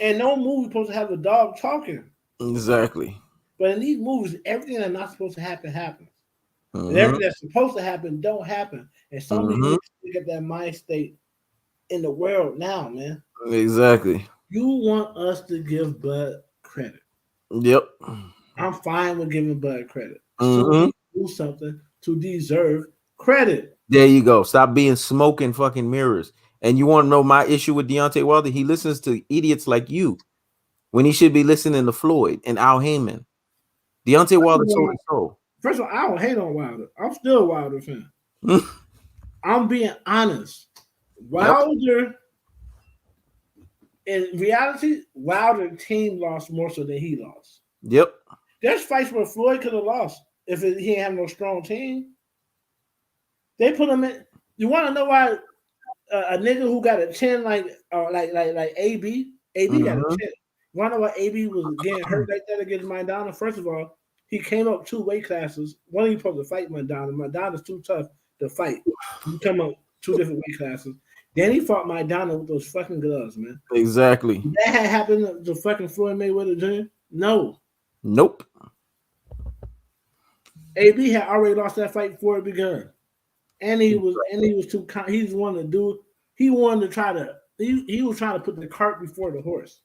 And no movie supposed to have a dog talking. Exactly. But in these movies, everything that's not supposed to happen happens. Mm-hmm. And everything that's supposed to happen don't happen. And some of you look at that mind state in the world now, man. Exactly. You want us to give Bud credit. Yep. I'm fine with giving Bud credit. So do something to deserve credit. There you go. Stop being smoke and fucking mirrors. And you want to know my issue with Deontay Wilder? He listens to idiots like you when he should be listening to Floyd and Al Heyman. Deontay Wilder told his soul. First of all, I don't hate on Wilder. I'm still a Wilder fan. I'm being honest. Wilder, in reality, Wilder team lost more so than he lost. Yep. There's fights where Floyd could have lost if he didn't have no strong team. They put him in. You want to know why a nigga who got a chin like AB got a chin. You want to know why AB was getting hurt like that against Maidana? First of all, he came up 2 weight classes. One of you supposed to fight Maidana. Maidana's too tough to fight. He come up 2 different weight classes. Then he fought Maidana with those fucking gloves, man. Exactly. That had happened to fucking Floyd Mayweather Jr.? No. Nope. AB had already lost that fight before it began. And he was too. He just wanted to do. He wanted to try to. He was trying to put the cart before the horse.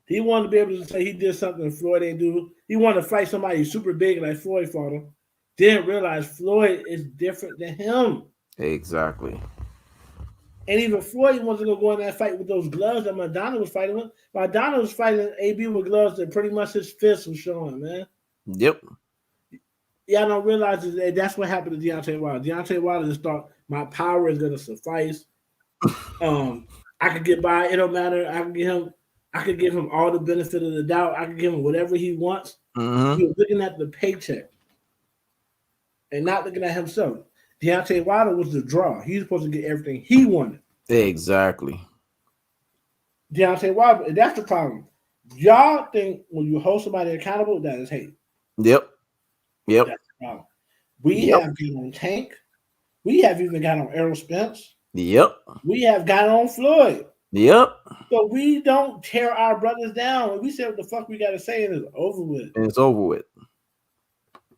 He wanted to be able to say he did something Floyd didn't do. He wanted to fight somebody super big like Floyd fought him. Didn't realize Floyd is different than him. Exactly. And even Floyd wanted to go in that fight with those gloves that Maidana was fighting with. Maidana was fighting AB with gloves that pretty much his fist was showing, man. Yep. Y'all don't realize that that's what happened to Deontay Wilder. Deontay Wilder just thought my power is gonna suffice. I could get by. It don't matter. I could give him all the benefit of the doubt. I could give him whatever he wants. He was looking at the paycheck and not looking at himself. Deontay Wilder was the draw. He's supposed to get everything he wanted. Exactly. Deontay Wilder, and that's the problem. Y'all think when you hold somebody accountable, that is hate. Yep. That's the problem. We have got on Tank. We have even got on Errol Spence. Yep. We have got on Floyd. Yep. So we don't tear our brothers down. When we say what the fuck we got to say, and it's over with. And it's over with.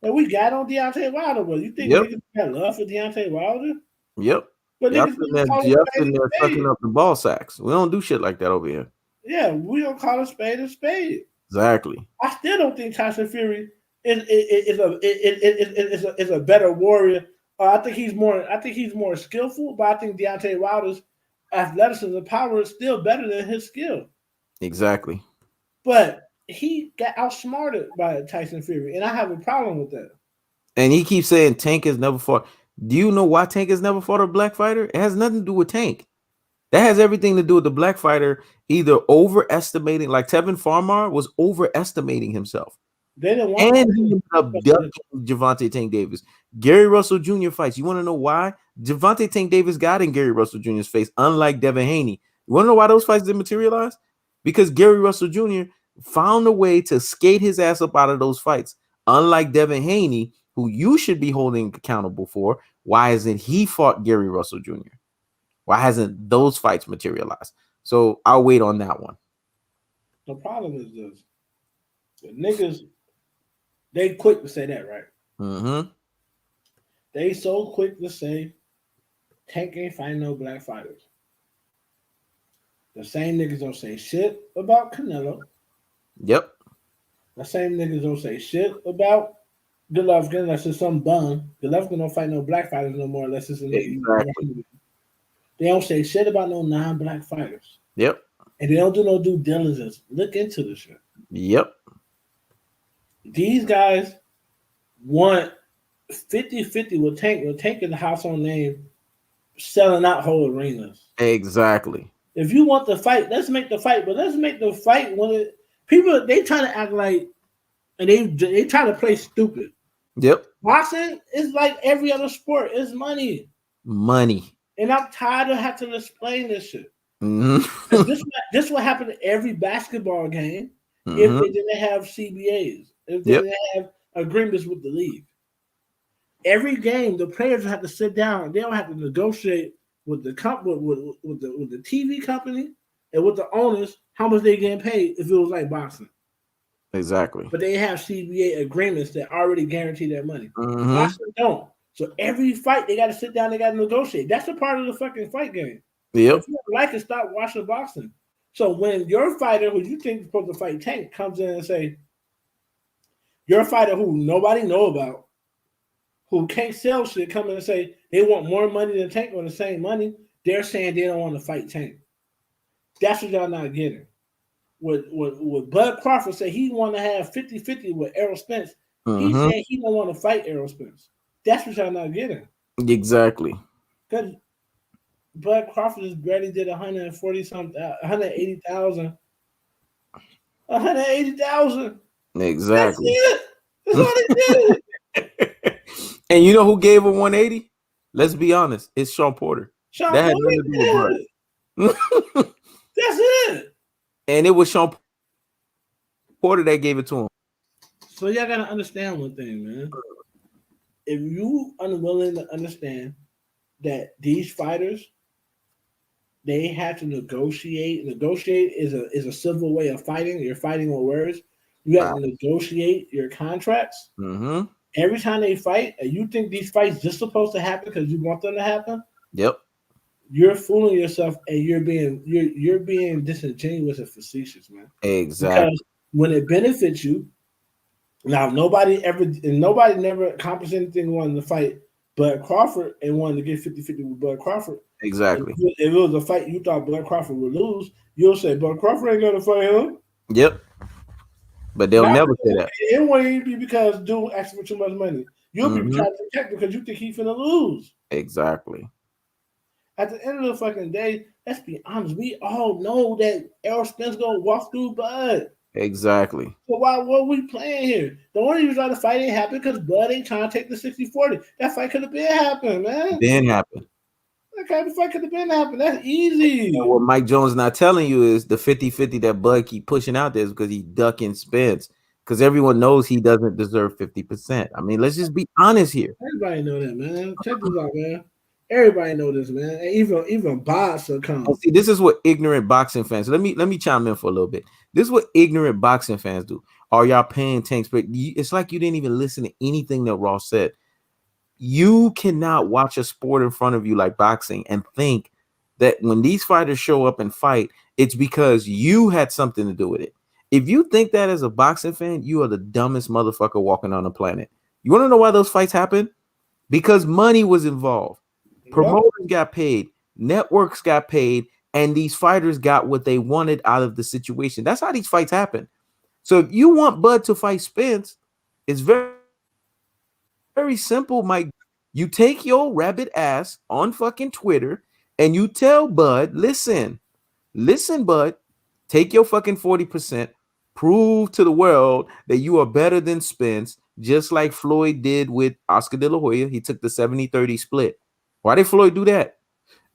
But we got on Deontay Wilder. Well, you think niggas got love for Deontay Wilder? Yep. But y'all sitting there sucking up the ball sacks. We don't do shit like that over here. Yeah, we don't call a spade a spade. Exactly. I still don't think Tyson Fury is a better warrior. I think he's more skillful, but I think Deontay Wilder's athleticism and power is still better than his skill. Exactly. But he got outsmarted by Tyson Fury, and I have a problem with that. And he keeps saying Tank has never fought. Do you know why Tank has never fought a black fighter? It has nothing to do with Tank. That has everything to do with the black fighter either overestimating, like Tevin Farmar was overestimating himself. They didn't want and he ended up ducking Gervonta Tank Davis. Gary Russell Jr. fights. You want to know why? Gervonta Tank Davis got in Gary Russell Jr.'s face, unlike Devin Haney. You want to know why those fights didn't materialize? Because Gary Russell Jr. found a way to skate his ass up out of those fights. Unlike Devin Haney, who you should be holding accountable for, why hasn't he fought Gary Russell Jr.? Why hasn't those fights materialized? So I'll wait on that one. The problem is this. The niggas, they quick to say that, right? Mm-hmm. They so quick to say Tank ain't fighting no black fighters. The same niggas don't say shit about Canelo. Yep. The same niggas don't say shit about Golovkin unless it's some bum. Golovkin don't fight no black fighters no more unless it's a nigga. Exactly. They don't say shit about no non-black fighters. Yep. And they don't do no due diligence. Look into the shit. Yep. These guys want 50-50 with Tank. With Tank in the household name, selling out whole arenas. Exactly. If you want the fight, let's make the fight. But let's make the fight when it, people, they try to act like, and they try to play stupid. Yep. Boxing is like every other sport. It's money. Money. And I'm tired of having to explain this shit. Mm-hmm. This what happened to every basketball game if Mm-hmm. they didn't have CBAs, if they Yep. didn't have agreements with the league. Every game, the players have to sit down. They don't have to negotiate with the with the TV company and with the owners how much they getting paid if it was like boxing. Exactly. But they have CBA agreements that already guarantee that money. Mm-hmm. Boxing don't. So every fight they got to sit down. They got to negotiate. That's a part of the fucking fight game. Yep. If you don't like it, stop watching boxing. So when your fighter, who you think is supposed to fight Tank, comes in and say, your fighter who nobody know about, who can't sell shit, come in and say they want more money than Tank or the same money, they're saying they don't want to fight Tank. That's what y'all not getting. What Bud Crawford said he want to have 50-50 with Errol Spence. Mm-hmm. He said he don't want to fight Errol Spence. That's what y'all not getting. Exactly. Because Bud Crawford just barely did 140 something, 180,000. 180,000. Exactly. That's it. That's all they did. And you know who gave him 180? Let's be honest. It's Sean Porter. Sean That had Porter nothing to do with Bud. That's it. And it was Sean Porter that gave it to him. So y'all gotta understand one thing, man. If you unwilling to understand that these fighters, they have to negotiate. Negotiate is a civil way of fighting. You're fighting with words. You have to negotiate your contracts. Mm-hmm. Every time they fight, and you think these fights just supposed to happen because you want them to happen, Yep. you're fooling yourself and you're being disingenuous and facetious, man. Exactly. Because when it benefits you, now nobody never accomplished anything wanting to fight Bud Crawford and wanted to get 50-50 with Bud Crawford. Exactly. If it was a fight you thought Bud Crawford would lose, you'll say Bud Crawford ain't gonna fight him. Yep. But they'll never say that. It won't be because dude asked for too much money. You'll be trying to protect him because you think he's finna lose. Exactly. At the end of the fucking day, let's be honest. We all know that Errol Spence gonna walk through Bud. Exactly. So what are we playing here? The only reason the fight ain't happened because Bud ain't trying to take the 60-40. That fight could have been happened, man. Then happened. That kind of fight could have been happened. That's easy. And what Mike Jones not telling you is the 50-50 that Bud keep pushing out there is because he ducking Spence. Because everyone knows he doesn't deserve 50%. I mean, let's just be honest here. Everybody know that, man. Check this out, man. Everybody know this, man. And even bots will come. See, this is what ignorant boxing fans. Let me chime in for a little bit. This is what ignorant boxing fans do. Are y'all paying Tank's break? It's like you didn't even listen to anything that Ross said. You cannot watch a sport in front of you like boxing and think that when these fighters show up and fight, it's because you had something to do with it. If you think that as a boxing fan, you are the dumbest motherfucker walking on the planet. You want to know why those fights happen? Because money was involved. Promoters got paid, networks got paid, and these fighters got what they wanted out of the situation. That's how these fights happen. So if you want Bud to fight Spence, it's very, very simple, Mike. You take your rabbit ass on fucking Twitter and you tell Bud, listen, Bud, take your fucking 40%, prove to the world that you are better than Spence, just like Floyd did with Oscar De La Hoya. He took the 70-30 split. Why did Floyd do that?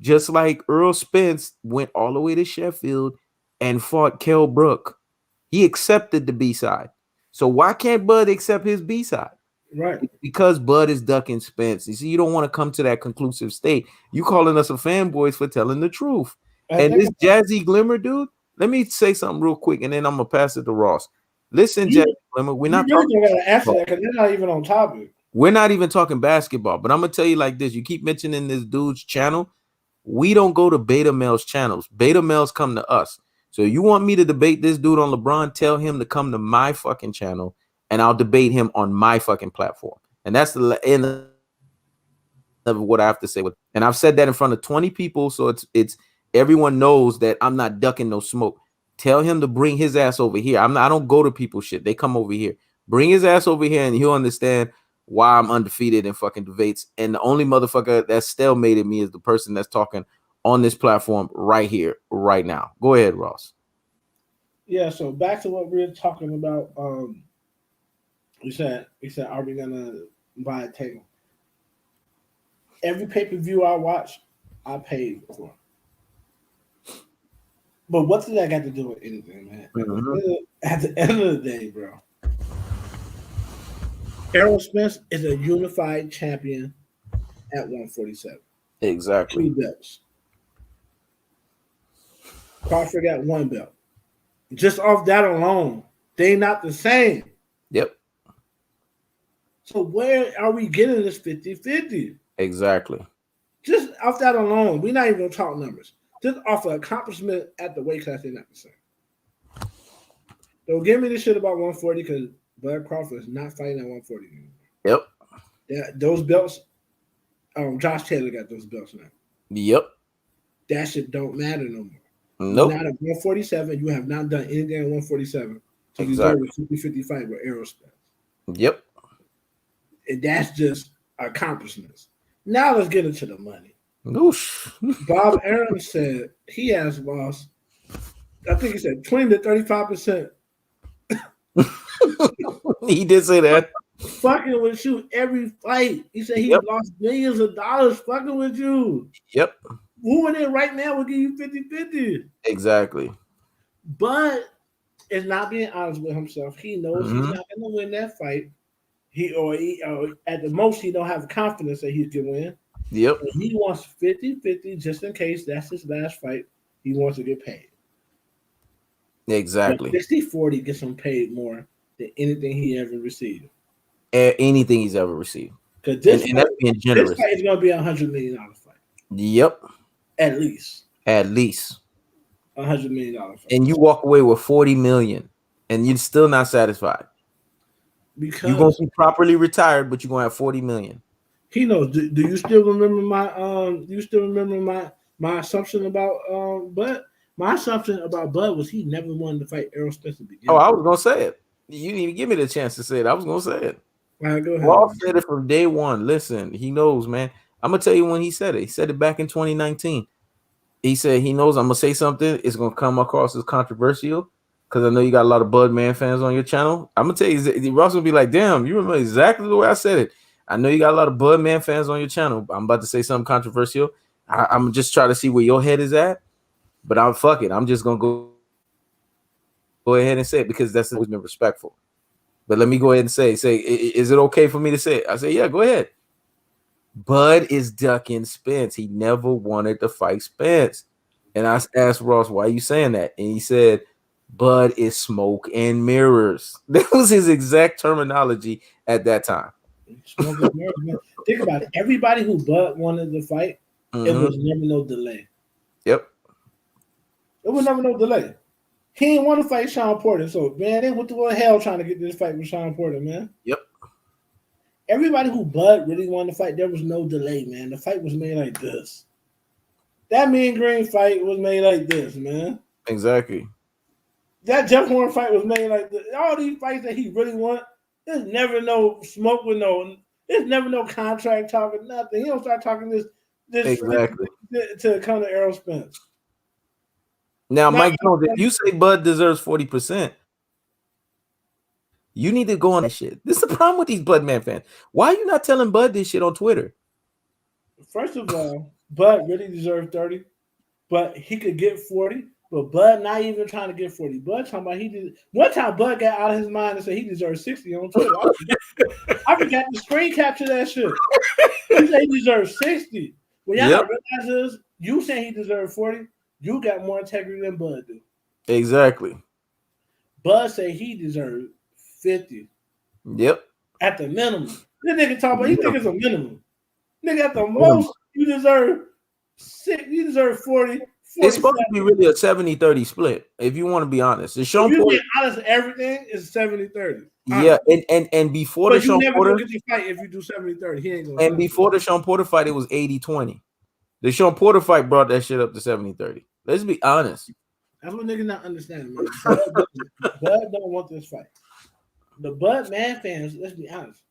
Just like Earl Spence went all the way to Sheffield and fought Kell Brook. He accepted the B-side. So why can't Bud accept his B-side? Right. Because Bud is ducking Spence. You see, you don't want to come to that conclusive state. You calling us a fanboys for telling the truth. And this Jazzy Glimmer dude, let me say something real quick, and then I'm going to pass it to Ross. Listen, Jack, we're You not really talking. don't gotta answer that because they're not even on topic. We're not even talking basketball, but I'm gonna tell you like this: you keep mentioning this dude's channel. We don't go to beta males channels. Beta males come to us. So you want me to debate this dude on LeBron? Tell him to come to my fucking channel, and I'll debate him on my fucking platform. And that's the end of what I have to say. And I've said that in front of 20 people, so it's everyone knows that I'm not ducking no smoke. Tell him to bring his ass over here. I don't go to people shit. They come over here. Bring his ass over here, and he'll understand why I'm undefeated in fucking debates. And the only motherfucker that stalemated me is the person that's talking on this platform right here, right now. Go ahead, Ross. Yeah, so back to what we were talking about. We said, are we gonna buy a table? Every pay-per-view I watch, I paid for. But what did that got to do with anything, man? At the end of the day, bro, Errol Spence is a unified champion at 147. Exactly. 2 belts. Crawford got 1 belt. Just off that alone, they not the same. Yep. So where are we getting this 50-50? Exactly. Just off that alone, we're not even gonna talk numbers. Just off of accomplishment at the weight class, they're not the same. Don't give me this shit about 140 because Bud Crawford is not fighting at 140 anymore. Yep. Those belts, Josh Taylor got those belts now. Yep. That shit don't matter no more. Nope. You're not at 147. You have not done anything at 147 to Exactly. deserve a 50-50 fight with Errol Spence. Yep. And that's just accomplishments. Now let's get into the money. Oosh. Bob Arum said he has lost, I think he said 20 to 35%. He did say that. Fucking with you every fight. He said he lost millions of dollars fucking with you. Yep. Who in it right now will give you 50-50? Exactly. But it's not being honest with himself. He knows he's not going to win that fight. He at the most, he don't have confidence that he can win. Yep. And he wants 50-50 just in case that's his last fight. He wants to get paid. Exactly. 60-40 gets him paid more than anything he ever received. Anything he's ever received. Because this that's being generous. This fight is going to be $100 million fight. Yep. At least. $100 million fight. And you walk away with 40 million and you're still not satisfied. Because you're going to be properly retired, but you're going to have 40 million. He knows. Do you still remember my assumption about Bud? My assumption about Bud was he never wanted to fight Errol Spence to begin. Oh, I was gonna say it. You didn't even give me the chance to say it. I was gonna say it. All right, go ahead. Ross said it from day one. Listen, he knows, man. I'm gonna tell you when he said it. He said it back in 2019. He said he knows I'm gonna say something. It's gonna come across as controversial because I know you got a lot of Bud Man fans on your channel. I'm gonna tell you, Ross will be like, "Damn, you remember exactly the way I said it." I know you got a lot of Bud Man fans on your channel. I'm about to say something controversial. I'm just trying to see where your head is at, but I'm fuck it. I'm just gonna go ahead and say it because that's always been respectful. But let me go ahead and say, is it okay for me to say it? I say, yeah, go ahead. Bud is ducking Spence. He never wanted to fight Spence. And I asked Ross, why are you saying that? And he said, Bud is smoke and mirrors. That was his exact terminology at that time. Think about it. Everybody who Bud wanted to fight, it was never no delay. Yep. It was never no delay. He didn't want to fight Sean Porter. So, man, they went through hell trying to get this fight with Sean Porter, man. Yep. Everybody who Bud really wanted to fight, there was no delay, man. The fight was made like this. That Mean Green fight was made like this, man. Exactly. That Jeff Horn fight was made like this. All these fights that he really want, there's never no smoke with there's never no contract talking, nothing. He don't start talking this exactly to come to Errol Spence. Now, Mike Jones, if you say Bud deserves 40%, you need to go on that shit. This is the problem with these Bud Man fans. Why are you not telling Bud this shit on Twitter? First of all, Bud really deserved 30, but he could get 40. But Bud not even trying to get 40. Bud talking about he did. One time Bud got out of his mind and said he deserves 60 on Twitter. I forgot to screen capture that shit. He said he deserves 60. When y'all realize this, you saying he deserves 40, you got more integrity than Bud do. Exactly. Bud say he deserved 50 Yep. at the minimum. This nigga talk about he think it's a minimum. Nigga, at the Minimum. most, you deserve 40, It's supposed 47. to be really a 70-30 split, if you want to be honest. The If Sean you Porter, being honest, everything is 70-30. yeah, and before But the you Sean never Porter, gonna get your fight if you do 70-30. He ain't gonna and stop. before the Sean Porter fight, it was 80-20. The Sean Porter fight brought that shit up to 70-30. Let's be honest. That's what niggas not understanding, man. Bud don't want this fight. The Bud man fans, let's be honest.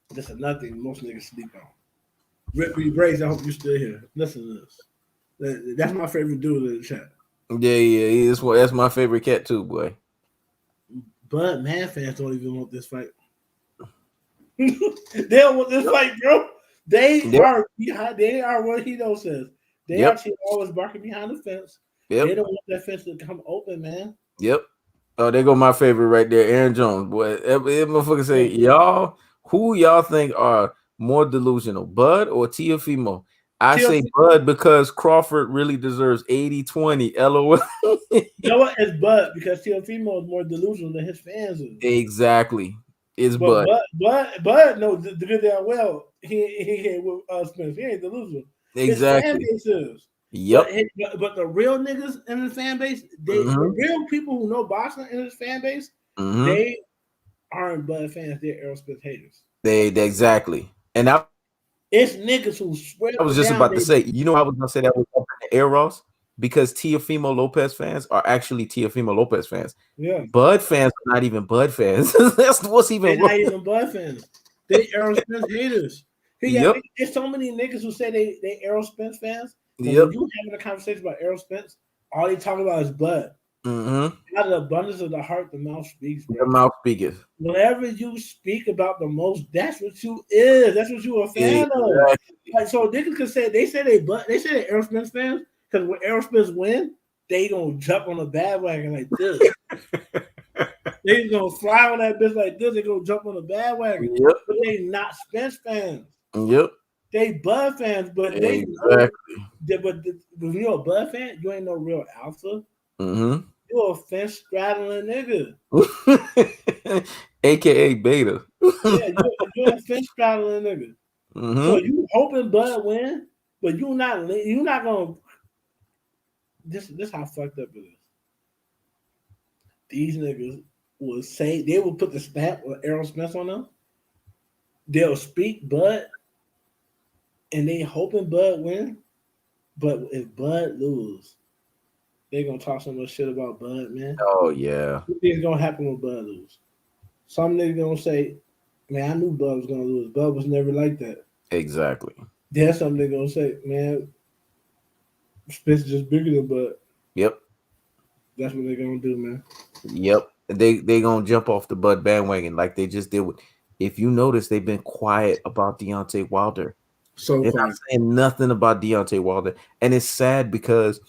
This is another thing most niggas sleep on. Ripley Brace, I hope you still here. Listen to this. That's my favorite dude in the chat. Yeah, that's my favorite cat too, boy. Bud man fans don't even want this fight. They don't want this fight, bro. They are behind. They are what Heknows says. They are always barking behind the fence. They don't want that fence to come open, man. Yep. Oh, there go my favorite right there, Aaron Jones. Boy, that motherfucker say, y'all, who y'all think are more delusional, Bud or Teofimo? I say Bud because Crawford really deserves 80-20. LOL. You know what? It's Bud because Teofimo is more delusional than his fans is. Exactly. It's Bud. Bud knows the good damn well he ain't with Spence. He ain't delusional. Exactly. His fan base is. Yep. But the real niggas in his fan base, the real people who know boxing in his fan base, they aren't Bud fans. They're Errol Spence haters. They exactly. And it's niggas who swear. I was just about to say, you know, I was gonna say that was up in the air, Ross, because Teofimo Lopez fans are actually Teofimo Lopez fans. Yeah. Bud fans are not even Bud fans. That's what's even. They're not even Bud fans. They Errol Spence haters. There's so many niggas who say they Errol Spence fans. When you having a conversation about Errol Spence, all they talk about is Bud. Out of the abundance of the heart, the mouth speaks. Bro. The mouth speaketh. Whenever you speak about the most, that's what you is. That's what you a fan of. Like so, niggas can say they say they Errol Spence fans because when Errol Spence win, they gonna jump on a bandwagon like this. They gonna fly on that bitch like this. They gonna jump on a bandwagon. But they not Spence fans. They Bud fans, but they but you're a Bud fan, you ain't no real alpha. You're a fence straddling nigga. AKA beta. You're a fence straddling nigga. So you hoping Bud win, but you're not gonna this how fucked up it is. These niggas will say they will put the stamp of Errol Spence on them. They'll speak Bud. And they hoping Bud win, but if Bud lose, they gonna talk so much shit about Bud, man. Oh yeah, what is gonna happen when Bud lose? Some niggas gonna say, "Man, I knew Bud was gonna lose. Bud was never like that." Exactly. Then some niggas gonna say, "Man, Spence is just bigger than Bud." Yep. That's what they're gonna do, man. Yep. They gonna jump off the Bud bandwagon like they just did with. If you notice, they've been quiet about Deontay Wilder. So they're not saying nothing about Deontay Wilder, and it's sad because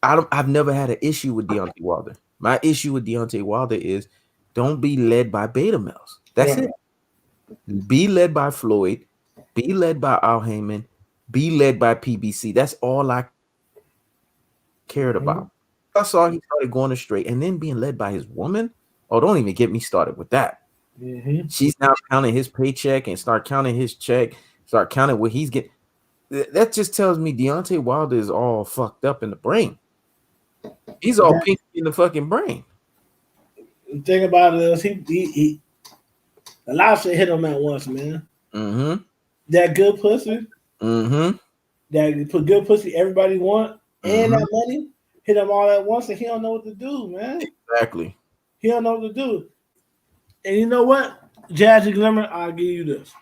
I've never had an issue with Deontay Wilder. My issue with Deontay Wilder is don't be led by beta males. That's it. Be led by Floyd. Be led by Al Heyman. Be led by PBC. That's all I cared about. I saw he started going astray and then being led by his woman. Oh, don't even get me started with that. She's now counting his paycheck and start counting his check. Start counting what he's getting. That just tells me Deontay Wilder is all fucked up in the brain. He's all pink in the fucking brain. The thing about it is he a lot of shit hit him at once, man. That good pussy. That put good pussy everybody want and that money hit him all at once and he don't know what to do, man. Exactly. He don't know what to do. And you know what? Jazzy Glimmer, I'll give you this.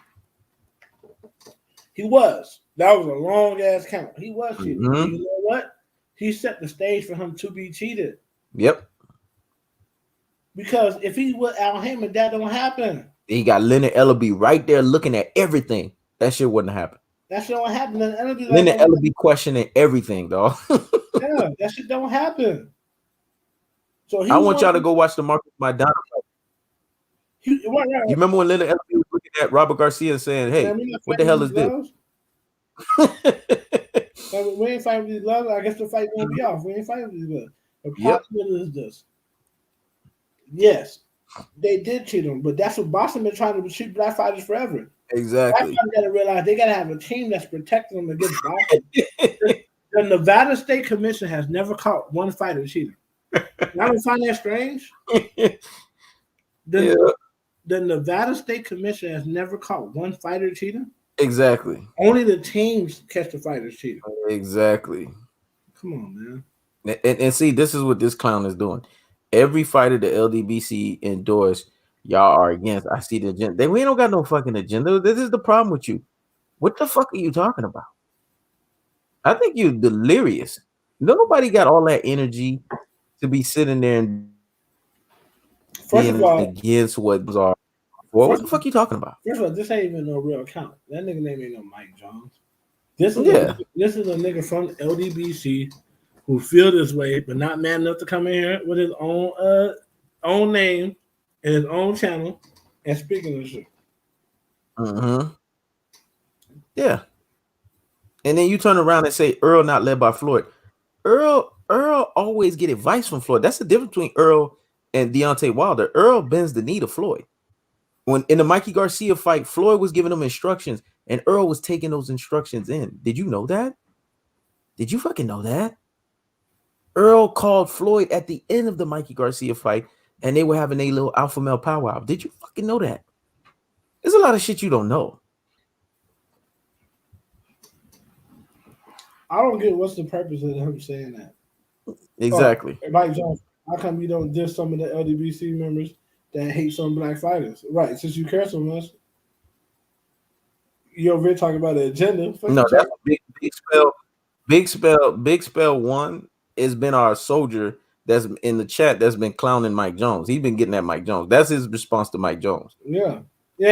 He was. That was a long ass count. He was cheated. You know what? He set the stage for him to be cheated. Yep. Because if he was Al Heyman, that don't happen. He got Leonard Ellaby right there looking at everything. That shit wouldn't happen. That shit don't happen. Leonard Ellaby questioning everything, dog. Yeah, that shit don't happen. So I want y'all to go watch the Marcus Maidana. You remember when Leonard Ellaby was looking at Robert Garcia saying, "Hey, what the hell is this?" We ain't fighting with these gloves. I guess the fight won't be off. We ain't fighting with these gloves. The possibility is this. Yes, they did cheat them, but that's what Boston been trying to cheat black fighters forever. Black Exactly. fighters got to realize they got to have a team that's protecting them against boxing. The Nevada State Commission has never caught one fighter cheating. I don't find that strange. Yeah, The Nevada State Commission has never caught one fighter cheating. exactly. Only the teams catch the fighters cheating. Exactly. Come on, man. And see, this is what this clown is doing. Every fighter the LDBC endorsed, y'all are against. I see the agenda. We don't got no fucking agenda. This is the problem with you. What the fuck are you talking about? I think you're delirious. Nobody got all that energy to be sitting there and First of being all, against what are. Well, what the fuck you talking about? First of all, this ain't even no real account. That nigga name ain't no Mike Jones. This is this is a nigga from LDBC who feel this way, but not mad enough to come in here with his own name and his own channel and speaking of shit. Yeah. And then you turn around and say Earl not led by Floyd. Earl always get advice from Floyd. That's the difference between Earl and Deontay Wilder. Earl bends the knee to Floyd. When in the Mikey Garcia fight, Floyd was giving him instructions and Earl was taking those instructions in. Did you know that? Did you fucking know that? Earl called Floyd at the end of the Mikey Garcia fight and they were having a little alpha male powwow. Did you fucking know that? There's a lot of shit you don't know. I don't get what's the purpose of him saying that. Exactly. Mike Jones, how come you don't diss some of the LDBC members that hate some black fighters? Right, since you care so much. You over here talking about the agenda. No, that's big spell one has been our soldier that's in the chat that's been clowning Mike Jones. He's been getting at Mike Jones. That's his response to Mike Jones. Yeah,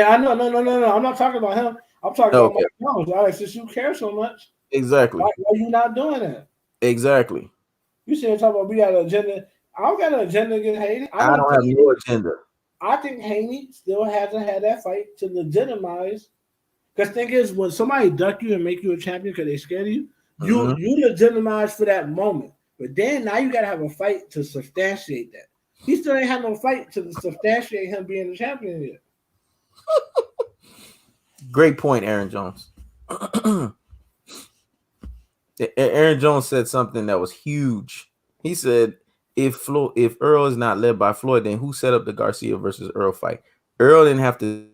I know. No. I'm not talking about him. I'm talking about Mike Jones. Alex, since you care so much, exactly. Why are you not doing that? Exactly. You said talking about we got an agenda. I don't got an agenda against Haney. I don't have no agenda. I think Haney still hasn't had that fight to legitimize. Because thing is, when somebody duck you and make you a champion because they scared of you, you legitimize for that moment. But then now you got to have a fight to substantiate that. He still ain't had no fight to substantiate him being the champion yet. Great point, Aaron Jones. Aaron Jones said something that was huge. He said, if Earl is not led by Floyd, then who set up the Garcia versus Earl fight? Earl didn't have to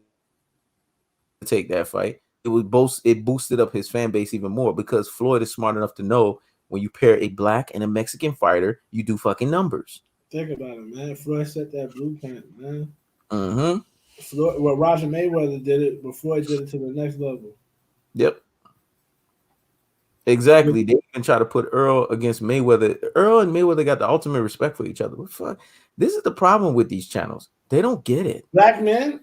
take that fight. It boosted up his fan base even more because Floyd is smart enough to know when you pair a black and a Mexican fighter, you do fucking numbers. Think about it, man. Floyd set that blueprint, man. Floyd, well, Roger Mayweather did it, but Floyd did it to the next level. Yep. Exactly. They even try to put Earl against Mayweather. Earl and Mayweather got the ultimate respect for each other. What fuck? This is the problem with these channels. They don't get it. Black men,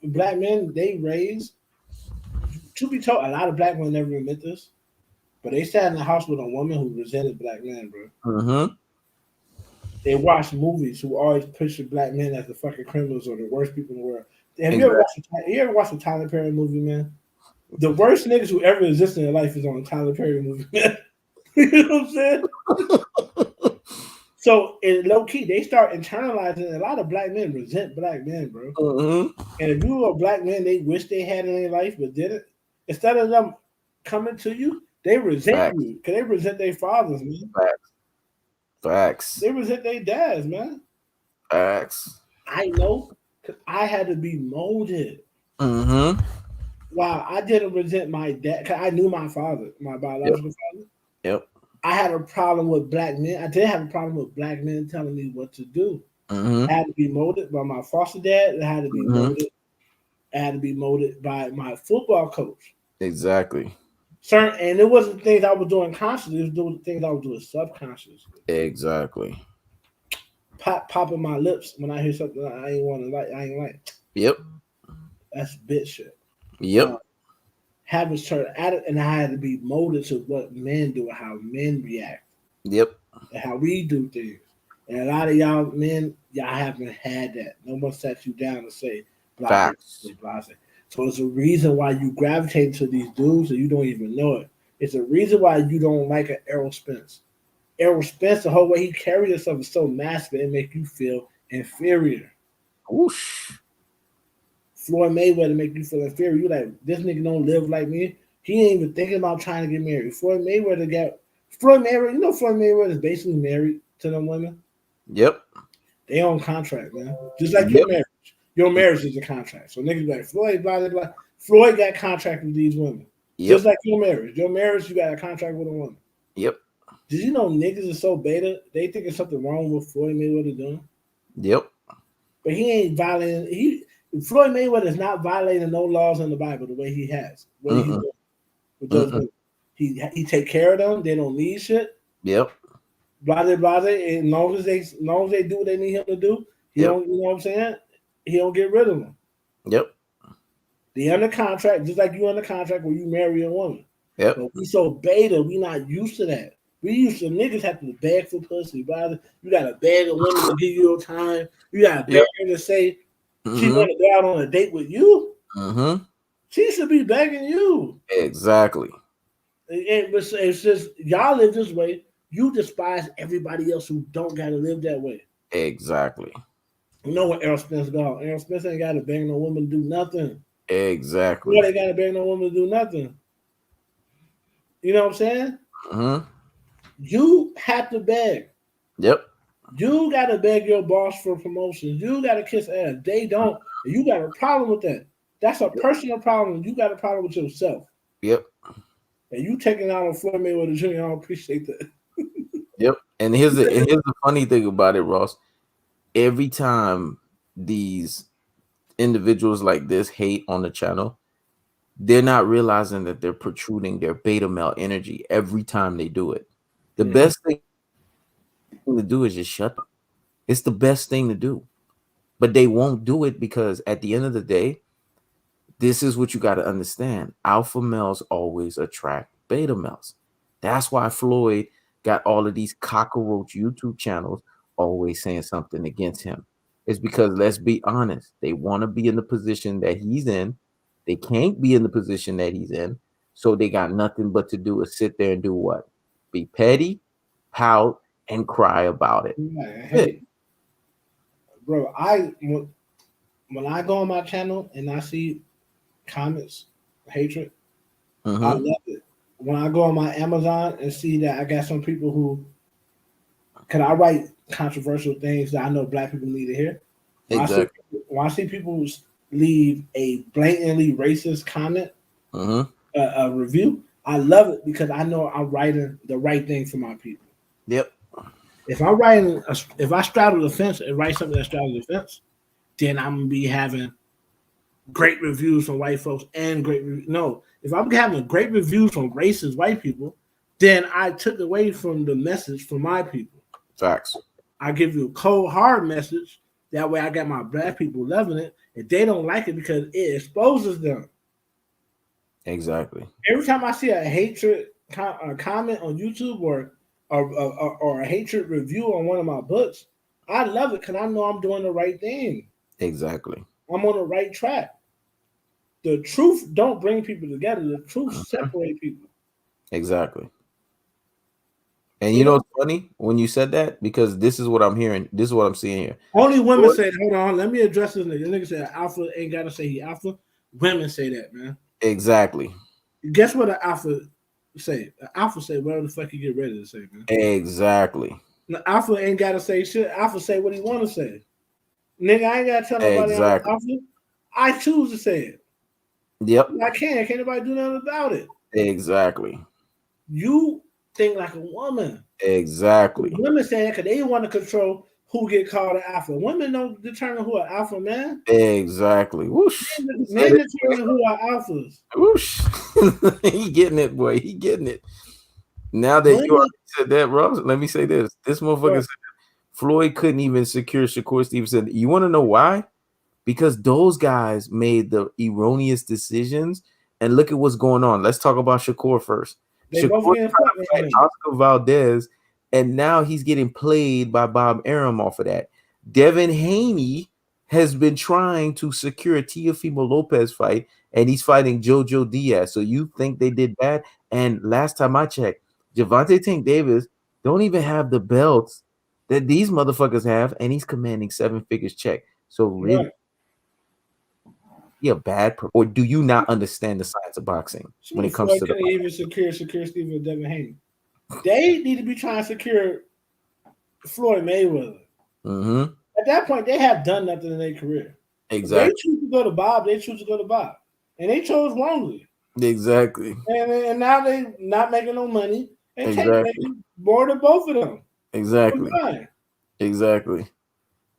they raised. To be told, a lot of black men never admit this, but they sat in the house with a woman who resented black men, bro. They watched movies who always pictured black men as the fucking criminals or the worst people in the world. Have you ever watched a Tyler Perry movie, man? The worst niggas who ever existed in life is on a Tyler Perry movie, man. You know what I'm saying? So, in low key, they start internalizing. A lot of black men resent black men, bro. And if you were a black man, they wish they had in their life but didn't. Instead of them coming to you, they resent you because they resent their fathers, man. Facts. They resent their dads, man. Facts. I know because I had to be molded. Wow, I didn't resent my dad because I knew my father, my biological father. Yep. I had a problem with black men. I did have a problem with black men telling me what to do. I had to be molded by my foster dad. I had to be molded. I had to be molded by my football coach. Exactly. And it wasn't things I was doing consciously. It was things I was doing subconsciously. Exactly. Popping my lips when I hear something I ain't want to like. I ain't like. Yep. That's bitch shit. Yep. Habits turn at it, and I had to be molded to what men do and how men react. Yep. And how we do things. And a lot of y'all men, y'all haven't had that. No one sat you down and say, blah, blah, blah. So it's a reason why you gravitate to these dudes and you don't even know it. It's a reason why you don't like an Errol Spence. Errol Spence, the whole way he carries himself is so masculine, it make you feel inferior. Whoosh. Floyd Mayweather make you feel inferior. You like this nigga don't live like me. He ain't even thinking about trying to get married. Floyd Mayweather. You know Floyd Mayweather is basically married to them women. Yep. They on contract, man. Just like Yep. your marriage. Your marriage is a contract. So niggas be like Floyd, blah blah blah. Floyd got contract with these women. Yep. Just like your marriage. Your marriage, you got a contract with a woman. Yep. Did you know niggas are so beta? They think there's something wrong with Floyd Mayweather doing. Yep. But he ain't violating. Floyd Mayweather is not violating no laws in the Bible the way he has. What he's doing with those women. He take care of them. They don't need shit. Yep. Blah blah blah. And as long as they do what they need him to do, he don't. You know what I'm saying? He don't get rid of them. Yep. They under contract, just like you under contract when you marry a woman. Yep. But we so beta, we not used to that. We used to niggas have to beg for pussy, brother. You got to beg a woman to give you your time. You got to beg her to say she want to go out on a date with you. She should be begging you. Exactly. And it's just y'all live this way. You despise everybody else who don't got to live that way. Exactly. You know what Errol Spence got? Errol Spence ain't got to beg no woman to do nothing. Exactly. You know they got to beg no woman to do nothing. You know what I'm saying? You have to beg. Yep. You got to beg your boss for promotions. You got to kiss ass. They don't. You got a problem with that. That's a personal problem. You got a problem with yourself. Yep. And you taking out on Floyd Mayweather Jr., I don't appreciate that. Yep. And here's the funny thing about it, Ross. Every time these individuals like this hate on the channel, they're not realizing that they're protruding their beta male energy every time they do it. The best thing to do is just shut up. It's the best thing to do. But they won't do it because at the end of the day, this is what you got to understand. Alpha males always attract beta males. That's why Floyd got all of these cockroach YouTube channels always saying something against him. It's because, let's be honest, they want to be in the position that he's in. They can't be in the position that he's in. So they got nothing but to do is sit there and do what? Be petty, pout, and cry about it. Hey, bro, when I go on my channel and I see comments, hatred, I love it. When I go on my Amazon and see that I got some people who, can I write controversial things that I know black people need to hear? When I see people leave a blatantly racist comment, a review, I love it because I know I'm writing the right thing for my people. Yep. If I straddle the fence and write something that straddles the fence, then I'm gonna be having great reviews from white folks and if I'm having great reviews from racist white people, then I took away from the message for my people. Facts. I give you a cold, hard message. That way I got my black people loving it. And they don't like it because it exposes them. Exactly. Every time I see a hatred comment on YouTube or a hatred review on one of my books, I love it because I know I'm doing the right thing. Exactly. I'm on the right track. The truth don't bring people together. The truth separate people. Exactly. And you know what's funny when you said that? Because this is what I'm hearing. This is what I'm seeing here. Only women say, hold on, let me address this nigga. This nigga said alpha ain't got to say he alpha. Women say that, man. Exactly. Guess what an alpha say? An alpha say whatever the fuck he get ready to say, man. Exactly. The alpha ain't got to say shit. Alpha say what he want to say. Nigga, I ain't got to tell nobody I'm alpha. I choose to say it. Yep. I can't. Can't nobody do nothing about it. Exactly. You think like a woman. Exactly. Women say that because they want to control who get called an alpha. Women don't determine who an alpha, man. Exactly. Whoosh. Men determine who are alphas. Whoosh. He getting it, boy. He getting it. Now that you already said that, Ross, let me say this. This motherfucker said Floyd couldn't even secure Shakur Stevenson. You want to know why? Because those guys made the erroneous decisions. And look at what's going on. Let's talk about Shakur first. Shakur Oscar Valdez, and now he's getting played by Bob Arum off of that. Devin Haney has been trying to secure a Teofimo Lopez fight, and he's fighting Jojo Diaz. So you think they did bad? And last time I checked, Gervonta Tank Davis don't even have the belts that these motherfuckers have, and he's commanding 7 figures check. So really, Right. he a bad or do you not understand the science of boxing when Smooth it comes Floyd to the couldn't even secure Steve and Devin Haney. They need to be trying to secure Floyd Mayweather. Mm-hmm. At that point, they have done nothing in their career. If they Exactly. choose to go to Bob, they choose to go to Bob. And they chose wrongly. Exactly. And now they not making no money and Exactly. making more than both of them. Exactly. Combined. Exactly.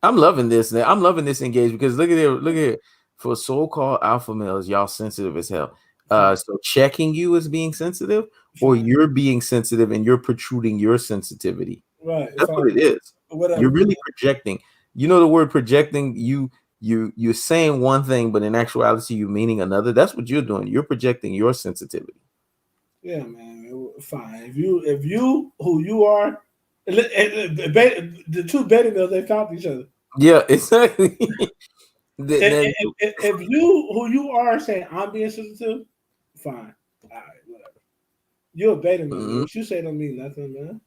I'm loving this. I'm loving this engagement because look at it. Look at it. For so-called alpha males, y'all sensitive as hell. So checking you as being sensitive, or you're being sensitive and you're protruding your sensitivity. Right. That's what it is. Whatever. You're really projecting. You know the word projecting. You're saying one thing, but in actuality, you're meaning another. That's what you're doing. You're projecting your sensitivity. Yeah, man. Fine. If you who you are, the two beta males, they found each other. Yeah, exactly. If you who you are saying I'm being sensitive, fine. All right, whatever. You're a beta male. Mm-hmm. What you say don't mean nothing, man.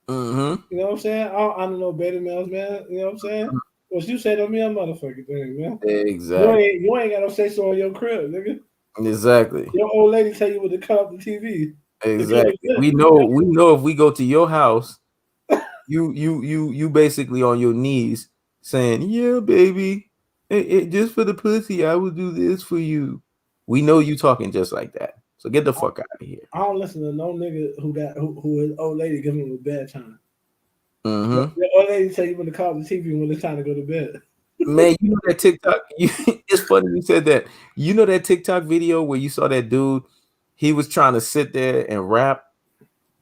Mm-hmm. You know what I'm saying? I don't know beta males, man. You know what I'm saying? What you say don't mean a motherfucking thing, man. Exactly. You ain't got no say so in your crib, nigga. Exactly. Your old lady tell you what to cut up the TV. Exactly. We know if we go to your house, you basically on your knees saying, "Yeah, baby, just for the pussy, I will do this for you." We know you talking just like that. So get the fuck out of here. I don't listen to no nigga who his old lady give him a bedtime. Mm-hmm. Your old lady tell you when to call the TV when it's time to go to bed. Man, you know that TikTok. It's funny you said that. You know that TikTok video where you saw that dude. He was trying to sit there and rap,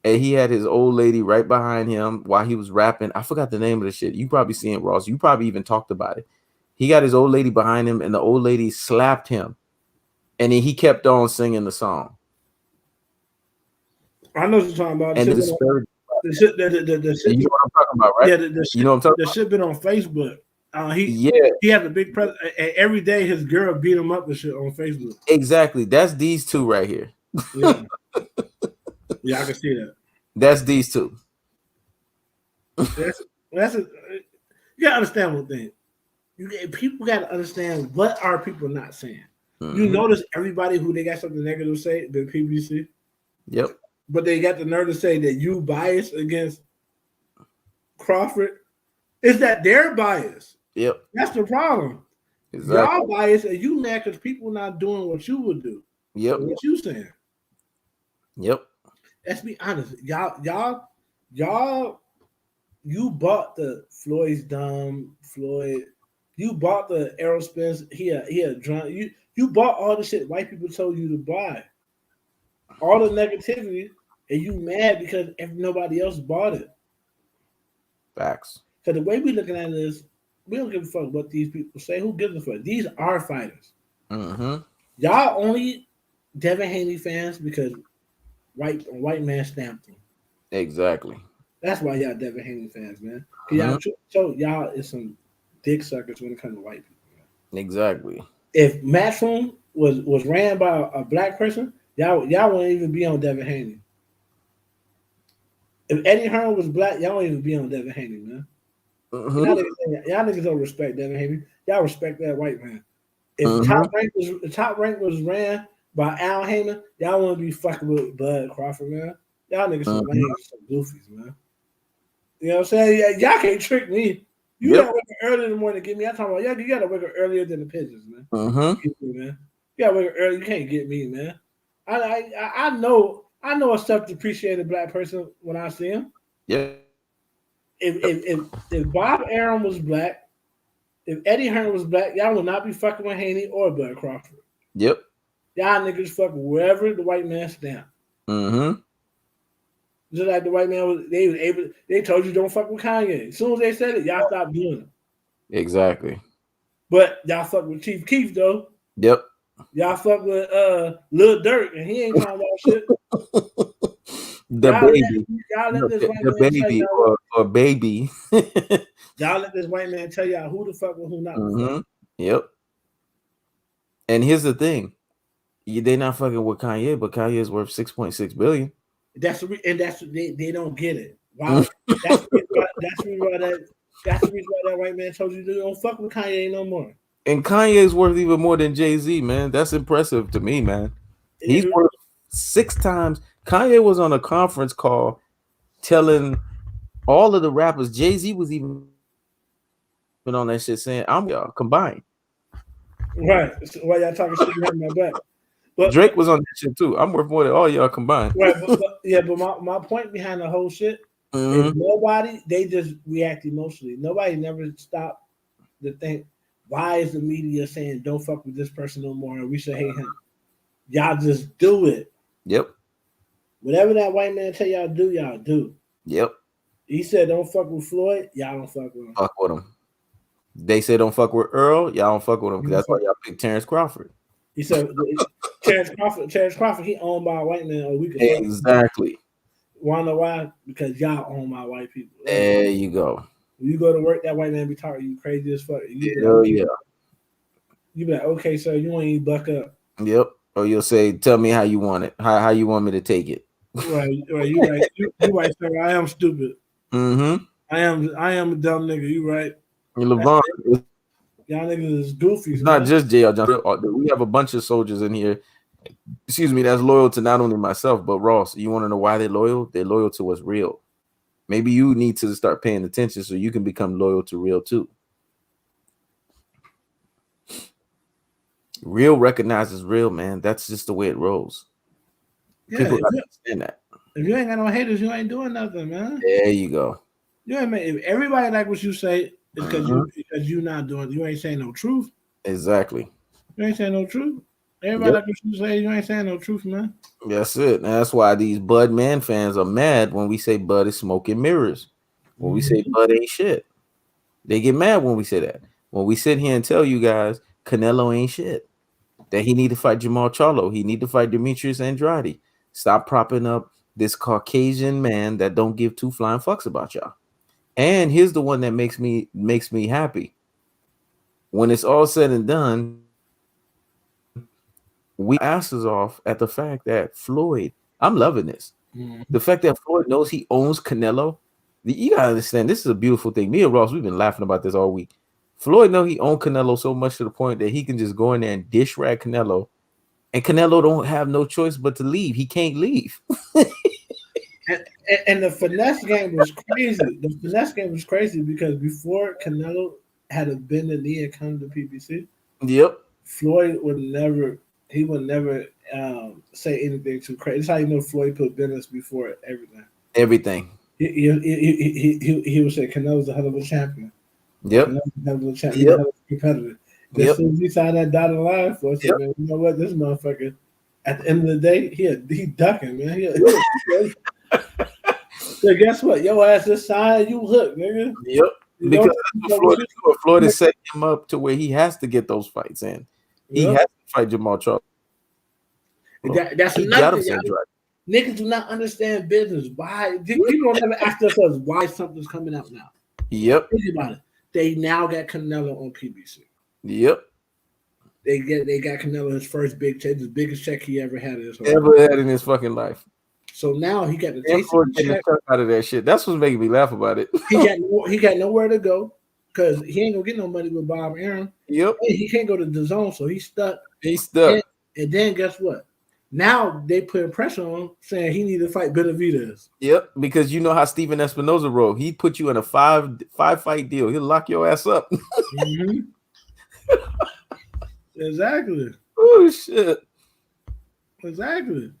and he had his old lady right behind him while he was rapping. I forgot the name of the shit. You probably seen it, Ross. You probably even talked about it. He got his old lady behind him, and the old lady slapped him, and then he kept on singing the song. I know what you're talking about. And the disparity. The shit, You know what I'm talking about, right? Yeah, You know what I'm talking the about? shit been on Facebook. Yeah, He has a big presence. Every day his girl beat him up and shit on Facebook. exactly. That's these two right here. Yeah, yeah, I can see that. That's these two. That's a, you gotta understand one thing. People gotta understand what are people not saying. Mm-hmm. You notice everybody who they got something negative to say, the PBC. Yep. But they got the nerve to say that you biased against Crawford. Is that their bias? Yep. That's the problem. Exactly. Y'all biased and you mad because people not doing what you would do. Yep. What you saying? Yep. Let's be honest. Y'all, you bought the Floyd's dumb Floyd. You bought the Aerospins. He a drunk. You bought all the shit white people told you to buy. All the negativity, and you mad because nobody else bought it. Facts. So the way we looking at it is, we don't give a fuck what these people say. Who gives a fuck? These are fighters. Mm-hmm. Y'all only Devin Haney fans because white man stamped them. Exactly. That's why y'all Devin Haney fans, man. So y'all is some dick suckers when it comes to white people. Man. Exactly. If Matchroom was ran by a black person, y'all wouldn't even be on Devin Haney. If Eddie Hearn was black, y'all wouldn't even be on Devin Haney, man. Mm-hmm. Y'all niggas don't respect Devin Haney. Y'all respect that white man. If top rank was ran by Al Heyman, y'all want to be fucking with Bud Crawford, man. Y'all niggas some lame, some goofies, man. You know what I'm saying? Y'all can't trick me. You gotta wake up early in the morning to get me. I'm talking about you gotta wake up earlier than the pigeons, man. Man. You gotta wake up early. You can't get me, man. I know a self-depreciated black person when I see him. Yeah. If Bob Arum was black, if Eddie Hearn was black, y'all would not be fucking with Haney or Bud Crawford. Yep. Y'all niggas fuck wherever the white man's down. Mm-hmm. Just like the white man was, they told you don't fuck with Kanye. As soon as they said it, y'all stopped doing it. Exactly. But y'all fuck with Chief Keef though. Yep. Y'all fuck with Lil Durk, and he ain't talking about shit. The y'all baby. Let this white the man baby or baby. Y'all let this white man tell y'all who the fuck and who not. Mm-hmm. Yep. And here's the thing. They're not fucking with Kanye, but Kanye is worth $6.6 billion. They don't get it. Why? That's the reason why, that's the reason why that white man told you don't fuck with Kanye no more. And Kanye's worth even more than Jay-Z, man. That's impressive to me, man. He's worth 6 times. Kanye was on a conference call telling all of the rappers, Jay-Z was even on that shit saying, I'm y'all combined. Right. So why y'all talking shit behind my back? But Drake was on that shit too. I'm worth more than all y'all combined. Right, but my point behind the whole shit is nobody, they just react emotionally. Nobody never stopped to think, why is the media saying don't fuck with this person no more and we should hate him? Y'all just do it. Yep. Whatever that white man tell y'all do, y'all do. Yep. He said don't fuck with Floyd, y'all don't fuck with him. Fuck with him. They say don't fuck with Earl, y'all don't fuck with him because that's why y'all pick Terrence Crawford. He said Terrence Crawford, he owned by a white man, or we could exactly. Wanna know why? Because y'all own by white people. There you go. When you go to work, that white man be talking you crazy as fuck. You be like, okay, sir, you want to buck up. Yep. Or you'll say, tell me how you want it. How you want me to take it. Right. You right. You right, sir. I am stupid. Mm-hmm. I am a dumb nigga. You right. LeVon. Y'all niggas is goofy. It's not just JL Johnson. We have a bunch of soldiers in here. Excuse me, that's loyal to not only myself, but Ross. You want to know why they're loyal? They're loyal to what's real. Maybe you need to start paying attention so you can become loyal to real too. Real recognizes real, man. That's just the way it rolls. Yeah, people gotta understand that. If you ain't got no haters, you ain't doing nothing, man. There you go. You ain't if everybody like what you say, it's because you not doing. You ain't saying no truth. Exactly. You ain't saying no truth. Everybody like what you say. You ain't saying no truth, man. That's it. And that's why these Bud Man fans are mad when we say Bud is smoking mirrors. When we say Bud ain't shit, they get mad when we say that. When we sit here and tell you guys Canelo ain't shit, that he need to fight Jamal Charlo, he need to fight Demetrius Andrade. Stop propping up this Caucasian man that don't give two flying fucks about y'all. And here's the one that makes me happy. When it's all said and done, we asses off at the fact that Floyd, I'm loving this. The fact that Floyd knows he owns Canelo. You gotta understand, this is a beautiful thing. Me and Ross, we've been laughing about this all week. Floyd know he owned Canelo so much to the point that he can just go in there and dish rag Canelo, and Canelo don't have no choice but to leave. He can't leave. and the finesse game was crazy. The finesse game was crazy because before Canelo had to bend the knee and come to PBC, Floyd would never say anything too crazy. That's how you know Floyd put business before everything. Everything. He would say Canelo's a hell of a champion. Yep. He's a hell of a competitor. As soon as he signed that dotted line for us, man, you know what? This motherfucker, at the end of the day, he ducking, man. So guess what? Your ass just signed, you hooked, nigga. Yep. Because that's what Floyd is setting him up to where he has to get those fights in. He has to fight Jamal Charlo. That's another thing. Niggas do not understand business. Why? People don't ever ask themselves why something's coming out now. Yep. Think about it. They now got Canelo on PBC. Yep. They got Canelo his first big check, the biggest check he ever had in his fucking life. So now he got the taste out of that shit. That's what's making me laugh about it. he got nowhere to go because he ain't gonna get no money with Bob Arum. Yep. And he can't go to the zone, so he's stuck. And then guess what? Now they putting pressure on him, saying he need to fight Benavidez. Yep, because you know how Steven Espinoza rolled. He put you in a five fight deal. He'll lock your ass up. Exactly. Oh shit. Exactly.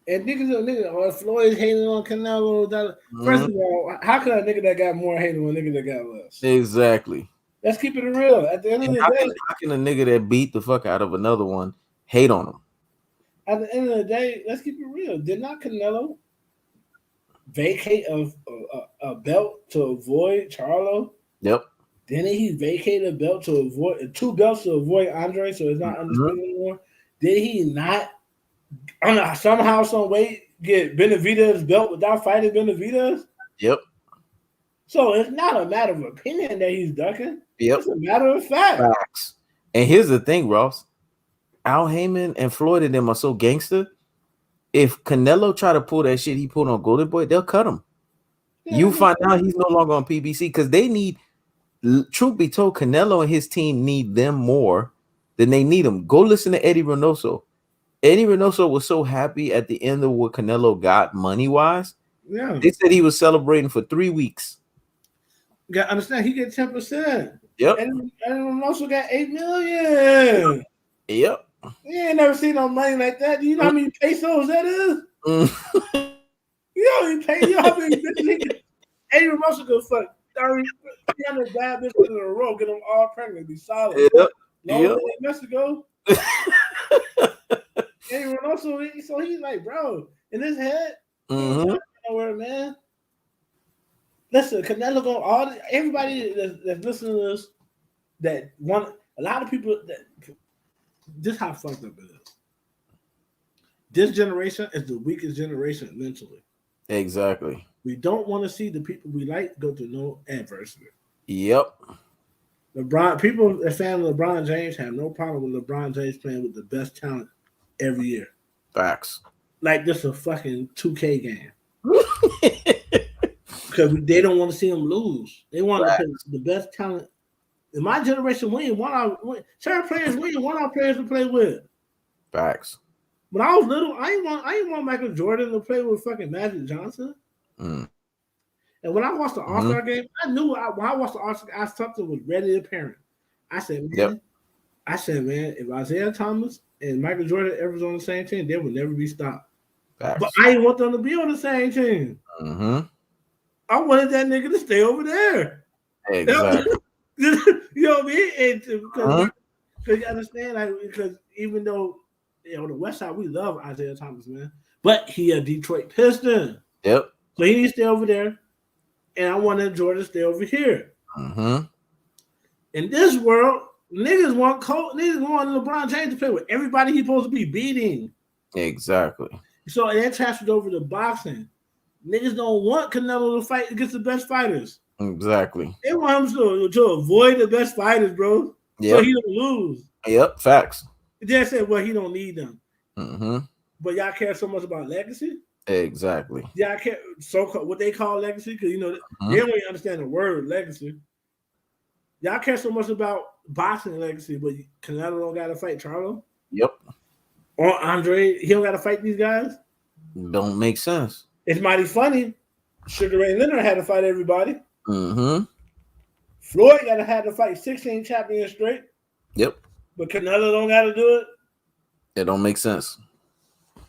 And niggas, Floyd's hating on Canelo. First of all, how can a nigga that got more hate on a nigga that got less? Exactly. Let's keep it real. At the end of the day, how can a nigga that beat the fuck out of another one hate on him? At the end of the day, let's keep it real. Did not Canelo vacate a belt to avoid Charlo? Yep. Didn't he vacate a belt to avoid 2 belts to avoid Andre? So it's not undisputed anymore. Did he not? I don't know, somehow, some way, get Benavidez' belt without fighting Benavidez? Yep. So it's not a matter of opinion that he's ducking. Yep. It's a matter of facts. And here's the thing, Ross. Al Heyman and Floyd and them are so gangster. If Canelo try to pull that shit he pulled on Golden Boy, they'll cut him. Yeah, You find out he's no longer on PBC because they need. Truth be told, Canelo and his team need them more than they need him. Go listen to Eddie Reynoso. Eddie Reynoso was so happy at the end of what Canelo got money wise. yeah. They said he was celebrating for 3 weeks. You got to understand, he get 10%. Yep. And also got 8 million. Yep. You ain't never seen no money like that. Do you know how many pesos that is? You know how many pesos? You know how many bitches? Eddie Reynoso could fuck 300 bad bitches in a row, get them all pregnant, be solid. Yep. No, Yep. in Mexico. Eddie Reynoso, so he's like, bro, in his head, nowhere, man. Listen, Canelo going everybody that's listening to this, that one, a lot of people that this how fucked up it is. This generation is the weakest generation mentally. Exactly. We don't want to see the people we like go through no adversity. Yep. People that fan of LeBron James have no problem with LeBron James playing with the best talent every year. Facts. Like this is a fucking 2K game. Because they don't want to see him lose. They want to play the best talent. In my generation, certain players win, one of our players to play with. Facts. When I was little, I didn't want Michael Jordan to play with fucking Magic Johnson. And when I watched the All-Star game, I knew when I watched the All-Star, something was ready apparent. I said, man, if Isaiah Thomas and Michael Jordan ever was on the same team, they would never be stopped. Facts. But I didn't want them to be on the same team. I wanted that nigga to stay over there. Exactly. You know what I mean? And because you understand, like, because even though on the West Side we love Isaiah Thomas, man, but he a Detroit Piston. Yep. So he needs to stay over there, and I wanted Jordan to stay over here. In this world, niggas want LeBron James to play with everybody he's supposed to be beating. Exactly. So that transferred over to boxing. Niggas don't want Canelo to fight against the best fighters. Exactly. They want him to avoid the best fighters, bro. Yep. So he don't lose. Yep, facts. They said, well, he don't need them. But y'all care so much about legacy? Exactly. Y'all care what they call legacy? Because, they don't even understand the word legacy. Y'all care so much about boxing legacy, but Canelo don't got to fight Charlo? Yep. Or Andre, he don't got to fight these guys? Don't make sense. It's mighty funny. Sugar Ray Leonard had to fight everybody. Floyd had to fight 16 champions straight. Yep. But Canelo don't got to do it. It don't make sense.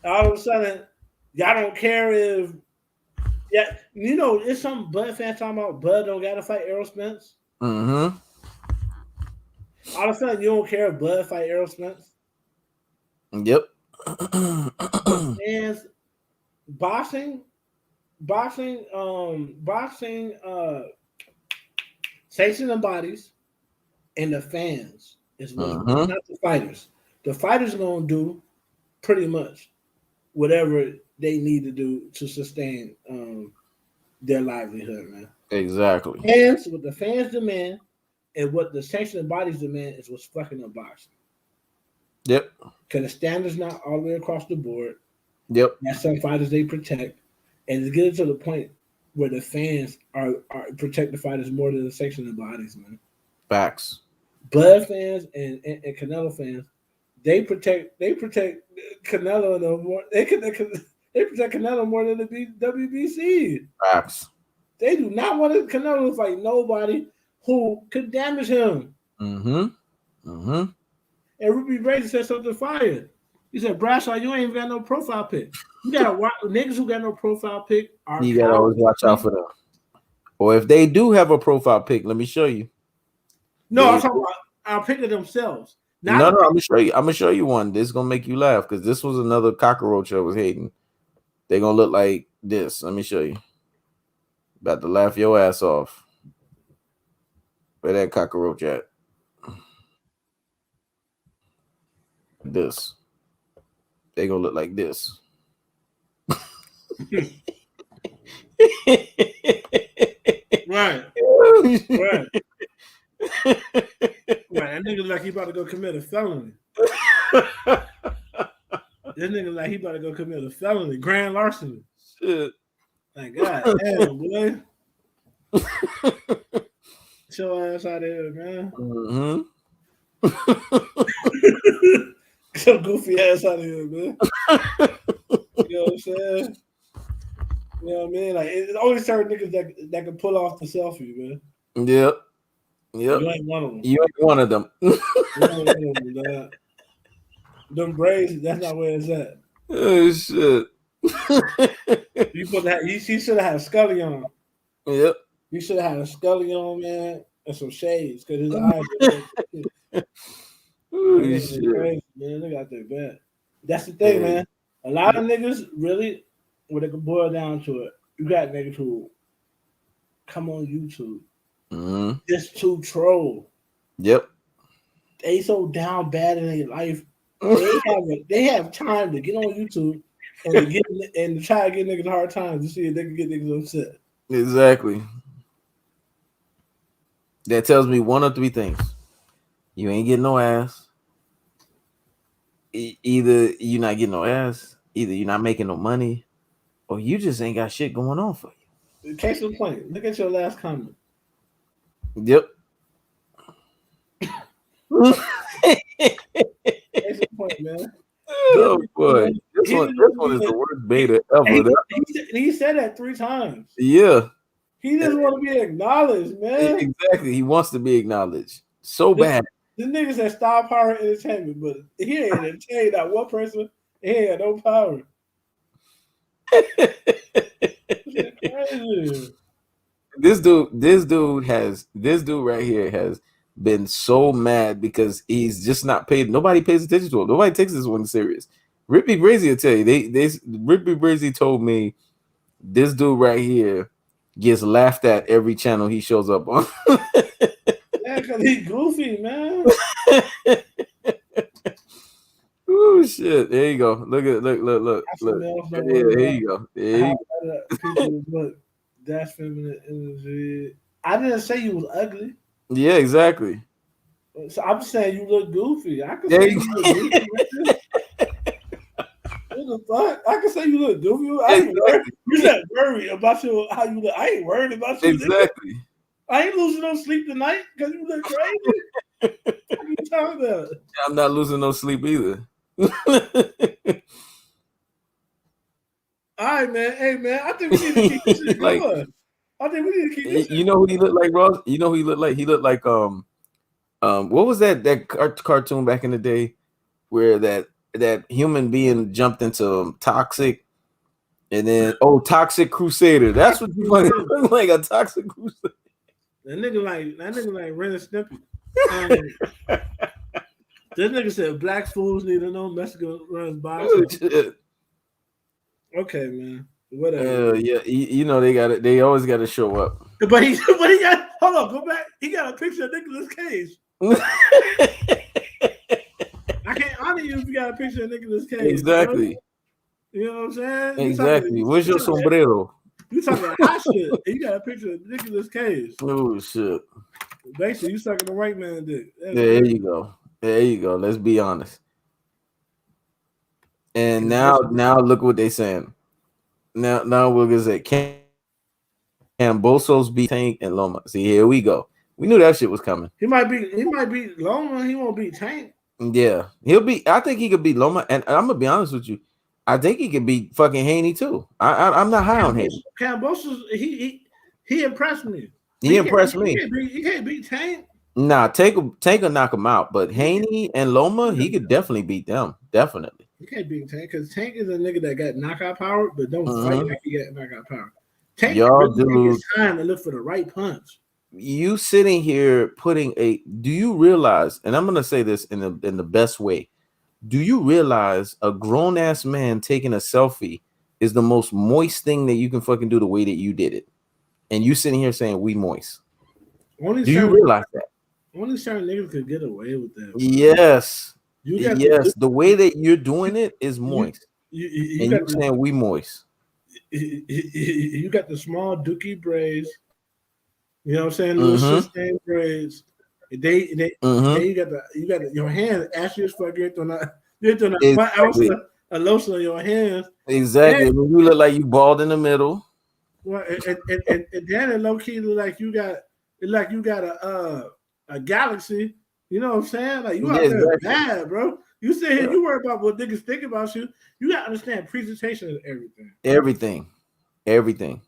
All of a sudden, y'all don't care if, it's some Bud fans talking about Bud don't got to fight Errol Spence. All of a sudden, you don't care if Bud fight Errol Spence. Yep. And boxing, sanctions and bodies, and the fans is what not the fighters. The fighters are gonna do pretty much whatever they need to do to sustain their livelihood, man. Exactly. And so what the fans demand and what the sanctions and bodies demand is what's fucking up boxing. Yep. Because the standards not all the way across the board. Yep. That's some fighters they protect. And it's getting to the point where the fans are protect the fighters more than the sanctions and bodies, man. Facts. Blood fans and Canelo fans, they protect Canelo no more. They protect Canelo more than the WBC. Facts. They do not want Canelo to fight nobody who could damage him. And Ruby Brady said something fire. He said, Bradshaw, you ain't even got no profile pic. You gotta watch niggas who got no profile pic. You gotta always watch out for them. Or if they do have a profile pic, let me show you. No, I'm talking about our pic of themselves. No, I'm gonna show you. I'm gonna show you one. This is gonna make you laugh because this was another cockroach I was hating. They're gonna look like this. Let me show you. About to laugh your ass off. Where that cockroach at? This. They gonna look like this. Right. Right. That nigga like he about to go commit a felony. This nigga like he about to go commit a felony, grand larceny. Shit. Like, God damn, boy. Get your ass out of here, man. Mm-hmm. Get your goofy ass out of here, man. You know what I'm saying? You know what I mean? Like, it's only certain niggas that can pull off the selfie, man. Yep. Yep. You ain't one of them. You ain't one of them. You ain't one of them, dog. Them braids, that's not where it's at. Oh shit. You supposed to have, he should have had a scully on. Yep. You should have had a scully on, man, and some shades because his eyes are Oh man, shit. crazy, man. They got their bad. That's the thing, man. A lot of niggas really, when it can boil down to it, you got niggas who come on YouTube just to troll. Yep. They so down bad in their life. They have time to get on YouTube and to try to get niggas hard times to see if they can get niggas upset. Exactly. That tells me one of three things. You ain't getting no ass. Either you're not getting no ass, either you're not making no money, or you just ain't got shit going on for you. Case in point, look at your last comment. Yep. Case in point, man. Oh boy, this one is the worst beta ever. He said that 3 times. Yeah. He doesn't want to be acknowledged, man. Exactly. He wants to be acknowledged so bad. The nigga said Star Power Entertainment, but he ain't entertained that one person. He ain't got no power. Crazy. This dude right here has been so mad because he's just not paid. Nobody pays attention to him. Nobody takes this one serious. Rippy Brazy will tell you. Rippy Brazy told me this dude right here gets laughed at every channel he shows up on. Yeah, because he's goofy, man. Oh shit! There you go. Look. Yeah, here you go. People look. That's feminine energy. I didn't say you was ugly. Yeah, exactly. So I'm saying you look goofy. I can say you look goofy. What the fuck? I can say you look goofy. I ain't worried. You not worried about how you look. I ain't worried about you. Exactly. Nigga. I ain't losing no sleep tonight because you look crazy. What are you talking about? I'm not losing no sleep either. All right, man. Hey, man. I think we need to keep this shit going. I think we need to keep this. You know who he looked like, Ross? You know who he looked like? He looked like what was that cartoon back in the day where that human being jumped into Toxic, and then Toxic Crusader. That's what you look like, a Toxic Crusader. That nigga like Ren and Snippy. This nigga said black fools need to know Mexico runs by. Okay, man. Whatever. Yeah, you know they always got to show up. But he got hold on, go back. He got a picture of Nicolas Cage. I can't honor you if you got a picture of Nicolas Cage. Exactly. You know what I'm saying? Exactly. Where's your sombrero? You talking about hot shit. You got a picture of Nicolas Cage. Oh shit. Basically, you sucking the white man dick. There you go. There you go. Let's be honest. And now look what they saying. Now we're gonna say Kambosos beat Tank and Loma. See, here we go. We knew that shit was coming. He might beat Loma. He won't beat Tank. Yeah, I think he could beat Loma, and I'm gonna be honest with you. I think he could beat fucking Haney too. I'm not high on Haney. Kambosos, he impressed me. He impressed me. He can't beat Tank. Nah, Tank will knock him out, but Haney and Loma, he could definitely beat them. Definitely. You can't beat Tank because Tank is a nigga that got knockout power, but don't fight like he got knockout power. Tank really takes time to look for the right punch. You sitting here do you realize, and I'm gonna say this in the best way, do you realize a grown-ass man taking a selfie is the most moist thing that you can fucking do the way that you did it? And you sitting here saying we moist. Do you realize that? Only certain niggas could get away with that. Yes. Yes, the way that you're doing it is moist. You're saying we moist. You got the small dookie braids. You know what I'm saying? Little sustained braids. They you got your hands ashy as fuck. You're doing a lotion on your hands. Exactly. You look like you bald in the middle. Well, and then it low key look like you got a galaxy. You know what I'm saying? Like you Yeah, out there exactly. bad, bro. You sit here, you worry about what niggas think about you. You gotta understand presentation is everything. Everything.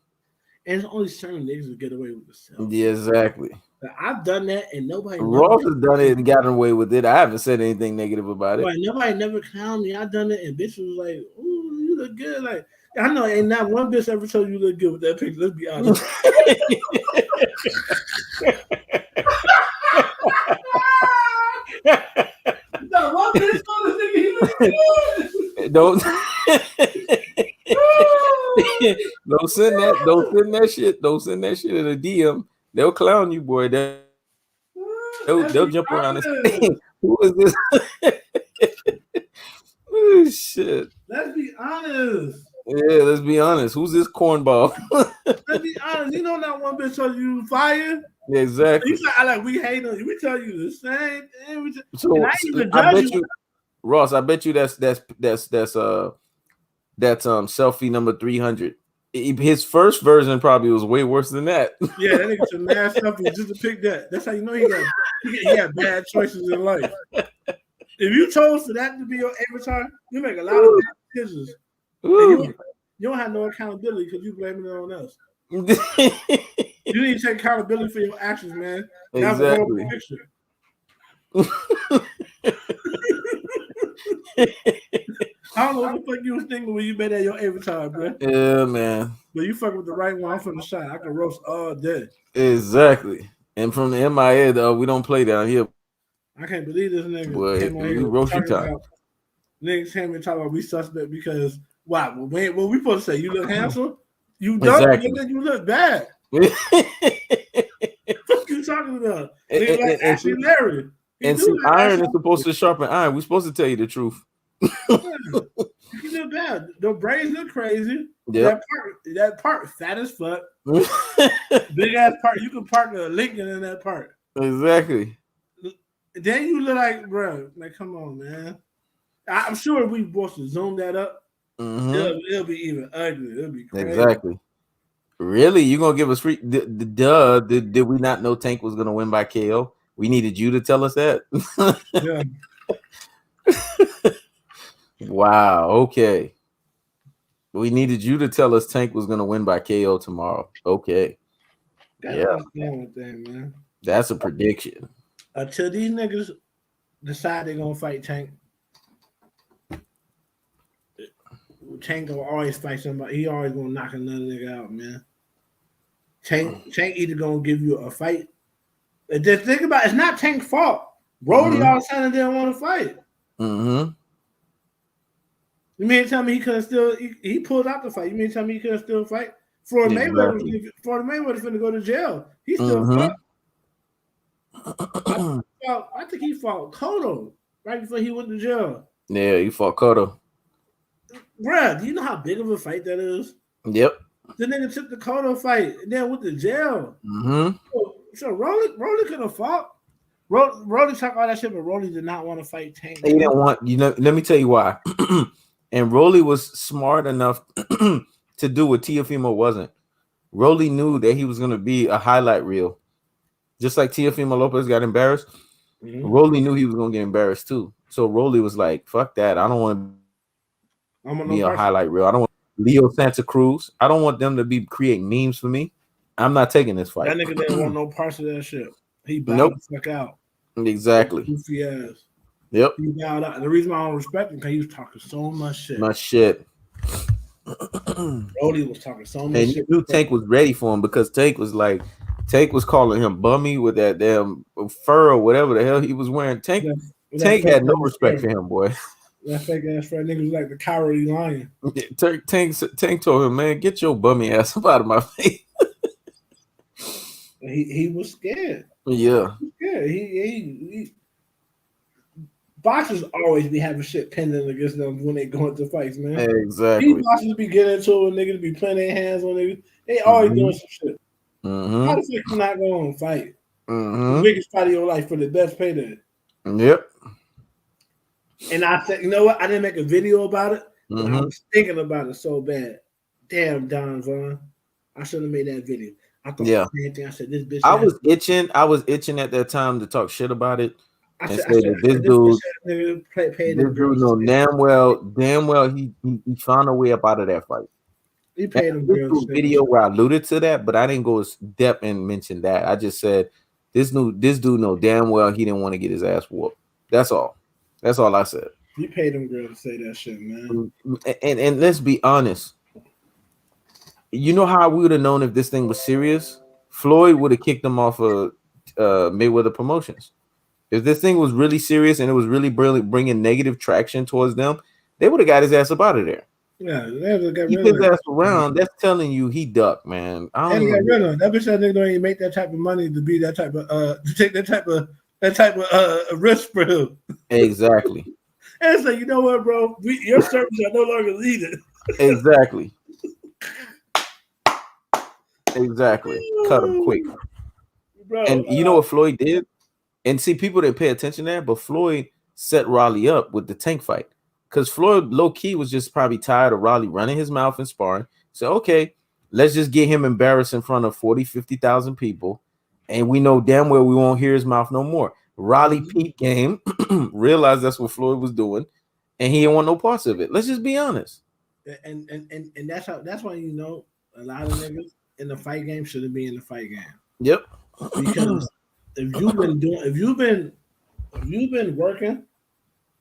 And it's only certain niggas who get away with the Yeah, selfie. exactly. Like, I've done that and nobody never Ross has done it and gotten away with it. I haven't said anything negative about it. Like nobody never clowned me. I done it, and bitch was like, "Ooh, you look good." Like I know, ain't not one bitch ever told you look good with that picture. Let's be honest. No, one bitch told this nigga he look good. Don't don't send that shit. Don't send that shit in a DM. They'll clown you, boy. They'll jump around and say, "Who is this?" Oh, shit. Let's be honest. Yeah, let's be honest. Who's this cornball? Let's be honest. You know that one bitch told you fire. Exactly. You say I like we hate on you. We tell you the same thing. So and I ain't even I judge bet you. you, Ross. I bet you that's selfie number 300. His first version probably was way worse than that. Yeah, that nigga some mad stuff just to pick that. That's how you know he had bad choices in life. If you chose for that to be your avatar, you make a lot of bad decisions. And you don't have no accountability because you blaming it on us. You need to take accountability for your actions, man. That's a whole picture. I don't know what the fuck you was thinking when you made that your avatar, bro. Yeah, man. But you fuck with the right one. I'm from the shot. I can roast all day. Exactly. And from the MIA, we don't play down here. I can't believe this nigga Boy, came on we here roast you talking time. about niggas came and talking about we suspect because why? What we supposed to say? You look handsome. You don't. Exactly. Nigga, you look bad. What you talking about? Nigga like Ashley Larry. And see, iron is supposed to sharpen iron. We're supposed to tell you the truth. You look bad. The braids look crazy. Yep. That part fat as fuck. Big ass part. You can park a Lincoln in that part. Exactly. Then you look like, bro. Like, come on, man. I'm sure if we supposed to zoom that up, it'll be even ugly. It'll be crazy. Exactly. Really? You gonna give us free? Did we not know Tank was gonna win by KO? We needed you to tell us that. Yeah. Wow. Okay. We needed you to tell us Tank was gonna win by KO tomorrow. Okay. That's thing, man. That's a prediction. Until these niggas decide they're gonna fight Tank, Tank gonna always fight somebody. He always gonna knock another nigga out, man. Tank either gonna give you a fight. And just think about it, it's not Tank's fault. Brody all of a sudden didn't want to fight. You mean to tell me he couldn't still he pulled out the fight? You mean to tell me he couldn't still fight? Floyd Mayweather finna go to jail. He still fought. I think he fought Cotto right before he went to jail. Yeah, he fought Cotto. Bruh, do you know how big of a fight that is? Yep. The nigga took the Cotto fight and then went to jail. So Rolly could have fought. Rolly talked all that shit, but Rolly did not want to fight Tank. He didn't want, let me tell you why. And Rolly was smart enough to do what Teofimo wasn't. Rolly knew that he was going to be a highlight reel. Just like Teofimo Lopez got embarrassed, Rolly knew he was going to get embarrassed too. So Rolly was like, fuck that. I don't want to be a highlight reel. I don't want Leo Santa Cruz. I don't want them to be creating memes for me. I'm not taking this fight. That nigga didn't want no parts of that shit. He bowed the fuck out. Exactly. Goofy ass. Yep. He bowed out. And the reason why I don't respect him because he was talking so much shit. Brody was talking so much shit. And you knew Tank was ready for him because Tank was calling him bummy with that damn fur or whatever the hell he was wearing. Tank had no respect for him, boy. That fake ass friend nigga was like the cowardly lion. Tank told him, man, get your bummy ass up out of my face. He was scared. Yeah. He boxers always be having shit pending against them when they go into fights, man. Exactly. These boxers be getting into it, niggas be putting their hands on niggas. They always doing some shit. How the fuck you not going to fight? The biggest fight of your life for the best payday. Yep. And I said, you know what? I didn't make a video about it, but I was thinking about it so bad. Damn, Don Vaughn. I should have made that video. I thought Yeah, the same thing. I said this bitch. I was itching. I was itching at that time to talk shit about it and I say said that this this bitch dude, nigga paid this them dude girls to know say that. damn well he found a way up out of that fight. He And paid I them did girls do to a say that video shit. where I alluded to that, but I didn't go as depth and mention that. I just said this dude know damn well he didn't want to get his ass whooped. That's all. That's all I said. He paid them girls to say that shit, man. And let's be honest. You know how we would have known if this thing was serious? Floyd would have kicked him off of Mayweather Promotions. If this thing was really serious and it was really bringing negative traction towards them, they would have got his ass up out of there. Yeah, they had to get Keep rid his of ass him. around. That's telling you he ducked, man. I They don't had to get even. rid of him. That bitch that nigga don't even make that type of money to be that type of to take that type of risk for him. Exactly. And it's like, you know what, bro? Your services are no longer needed. Exactly. Exactly. Cut him quick. Bro, And you know what Floyd did? And see, people didn't pay attention to that, but Floyd set Raleigh up with the Tank fight. Because Floyd low key was just probably tired of Raleigh running his mouth and sparring. So, okay, let's just get him embarrassed in front of 40, 50,000 people. And we know damn well we won't hear his mouth no more. Raleigh peep game, realized that's what Floyd was doing, and he didn't want no parts of it. Let's just be honest. and that's why you know a lot of niggas in the fight game shouldn't be in the fight game. Yep. Because if you've been working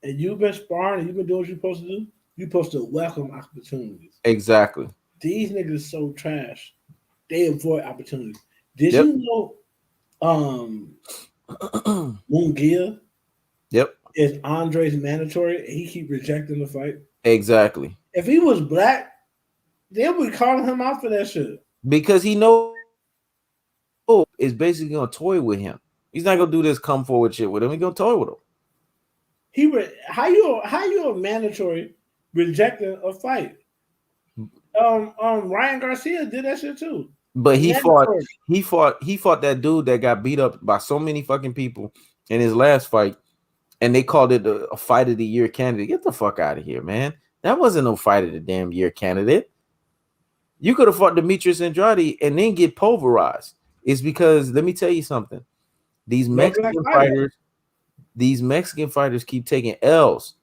and you've been sparring and you've been doing what you're supposed to do, you're supposed to welcome opportunities. Exactly. These niggas so trash, they avoid opportunities. Did Yep. you know Mungia Yep. is Andre's mandatory and he keep rejecting the fight? Exactly. If he was black, they would be calling him out for that shit. Because he knows is basically gonna toy with him. He's not gonna do this come forward shit with him. He's gonna toy with him. How you a mandatory rejecting a fight? Ryan Garcia did that shit too. But he Mandatory. fought that dude that got beat up by so many fucking people in his last fight, and they called it a fight of the year candidate. Get the fuck out of here, man. That wasn't no fight of the damn year candidate. You could have fought Demetrius Andrade and then get pulverized. It's because let me tell you something. These Mexican fighters keep taking L's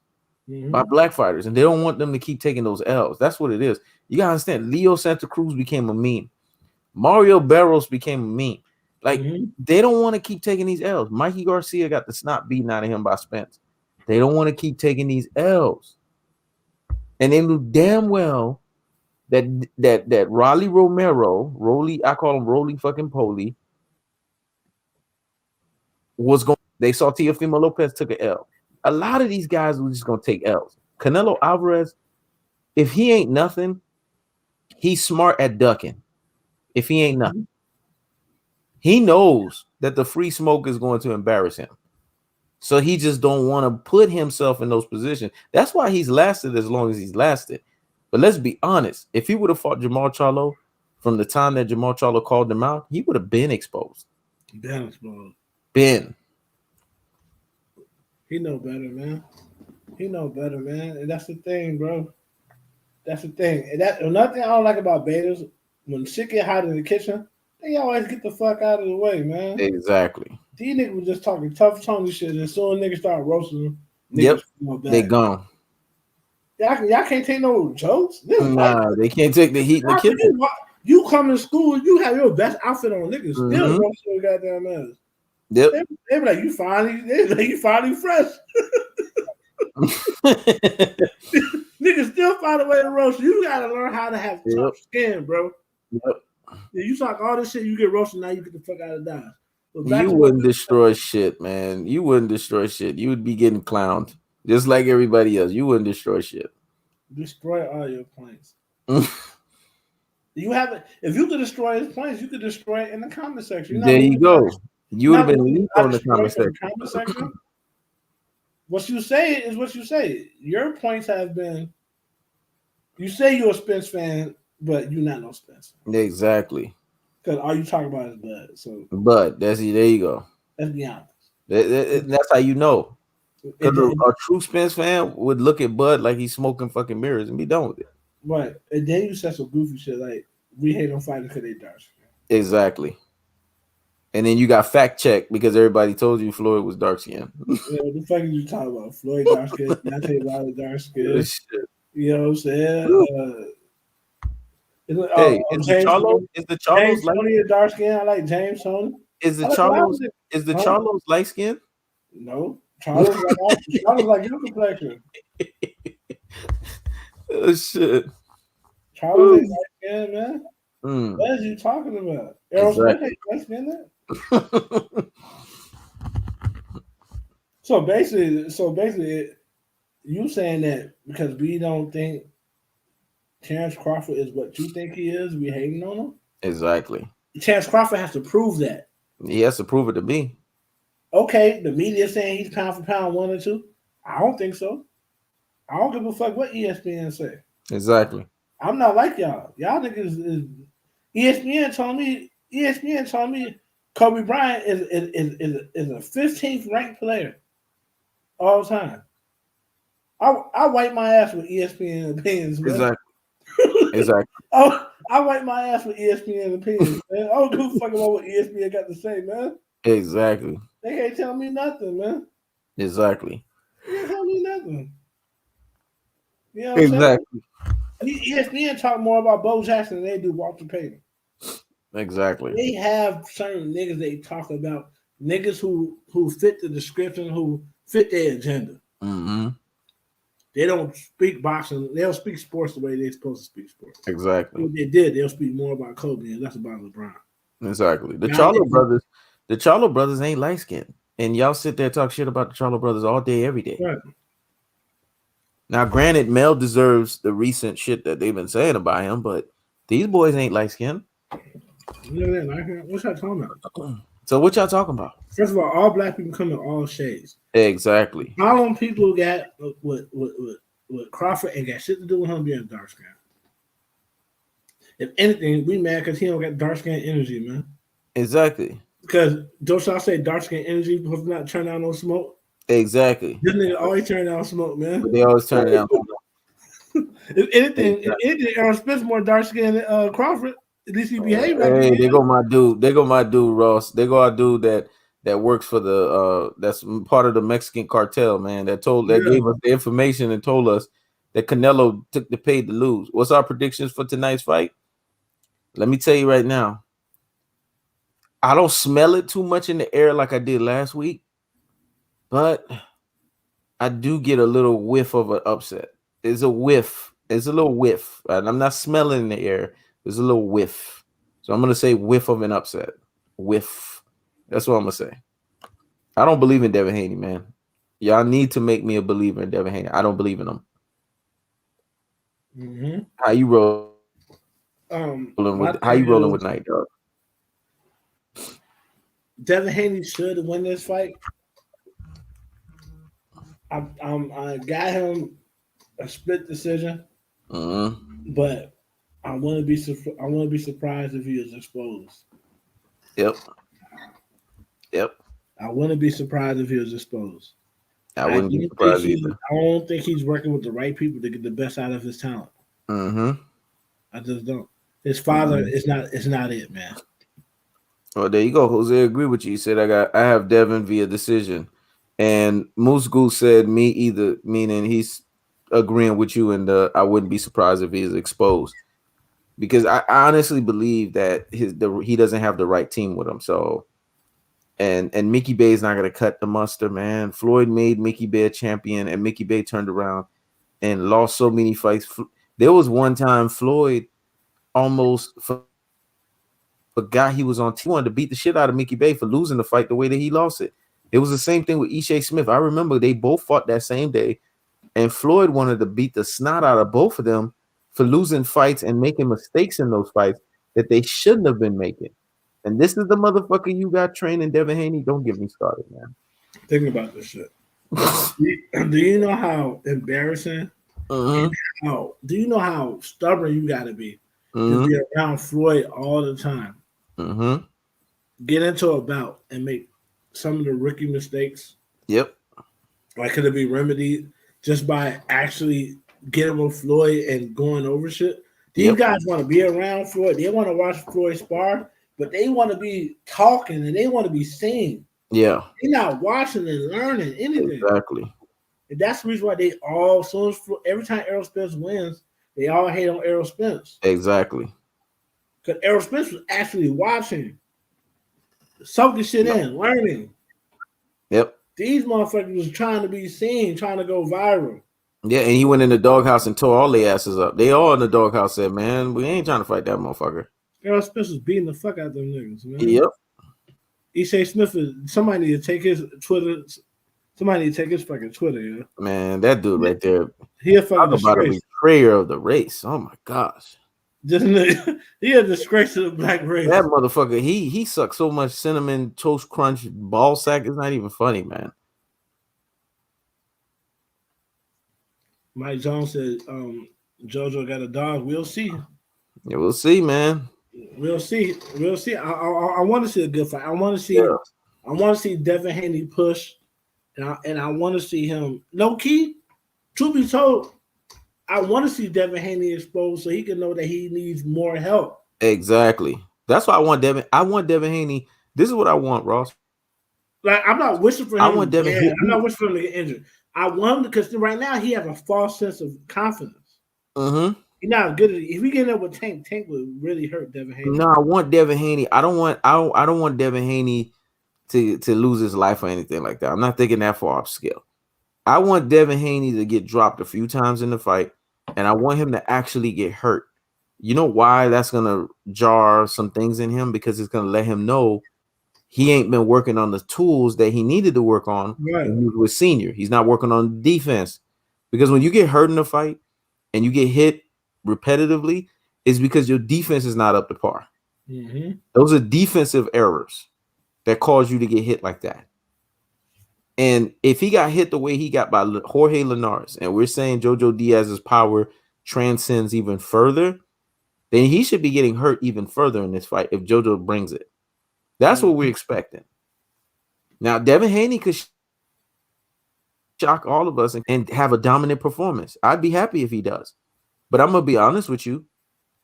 by black fighters, and they don't want them to keep taking those L's. That's what it is. You gotta understand. Leo Santa Cruz became a meme. Mario Barros became a meme. Like they don't want to keep taking these L's. Mikey Garcia got the snot beaten out of him by Spence. They don't want to keep taking these L's, and they knew damn well that Rolly Romero, I call him Rolly fucking Polly, was going. They saw Teofimo Lopez took an L. A lot of these guys were just gonna take L's. Canelo Alvarez, if he ain't nothing, he's smart at ducking. If he ain't nothing, he knows that the free smoke is going to embarrass him. So he just don't want to put himself in those positions. That's why he's lasted as long as he's lasted. But let's be honest. If he would have fought Jamal Charlo from the time that Jamal Charlo called him out, he would have been exposed. Been. He know better, man. He know better, man. And that's the thing, bro. That's the thing. And that another thing I don't like about betas, when shit get hot in the kitchen, they always get the fuck out of the way, man. Exactly. These niggas was just talking tough Tony shit, and as soon as niggas start roasting them, yep, they gone. Y'all can't take no jokes. Nah, they can't take the heat in the kitchen. You come to school, you have your best outfit on, niggas still roast your goddamn ass. Yep. They be like, you finally fresh. Niggas still find a way to roast. You gotta learn how to have tough skin, bro. Yep. Yeah, you talk all this shit, you get roasted, now you get the fuck out of Dodge. You wouldn't destroy shit, man. You wouldn't destroy shit. You would be getting clowned just like everybody else. You wouldn't destroy shit. Destroy all your points. You haven't. If you could destroy his points, you could destroy it in the comment section. There you go. You would have been leaked on the comment section. What you say is what you say. Your points have been. You say you're a Spence fan, but you're not no Spence fan. Exactly. Because all you talk about is Bud. So, but there you go. Let's be honest. That's how you know. Because a true Spence fan would look at Bud like he's smoking fucking mirrors and be done with it. Right. And then you said some goofy shit like, we hate on fighters because they dark skin. Exactly. And then you got fact check because everybody told you Floyd was dark skinned. Yeah, what the fuck are you talking about? Floyd dark skin, Deontay Wilder dark skin. You know what I'm saying? Hey, is the James Charlo is the Charlos James light Tony is dark skin. I like James Tony. is the I like a lot of Charlos it. is the Huh? Charlos light skin? No, Charlo's like your complexion. Oh shit. Charlo's ain't light skin, man. Mm, What is you talking about? Errol Spence exactly. ain't light skin. So basically, you saying that because we don't think Terrence Crawford is what you think he is, we hating on him. Exactly. Terrence Crawford has to prove that. He has to prove it to me. Okay, the media saying he's pound for pound 1 or 2. I don't think so. I don't give a fuck what ESPN say. Exactly. I'm not like y'all. Y'all niggas is ESPN told me Kobe Bryant is a 15th ranked player all the time. I wipe my ass with ESPN opinions, man. Exactly. Exactly. I wipe my ass with ESPN opinions, man. I don't give a fuck about what ESPN got to say, man. Exactly. They can't tell me nothing, man. Exactly. They can't tell me nothing. You know what I'm Exactly. saying? ESPN talk more about Bo Jackson than they do Walter Payton. Exactly. They have certain niggas they talk about, niggas who fit the description, who fit their agenda. Mm-hmm. They don't speak boxing. They don't speak sports the way they're supposed to speak sports. Exactly. If they did, they'll speak more about Kobe and less about LeBron. Exactly. The Charlo brothers ain't light skinned. And y'all sit there and talk shit about the Charlo brothers all day, every day. Right. Now, granted, Mel deserves the recent shit that they've been saying about him, but these boys ain't light skinned. What's y'all talking about? So what y'all talking about? First of all black people come in all shades. Exactly. Problem people got with Crawford ain't got shit to do with him being dark skinned. If anything, we mad because he don't got dark skin energy, man. Exactly. Because don't y'all say dark skin energy supposed to not turn down no smoke? Exactly. This nigga always turn down smoke, man. But they always turn it down. If anything, Aaron Smith's more dark skinned than Crawford. At least he behaved like Hey, he they go my dude. They go my dude, Ross. They go our dude that works for the that's part of the Mexican cartel, man. That gave us the information and told us that Canelo took the pay to lose. What's our predictions for tonight's fight? Let me tell you right now. I don't smell it too much in the air like I did last week, but I do get a little whiff of an upset. It's a whiff. It's a little whiff. And I'm not smelling in the air. There's a little whiff. So I'm going to say whiff of an upset. Whiff. That's what I'm going to say. I don't believe in Devin Haney, man. Y'all need to make me a believer in Devin Haney. I don't believe in him. Mm-hmm. How you rolling with Night Dog? Devin Haney should win this fight. I got him a split decision, but I want to be surprised if he is exposed. Yep. I want to be surprised if he was exposed. I wouldn't be surprised either. I don't think he's working with the right people to get the best out of his talent. Mm-hmm. I just don't. His father is not it, man. Well, there you go. Jose agree with you. He said I have Devin via decision. And Moose Goose said me either, meaning he's agreeing with you, and I wouldn't be surprised if he is exposed. Because I honestly believe that he doesn't have the right team with him. So and Mickey Bay is not gonna cut the mustard, man. Floyd made Mickey Bay a champion, and Mickey Bay turned around and lost so many fights. There was one time Floyd almost forgot he was on. He wanted to beat the shit out of Mickey Bay for losing the fight the way that he lost it. It was the same thing with Ishe Smith. I remember they both fought that same day, and Floyd wanted to beat the snot out of both of them for losing fights and making mistakes in those fights that they shouldn't have been making. And this is the motherfucker you got training Devin Haney. Don't get me started, man. Think about this shit. Do you know how embarrassing? Do you know how stubborn you got to be to be around Floyd all the time? Get into a bout and make some of the rookie mistakes. Yep. Like, could it be remedied just by actually getting with Floyd and going over shit? These guys want to be around Floyd. They want to watch Floyd spar, but they want to be talking and they want to be seen. Yeah. They're not watching and learning anything. Exactly. And that's the reason why they all, so as every time Errol Spence wins, they all hate on Errol Spence. Exactly. Because Errol Spence was actually watching, soaking shit in, learning. Yep. These motherfuckers was trying to be seen, trying to go viral. Yeah, and he went in the doghouse and tore all their asses up. They all in the doghouse said, man, we ain't trying to fight that motherfucker. Errol Spence was beating the fuck out of them niggas, man. Yep. E.J. Smith somebody need to take his Twitter. Somebody need to take his fucking Twitter, yeah. Man, that dude right there. He a fucking talk about a betrayer of the race. Oh my gosh. He a disgrace to the black race. That motherfucker, he sucked so much cinnamon toast crunch ball sack. It's not even funny, man. Mike Jones said, JoJo got a dog. We'll see. Yeah, we'll see, man. We'll see. We'll see. I want to see a good fight. I want to see. Yeah. I want to see Devin Haney push, and I want to see him low key. Truth be told, I want to see Devin Haney exposed so he can know that he needs more help. Exactly. That's why I want Devin. I want Devin Haney. This is what I want, Ross. Like, I'm not wishing for him. I want Devin Haney. I'm not wishing for him to get injured. I want him because right now he has a false sense of confidence. Mm-hmm. He's not good at it. If we get up with Tank would really hurt Devin Haney. No, I want Devin Haney. I don't want Devin Haney to lose his life or anything like that. I'm not thinking that far off scale. I want Devin Haney to get dropped a few times in the fight, and I want him to actually get hurt. You know why that's gonna jar some things in him? Because it's gonna let him know he ain't been working on the tools that he needed to work on when he was senior. He's not working on defense. Because when you get hurt in a fight and you get hit repetitively, it's because your defense is not up to par. Mm-hmm. Those are defensive errors that cause you to get hit like that. And if he got hit the way he got by Jorge Linares, and we're saying Jojo Diaz's power transcends even further, then he should be getting hurt even further in this fight if Jojo brings it. That's what we're expecting. Now, Devin Haney could shock all of us and have a dominant performance. I'd be happy if he does. But I'm going to be honest with you.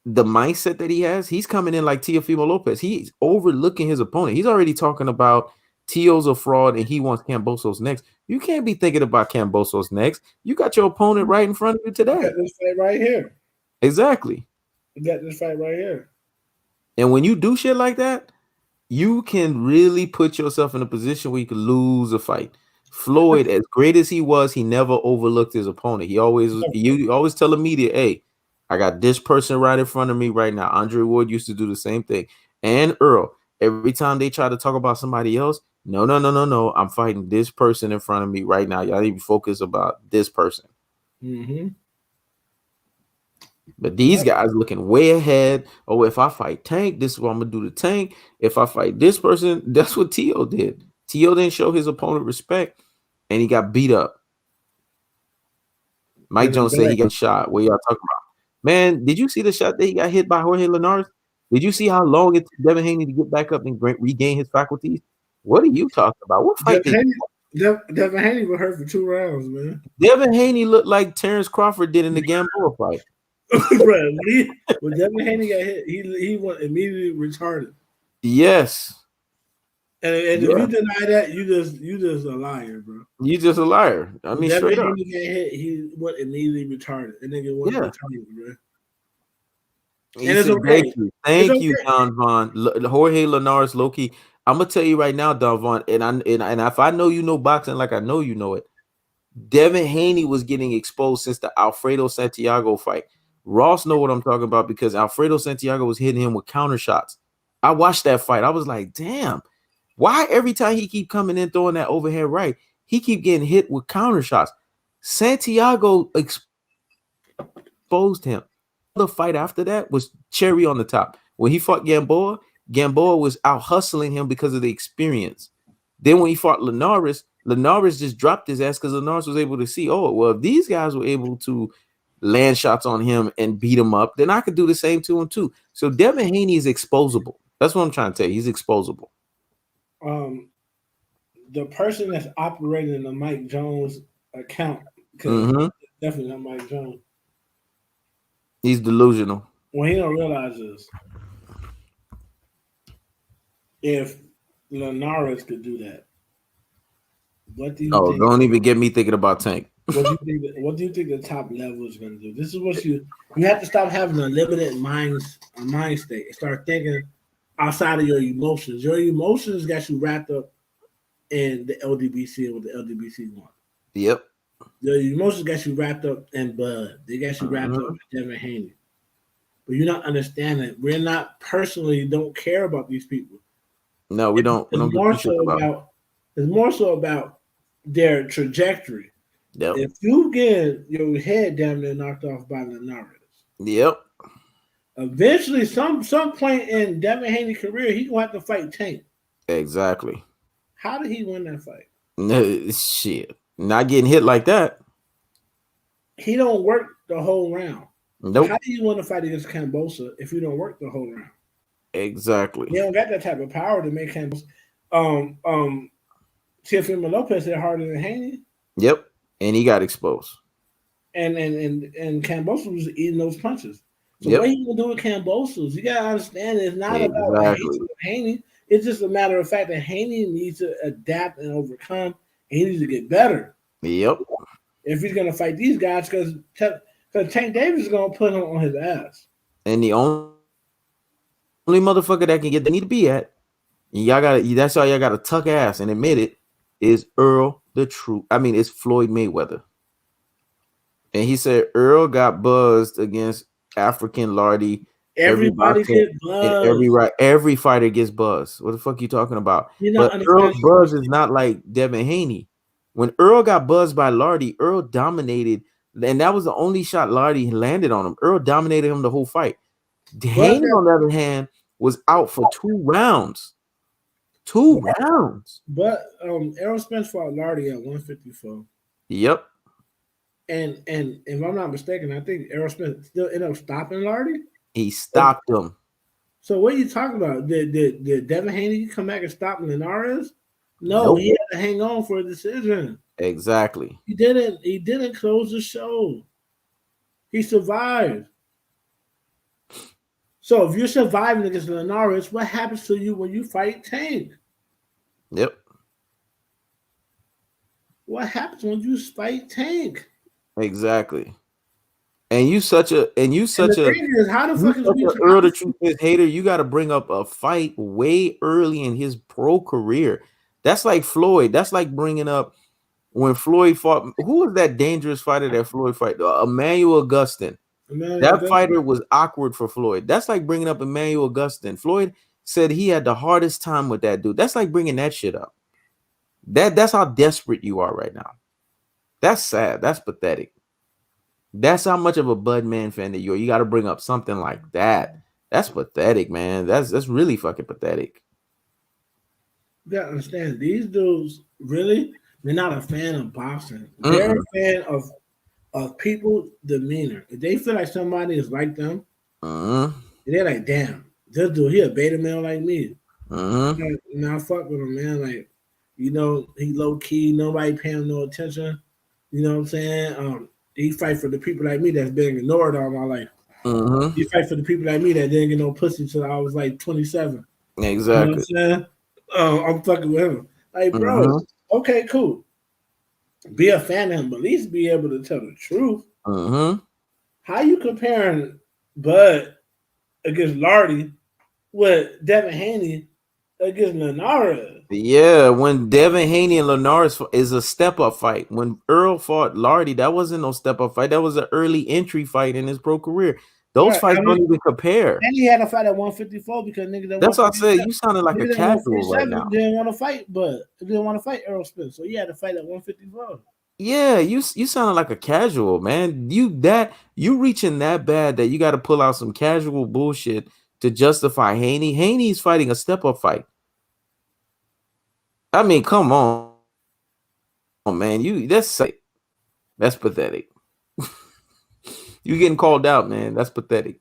The mindset that he has, he's coming in like Teofimo Lopez. He's overlooking his opponent. He's already talking about Teo's a fraud and he wants Kambosos next. You can't be thinking about Kambosos next. You got your opponent right in front of you today. You got this fight right here. Exactly. You got this fight right here. And when you do shit like that, you can really put yourself in a position where you can lose a fight. Floyd, as great as he was, he never overlooked his opponent. You always tell the media, hey, I got this person right in front of me right now. Andre Ward used to do the same thing. And Earl, every time they try to talk about somebody else, no. I'm fighting this person in front of me right now. Y'all need to be focused about this person. Mm-hmm. But these guys looking way ahead. Oh, if I fight Tank, this is what I'm going to do to Tank. If I fight this person, that's what Teo did. Teo didn't show his opponent respect, and he got beat up. Mike Jones said he got shot. What y'all talking about? Man, did you see the shot that he got hit by Jorge Linares? Did you see how long it took Devin Haney to get back up and regain his faculties? What are you talking about? What fight Devin Haney was hurt for 2 rounds, man. Devin Haney looked like Terrence Crawford did in the Gamboa fight. Bro, when Devin Haney got hit, he went immediately retarded. Yes. And if you deny that, you just a liar, bro. You just a liar. I mean, Devin straight up. Haney got hit, he went immediately retarded. And nigga went retarded, bro. And it's okay. Thank you, Don Vaughn. Jorge Linares, Loki. I'm gonna tell you right now, Don Vaughn, and if I know you know boxing like I know you know it, Devin Haney was getting exposed since the Alfredo Santiago fight. Ross know what I'm talking about because Alfredo Santiago was hitting him with counter shots. I watched that fight. I was like, damn, why every time he keep coming in throwing that overhead right, he keep getting hit with counter shots? Santiago exposed him. The fight after that was cherry on the top. When he fought Gamboa, Gamboa was out hustling him because of the experience. Then when he fought Linares, Linares just dropped his ass because Linares was able to see, oh, well, if these guys were able to land shots on him and beat him up, then I could do the same to him too. So Devin Haney is exposable. That's what I'm trying to tell you. He's exposable. The person that's operating the Mike Jones account, because definitely not Mike Jones. He's delusional. What he don't realize is if Linares could do that, what do you Oh, think? don't even get me thinking about Tank. What do you think? What do you think the top level is going to do? This is what you have to stop having a limited mind state and start thinking outside of your emotions. Your emotions got you wrapped up in the LDBC and what the LDBC want. Yep. Your emotions got you wrapped up in Bud. They got you wrapped up in Devin Haney. But you're not understanding. We're not personally don't care about these people. No, we don't. We It's don't give more two shits so about. about. It's more so about their trajectory. Yep. If you get your head damn near knocked off by Linares, Yep. eventually some point in Devin Haney's career, he gonna have to fight Tank. Exactly. How did he win that fight? No, shit. Not getting hit like that. He don't work the whole round. Nope. How do you want to fight against Kambosos if you don't work the whole round? Exactly. He don't got that type of power to make Kambosos. Teofimo Lopez hit harder than Haney. Yep. And he got exposed. And Kambosos was eating those punches. So Yep. what he gonna do with Kambosos? You gotta understand it's not about Exactly. Haney. It's just a matter of fact that Haney needs to adapt and overcome, and he needs to get better Yep. if he's gonna fight these guys. Because Tank Davis is gonna put him on his ass. And the only motherfucker that can get the need to be at, y'all got that's all y'all got to tuck ass and admit it, is Earl the Truth. I mean, it's Floyd Mayweather. And he said Earl got buzzed against African Lardy. Everybody get buzzed. Every fighter gets buzzed. What the fuck you talking about? You're But Earl's buzz is not like Devin Haney. When Earl got buzzed by Lardy, Earl dominated, and that was the only shot Lardy landed on him. Earl dominated him the whole fight. Haney, on the other hand, was out for 2 rounds. 2 rounds. But Errol Spence fought Lardy at 154. Yep. And if I'm not mistaken, I think Errol Spence still ended up stopping Lardy. He stopped him. So what are you talking about? Did Devin Haney come back and stop Linares? No, Nope. he had to hang on for a decision. Exactly. He didn't close the show. He survived. So if you're surviving against Linares, what happens to you when you fight Tank? Yep. What happens when you fight Tank? Exactly. And you such a thing is, how the fuck is Earl the Truth hater? You got to bring up a fight way early in his pro career. That's like Floyd. That's like bringing up when Floyd fought. Who was that dangerous fighter that Floyd fight? Emmanuel Augustin. That fighter was awkward for Floyd. That's like bringing up Emmanuel Augustin. Floyd said he had the hardest time with that dude. That's like bringing that shit up. That's how desperate you are right now. That's sad. That's pathetic. That's how much of a Budman fan that you are. You got to bring up something like that. That's pathetic, man. That's really fucking pathetic. You gotta understand, these dudes really, they're not a fan of boxing. They're a fan of people's demeanor. If they feel like somebody is like them, they're like, damn, this dude, he a beta male like me. Now fuck with him, man. Like, he low key, nobody paying him no attention. You know what I'm saying? He fight for the people like me that's been ignored all my life. He fight for the people like me that didn't get no pussy till I was like 27. Exactly. You know what I'm saying? I'm fucking with him. Like, bro, okay, cool. Be a fan of him, but at least be able to tell the truth. How you comparing Bud against Lardy with Devin Haney against Linares? Yeah, when Devin Haney and Linares is a step-up fight. When Earl fought Lardy, that wasn't no step-up fight. That was an early entry fight in his pro career. Those fights don't even compare. And he had a fight at 154 because niggas. That's what I said. You sounded like a casual right now. Didn't want to fight, but didn't want to fight Errol Spence, so he had to fight at 154. Yeah, you sounded like a casual, man. You reaching that bad that you got to pull out some casual bullshit to justify Haney. Haney's fighting a step-up fight. I mean, come on, man. That's pathetic. You getting called out, man. That's pathetic.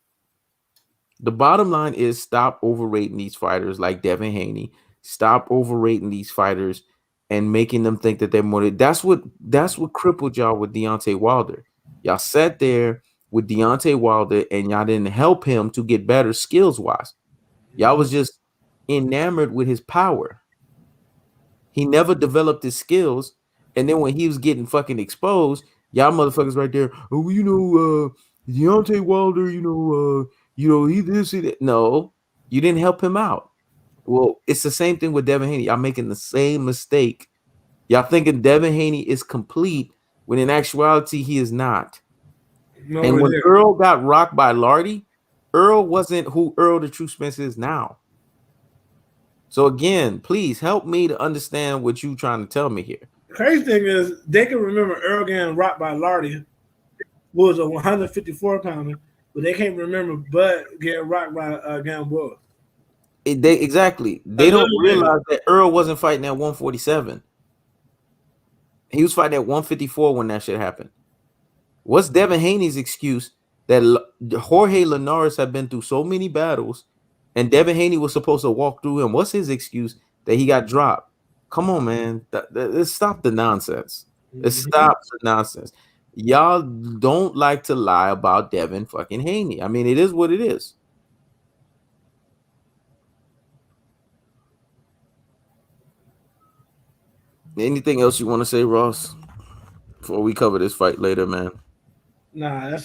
The bottom line is stop overrating these fighters like Devin Haney. Stop overrating these fighters and making them think that they're more. That's what crippled y'all with Deontay Wilder. Y'all sat there with Deontay Wilder, and y'all didn't help him to get better skills wise. Y'all was just enamored with his power. He never developed his skills, and then when he was getting fucking exposed, y'all motherfuckers right there. Oh, Deontay Wilder. He this, he that. No, you didn't help him out. Well, it's the same thing with Devin Haney. Y'all making the same mistake. Y'all thinking Devin Haney is complete when in actuality he is not. No, And it when is. Earl got rocked by Lardy, Earl wasn't who Earl the True Spence is now. So again, please help me to understand what you trying to tell me here. The crazy thing is they can remember Earl getting rocked by Lardy, who was a 154 pounder, but they can't remember Bud getting rocked by Gamboa. They A don't little bit. realize that Earl wasn't fighting at 147. He was fighting at 154 when that shit happened. What's Devin Haney's excuse that Jorge Linares had been through so many battles and Devin Haney was supposed to walk through him? What's his excuse that he got dropped? Come on, man. Let's stop the nonsense. Let's stop the nonsense. Y'all don't like to lie about Devin fucking Haney. I mean, it is what it is. Anything else you want to say, Ross, before we cover this fight later, man? Nah,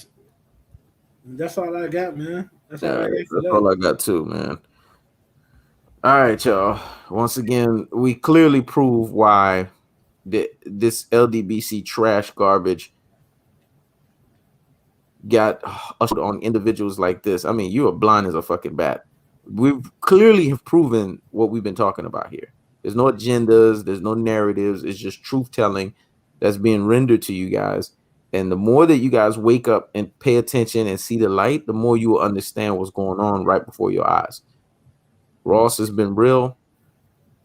that's all I got, man. That's All all I right, got for that's all that. I got too, man. All right, y'all. Once again, we clearly prove why this LDBC trash garbage got ushered on individuals like this. I mean, you are blind as a fucking bat. We clearly have proven what we've been talking about here. There's no agendas, there's no narratives. It's just truth telling that's being rendered to you guys. And the more that you guys wake up and pay attention and see the light, the more you will understand what's going on right before your eyes. Ross has been real.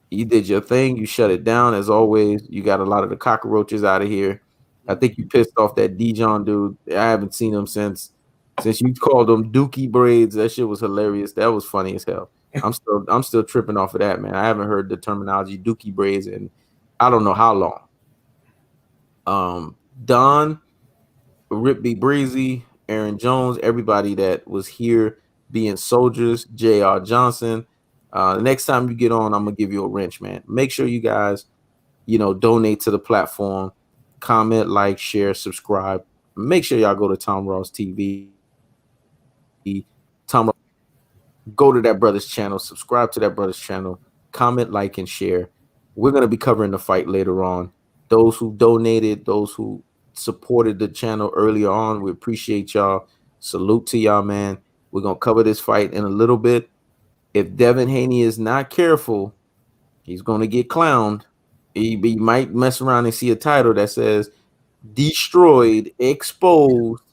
You did your thing. You shut it down as always. You got a lot of the cockroaches out of here. I think you pissed off that Dijon dude. I haven't seen him since you called them Dookie braids. That shit was hilarious. That was funny as hell. I'm still tripping off of that, man. I haven't heard the terminology Dookie braids in I don't know how long. Don, Rip B Breezy, Aaron Jones, everybody that was here being soldiers, J.R. Johnson. The next time you get on, I'm gonna give you a wrench, man. Make sure you guys, donate to the platform, comment, like, share, subscribe. Make sure y'all go to Tomross TV. Tom, go to that brother's channel, subscribe to that brother's channel, comment, like, and share. We're gonna be covering the fight later on. Those who donated, those who supported the channel earlier on, we appreciate y'all. Salute to y'all, man. We're gonna cover this fight in a little bit. If Devin Haney is not careful, he's gonna get clowned. He might mess around and see a title that says destroyed, exposed.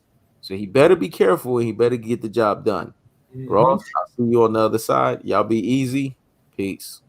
So he better be careful and he better get the job done. Mm-hmm. Ross, I'll see you on the other side. Y'all be easy. Peace.